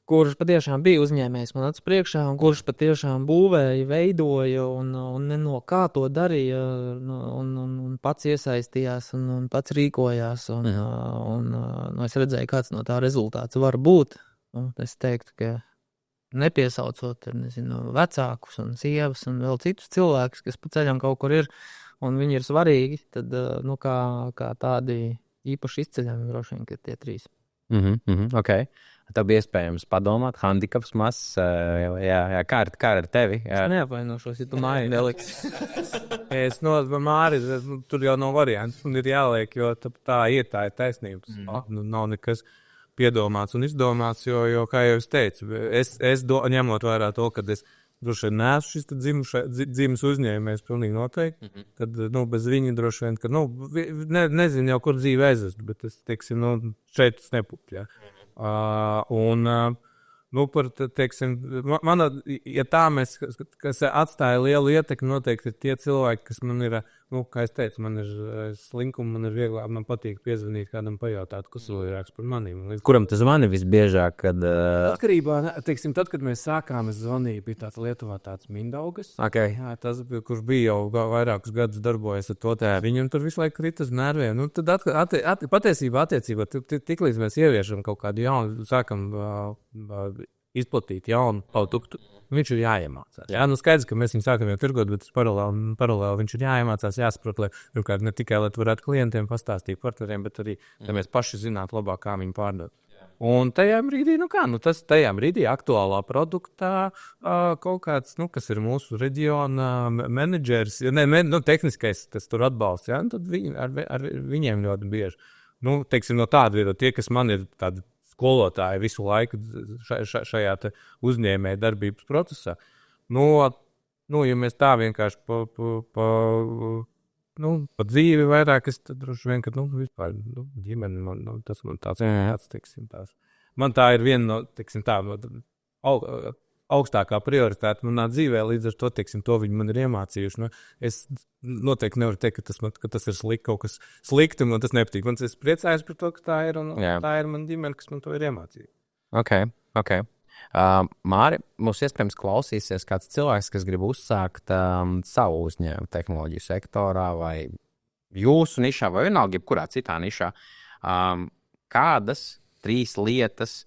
kurš patiešām bija uzņēmējs man acu priekšā, un kurš patiešām būvēja, veidoja, un no kā to darīja, un pats iesaistījās, un pats rīkojās, un es redzēju, kāds no tā rezultāts var būt. Es teiktu, ka nepiesaucot, vecākus un sievas un vēl citus cilvēkus, kas pa ceļam kaut kur ir, un viņi ir svarīgi, tad, kā tādi īpaši izceļami droši vien, ka tie trīs. Ok. Tev bija iespējams padomāt, handikaps mazs, kā ar tevi? Es neapvainošos, ja tu māji neliksi. Māri, tur jau nav variants, un ir jāliek, jo tā ir taisnības. Nav nekas piedomāts un izdomāts, jo kā jau es teicu, es ņemot vērā to, ka es droši vien neesmu šis dzimis uzņēmējs, pilnīgi noteikti, tad, bez viņa droši vien, ka, nezinu jau, kur dzīve aizvest, bet es, teiksim, šeit tas nepupļā. teiksim, ja tā mēs, kas atstāja lielu ietekmi, noteikti ir tie cilvēki, kas man ir, kā es teicu, man ir slinkumi, man ir vieglāk, man patīk piezvanīt kādam pajautāt, kas vēl ir rāks par manīm. Kuram tu zvani visbiežāk, kad... Atkarībā, teiksim, tad, kad mēs sākām, es zvanīju, bija tāds Lietuvā tāds Mindaugas. Okay. Jā, tas bija, kurš bija jau vairākus gadus darbojies ar to tēvu. Viņam tur visu laiku krita uz nerviem. Tad patiesībā attiecībā, tiklīdz mēs ieviešam kaut kādu jaunu, sākam izplatīt jaunu produktu, viņš ir jāiemācās. Jā, skaidrs, ka mēs viņu sākam jau tirgot, bet paralēli viņš ir jāiemācās, jāsaprot, lai ne tikai, lai tu varētu klientiem pastāstīt partneriem, bet arī, lai mēs paši zinātu labāk, kā viņu pārdot. Un tajā brīdī, tajā brīdī aktuālā produktā kaut kāds, kas ir mūsu reģiona menedžers, tehniskais, tas tur atbalsts, jā, tad ar viņiem ļoti bieži. Teiksim, no tāda viedokļa, tie, kas man ir tādi skolotāji visu laiku šajā uzņēmēja darbības procesā. Ja mēs tā vienkārši pa dzīvi vairāk, es tad droši vien, ka vispār ģimene, tas man tāds, teiksim, tās. Man tā ir viena no, teiksim, tā, augstākā prioritāte manā dzīvē, līdz ar to, teiksim, to viņi man ir iemācījuši. Es noteikti nevaru teikt, ka tas ir kaut kas slikti, un man tas nepatīk. Es priecājos par to, ka tā ir, un tā ir mana ģimene, kas man to ir iemācījusi. Ok. Māri, mums iespējams klausīsies kāds cilvēks, kas grib uzsākt savu uzņēmumu tehnoloģiju sektorā vai jūsu nišā, vai vienalga jebkurā citā nišā. Kādas 3 lietas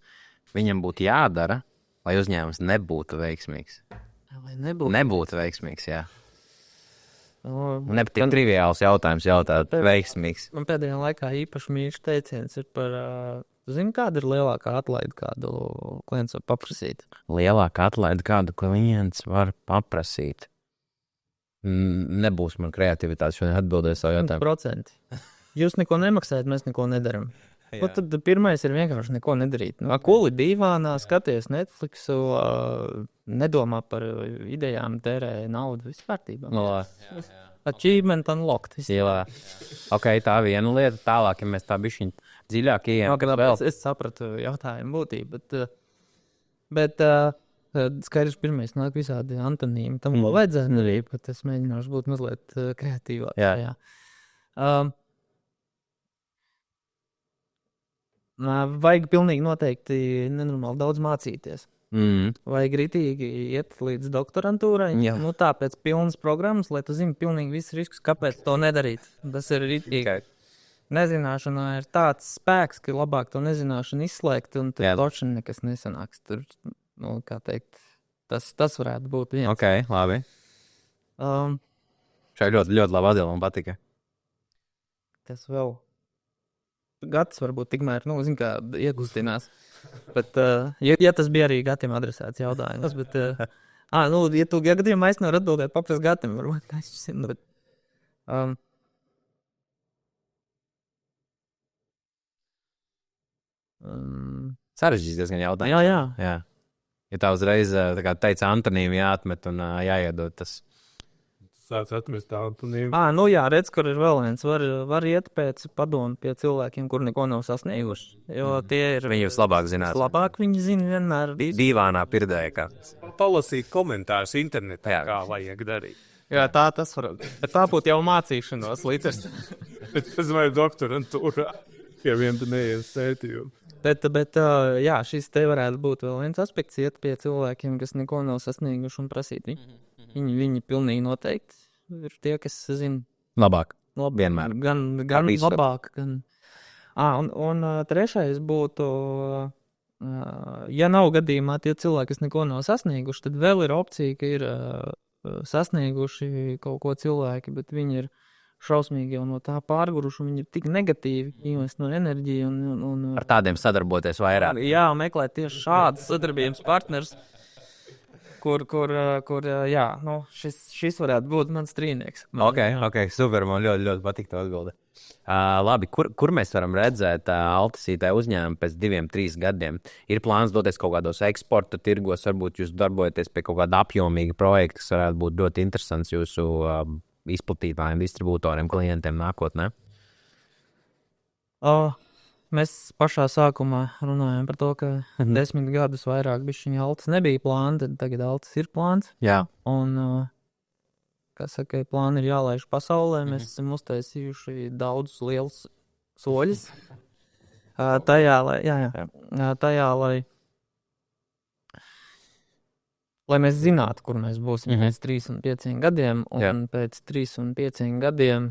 viņam būtu jādara, lai uzņēmums nebūtu veiksmīgs? Lai nebūtu veiksmīgs, jā. Nepatīk triviāls jautājums jautāt, veiksmīgs. Man pēdējā laikā īpaši mīļš teiciens ir par, zini, kāda ir lielākā atlaide, kādu klients var paprasīt? Lielākā atlaide, kādu klients var paprasīt? Nebūs man kreativitāte šodien atbildēt savu jautājumu. 100%. Jūs neko nemaksājat, mēs neko nedaram. Tad pirmais ir vienkārši neko nedarīt. Kuli divānā, skaties Netflixu, nedomā par idejām, tērē naudu, viss kārtībā. Achievement unlocked. Jā. Ok, tā viena lieta. Tālāk, ja mēs tā bišķiņ dziļāk ieejam. Es sapratu jautājumu būtību, bet skaidrs pirmais nāk visādi antonīmi. Tam vajadzētu darīt, bet es mēģināšu būt mazliet kreatīvāk. Jā. Vajag pilnīgi noteikti nenormāli daudz mācīties. Vajag ritīgi iet līdz doktorantūrai. Tāpēc pilnas programmas, lai tu zini pilnīgi visus riskus, kāpēc to nedarīt. Tas ir ritīgi. Okay. Nezināšana ir tāds spēks, ka labāk to nezināšanu izslēgt, un tad toči nekas nesanāks. Tur, kā teikt, tas varētu būt viens. Ok, labi. Šai ļoti, ļoti labi atdēļ, man patika. Tas vēl... Gads varbūt tikmēr, zin kā, iegustinās. Bet, ja tas bija arī Gatim adresēts jautājums, bet, ja tu gadījumā es nevaru atbildēt, paprast Gatim, varbūt tā es zinu, bet, sarežģīts diezgan jautājums. Jā. Ja tā uzreiz, tā kā teica Antonīvi, jāatmet un jāiedod tas. Sāc atmest tā Antonīvi. Redz, kur ir vēl viens. Var iet pēc padomu pie cilvēkiem, kur neko nav sasnieguši. Jo tie ir... Viņi jūs labāk zināt. Labāk viņi zina vienmēr. Dīvānā pirdēja kā. Palasīt komentārus internetā, kā vajag darīt. Jā, tas var. Bet tā būtu jau mācīšanos līdz. Bet es vai doktorantūrā, ja vien tu neies sētījumu. Bet šis te varētu būt vēl viens aspekts, iet pie cilvēkiem, kas neko nav sasnieguši un prasīt viņu. Viņi pilnīgi noteikti ir tie, kas zina. Labāk. Vienmēr. Gan labāk. Un trešais būtu, ja nav gadījumā tie cilvēki, kas neko nav sasnieguši, tad vēl ir opcija, ka ir sasnieguši kaut ko cilvēki, bet viņi ir šausmīgi jau no tā pārguruši, viņi ir tik negatīvi, invest no enerģiju. Ar tādiem sadarboties vairāk. Jā, meklēt tieši šādas sadarbības partners, kur šis varētu būt mans trīnieks. Ok, super, man ļoti, ļoti patīk to atbildi. Labi, kur mēs varam redzēt Altasītē uzņēmumu pēc 2-3 gadiem? Ir plāns doties kaut kādos eksporta tirgos, varbūt jūs darbojaties pie kaut kāda apjomīga projekta, kas varētu būt ļoti interesants jūsu izplatītājiem, distribūtoriem, klientiem nākotnē? mēs pašā sākumā runājām par to, ka 10 gadus vairāk bišķiņa Altas nebija plāna, tad tagad Altas ir plāns. Jā. Un, kā saka, plāni ir jālaiž pasaulē. Mēs esam uztaisījuši daudzus lielus soļus. Tajā, lai mēs zinātu, kur mēs būsim pēc 3 un 5 gadiem. Un pēc 3 un 5 gadiem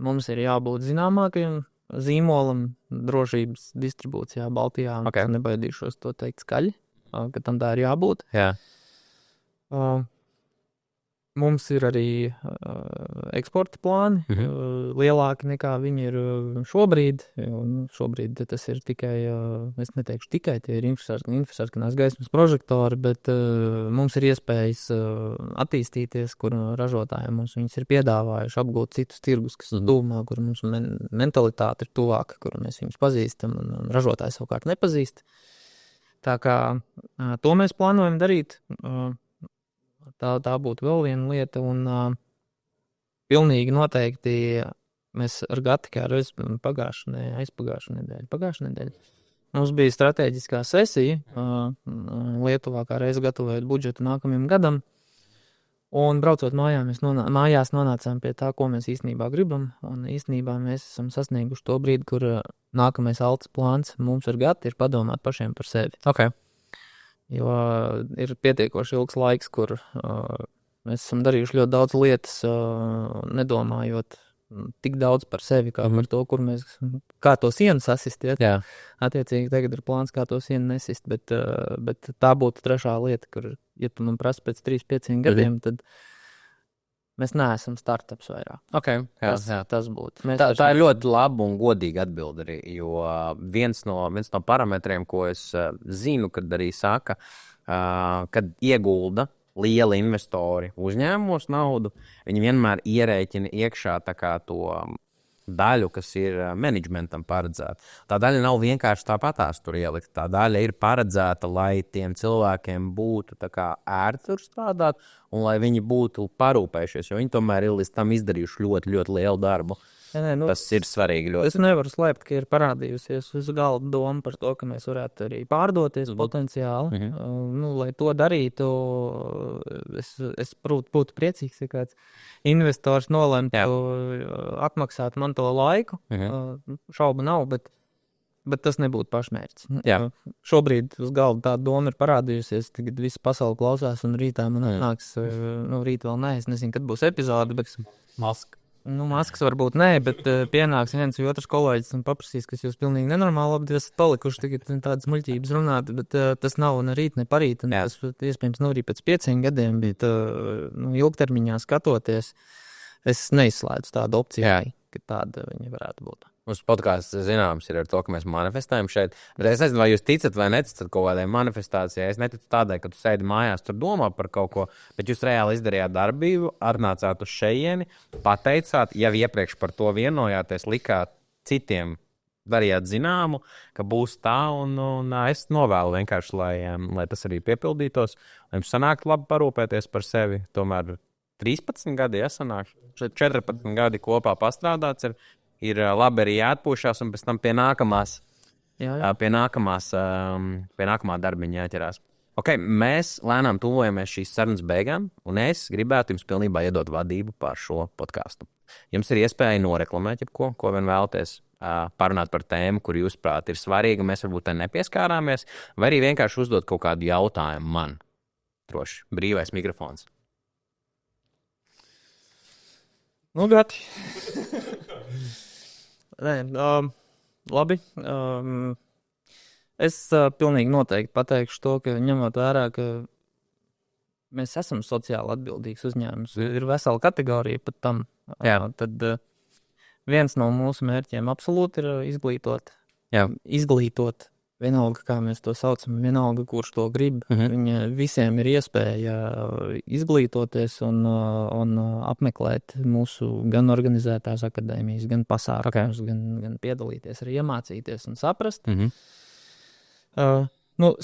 mums ir jābūt zināmākajam zīmolam drošības distribūcijā Baltijā. Okay. Nebaidīšos to teikt skaļi, ka tam tā ir jābūt. Jā. Mums ir arī eksporta plāni, lielāki nekā viņi ir šobrīd. Šobrīd tas ir tikai, es neteikšu tikai, tie ir infrasarkanās gaismas prožektori, bet mums ir iespējas attīstīties, kur ražotājiem mums viņus ir piedāvājuši apgūt citus tirgus, kas ir tuvumā, kur mums mentalitāte ir tuvāka, kur mēs viņus pazīstam, un ražotāji savukārt nepazīst. Tā kā to mēs plānojam darīt. Tā būtu vēl viena lieta, un pilnīgi noteikti mēs ar Gati kā reiz aizpagājušā nedēļa. Mums bija strateģiskā sesija Lietuvā, kā reiz gatavojot budžetu nākamajam gadam, un braucot mājās nonācām pie tā, ko mēs īstenībā gribam, un īstenībā mēs esam sasnieguši to brīdi, kur nākamais Altas plāns mums ar Gati ir padomāt pašiem par sevi. Okay. Jo ir pietiekoši ilgs laiks, kur mēs esam darījuši ļoti daudz lietas, nedomājot tik daudz par sevi, kā par to, kā to sienu sasist. Ja? Attiecīgi tagad ir plāns, kā to sienu nesist, bet tā būtu trešā lieta, kur, ja tu man prasi pēc 3-5 gadiem, tad mēs neesam startups vairāk. Okay, tas būtu. Tā ir ļoti laba un godīga atbilde arī, jo viens no parametriem, ko es zinu, kad arī saka, kad iegulda lieli investori uzņēmumos naudu, viņi vienmēr ierēķina iekšā tā kā to daļu, kas ir menedžmentam paredzēta. Tā daļa nav vienkārši tāpatās tur ielikt. Tā daļa ir paredzēta, lai tiem cilvēkiem būtu tā kā ērti tur strādāt un lai viņi būtu parūpējušies, jo viņi tomēr ir līdz tam izdarījuši ļoti, ļoti lielu darbu. Tas ir svarīgi ļoti. Es nevaru slēpt, ka ir parādījusies uz galda doma par to, ka mēs varētu arī pārdoties potenciāli. Lai to darītu, es būtu priecīgs, ja kāds investors nolemtu atmaksāt man to laiku. Šaubu nav, bet tas nebūtu pašmērķis. Šobrīd uz galda tā doma ir parādījusies, tagad visa pasaule klausās un rītā man atnāks, rīt vēl nē, es nezinu, kad būs epizode, bet maskas varbūt nē, bet pienāks viens vai otrs kolēģis un paprasīs, kas jūs pilnīgi nenormāli labi esat palikuši tagad tādas muļķības runāt, bet tas nav ne rīt, ne parīt, un tas iespējams nav arī pēc 5 gadiem, bet ilgtermiņā skatoties, es neizslēdzu tādu opciju, ka tāda viņa varētu būt. Mums podkāsts zināms ir ar to, ka mēs manifestējam šeit, bet es nezinu, vai jūs ticat vai neticat kaut kādai manifestācijai. Es neticu tādai, ka tu sēdi mājās, tur domā par kaut ko, bet jūs reāli izdarījāt darbību, atnācāt uz šejieni, pateicāt, jau iepriekš par to vienojāties, likāt citiem, darījāt zināmu, ka būs tā, un es novēlu vienkārši, lai tas arī piepildītos, lai jums sanāktu labi parūpēties par sevi. Tomēr 13 gadi jāsanāk, 14 gadi kopā pastrādāts ir labi arī jāatpūšās, un pēc tam pie nākamā darbiņa jāķerās. Okay, mēs lēnām tuvojamies šīs sarunas beigām, un es gribētu jums pilnībā iedot vadību pār šo podcastu. Jums ir iespēja noreklamēt jebko, ko vien vēlaties, parunāt par tēmu, kur jūsuprāt ir svarīga, mēs varbūt te nepieskārāmies, vai arī vienkārši uzdot kaut kādu jautājumu man. Droši, brīvais mikrofons. Gati. Labi. Es pilnīgi noteikti pateikšu to, ka ņemot vērā, ka mēs esam sociāli atbildīgs uzņēmums. Ir vesela kategorija pat tam. Tad viens no mūsu mērķiem absolūti ir izglītot. Vienalga, kā mēs to saucam, vienalga, kurš to grib. Visiem ir iespēja izglītoties un apmeklēt mūsu gan organizētās akadēmijas, gan pasākumus, gan piedalīties, arī iemācīties un saprast.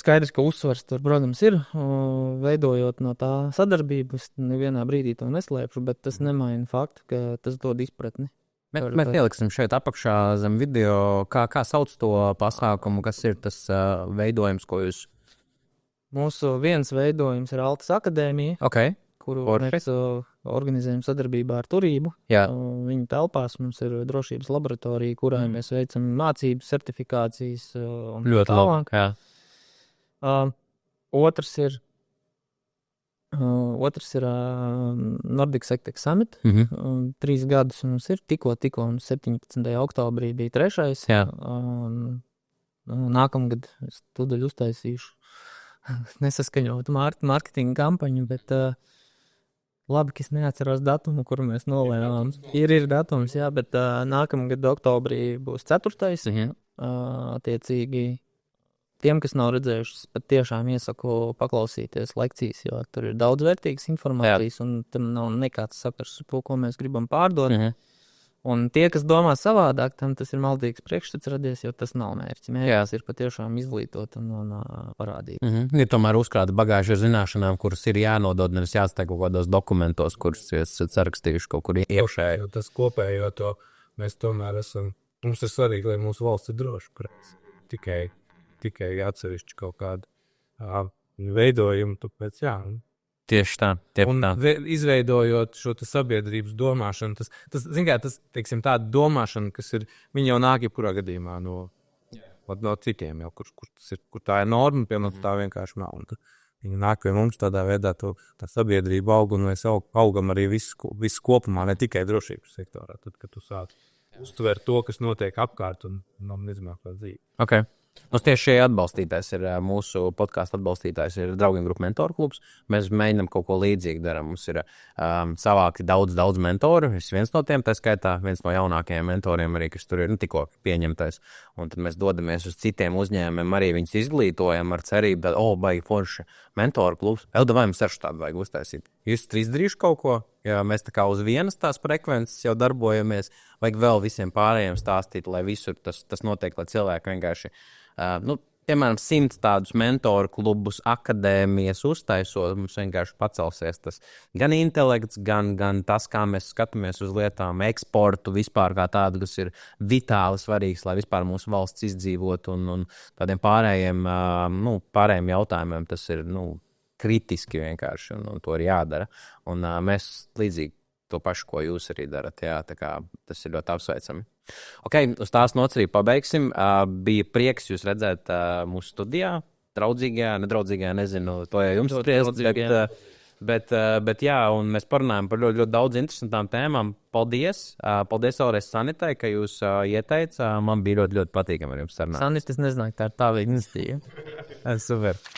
Skaidrs, ka uzsvars tur, protams, ir, veidojot no tā sadarbības, nevienā brīdī to neslēpšu, bet tas nemaina faktu, ka tas dod izpratni Mēs ieliksim šeit apakšā zem video, kā sauc to pasākumu, kas ir tas veidojums, ko jūs... Mūsu viens veidojums ir Altas akadēmija, kuru mēs organizējam sadarbībā ar Turību. Jā. Viņa telpās mums ir drošības laboratorija, kurā mēs veicam mācības, certifikācijas un ļoti tālāk. Jā. Otrs ir Nordic Sectech Summit. 3 gadus mums ir tikko, un 17. oktobrī bija 3. Jā. Nākamgad es tūdaļ uztaisīšu nesaskaņotu mārketinga kampaņu, bet labi, ka es neatceros datumu, kuru mēs nolēmām. Ir datums, jā, bet nākamgad oktobrī būs 4. Attiecīgi tiem, kas nav redzējuši, pat tiešām iesaku paklausīties lekcijas, jo tur ir daudz vērtīgas informācijas, un tam nav nekāds sakars ar to, ko mēs gribam pārdot. Un tie, kas domā savādāk, tam tas ir maldīgs priekšstats radies, jo tas nav mērķis. Mērķis ir patiešām izglītot un parādīt. Ir tomēr uzkrāta bagāža ar zināšanām, kuras ir jānodod, nevis jāstāj kaut kādos dokumentos, kurus esat sarakstījuši kaut kur iekšē. Tas kopējo to mēs tomēr esam, mums ir svarīgi, lai mūsu valsts ir droša, tikai atsevišķi kaut kādu veidojumu, tāpēc jā. Tieši tā. Izveidojot šo sabiedrības domāšanu, tas teiksim, tāda domāšana, kas ir, viņa jau nāk jebkurā gadījumā no citiem, jau, kur tā ir norma, piemēram, tā vienkārši nav. Viņa nāk pie mums tādā veidā, tā sabiedrība aug, un mēs augam arī visu kopumā, ne tikai drošības sektorā, tad, kad tu sāc uztvert to, kas notiek apkārt un nezinu, kā dzīve. Okay. Mums tieši šie atbalstītājs ir mūsu podkāstu atbalstītājs, ir Draugiem grupa mentoru klubs. Mēs mēģinām kaut ko līdzīgu darām. Mums ir savākti daudz mentoru. Es viens no tiem, tā skaitā viens no jaunākajiem mentoriem arī, kas tur ir tikko pieņemtais. Un tad mēs dodamies uz citiem uzņēmumiem, arī viņus izglītojam ar cerību, ka, baigi forši mentoru klubs. Vai mums ar štādu vajag uztaisīt? Jūs izdarījuši kaut ko? Ja mēs tā kā uz vienas tās frekvences jau darbojamies, vajag vēl visiem pārējiem stāstīt, lai visur tas notiek, lai cilvēki vienkārši, piemēram, 100 tādus mentoru klubus, akadēmijas uztaisot, mums vienkārši pacelsies tas gan intelekts, gan tas, kā mēs skatāmies uz lietām, eksportu vispār kā tādu, kas ir vitāli svarīgs, lai vispār mūsu valsts izdzīvot un tādiem pārējiem jautājumiem tas ir, kritiski vienkārši, un to ir jādara. Un mēs līdzīgi to pašu, ko jūs arī darat, jā, tā kā tas ir ļoti apsveicami. Uz tās nots arī pabeigsim. Bija prieks jūs redzēt mūsu studijā, draudzīgajā, nedraudzīgajā, nezinu, to jau jums spriest, bet jā, un mēs parunājam par ļoti, ļoti daudz interesantām tēmām. Paldies! Paldies vēlreiz Sanitai, ka jūs ieteica. Man bija ļoti, ļoti patīkami ar jums sarunāt. Sanita, es nezināju, tā ir tā viņa iniciatīva. Super!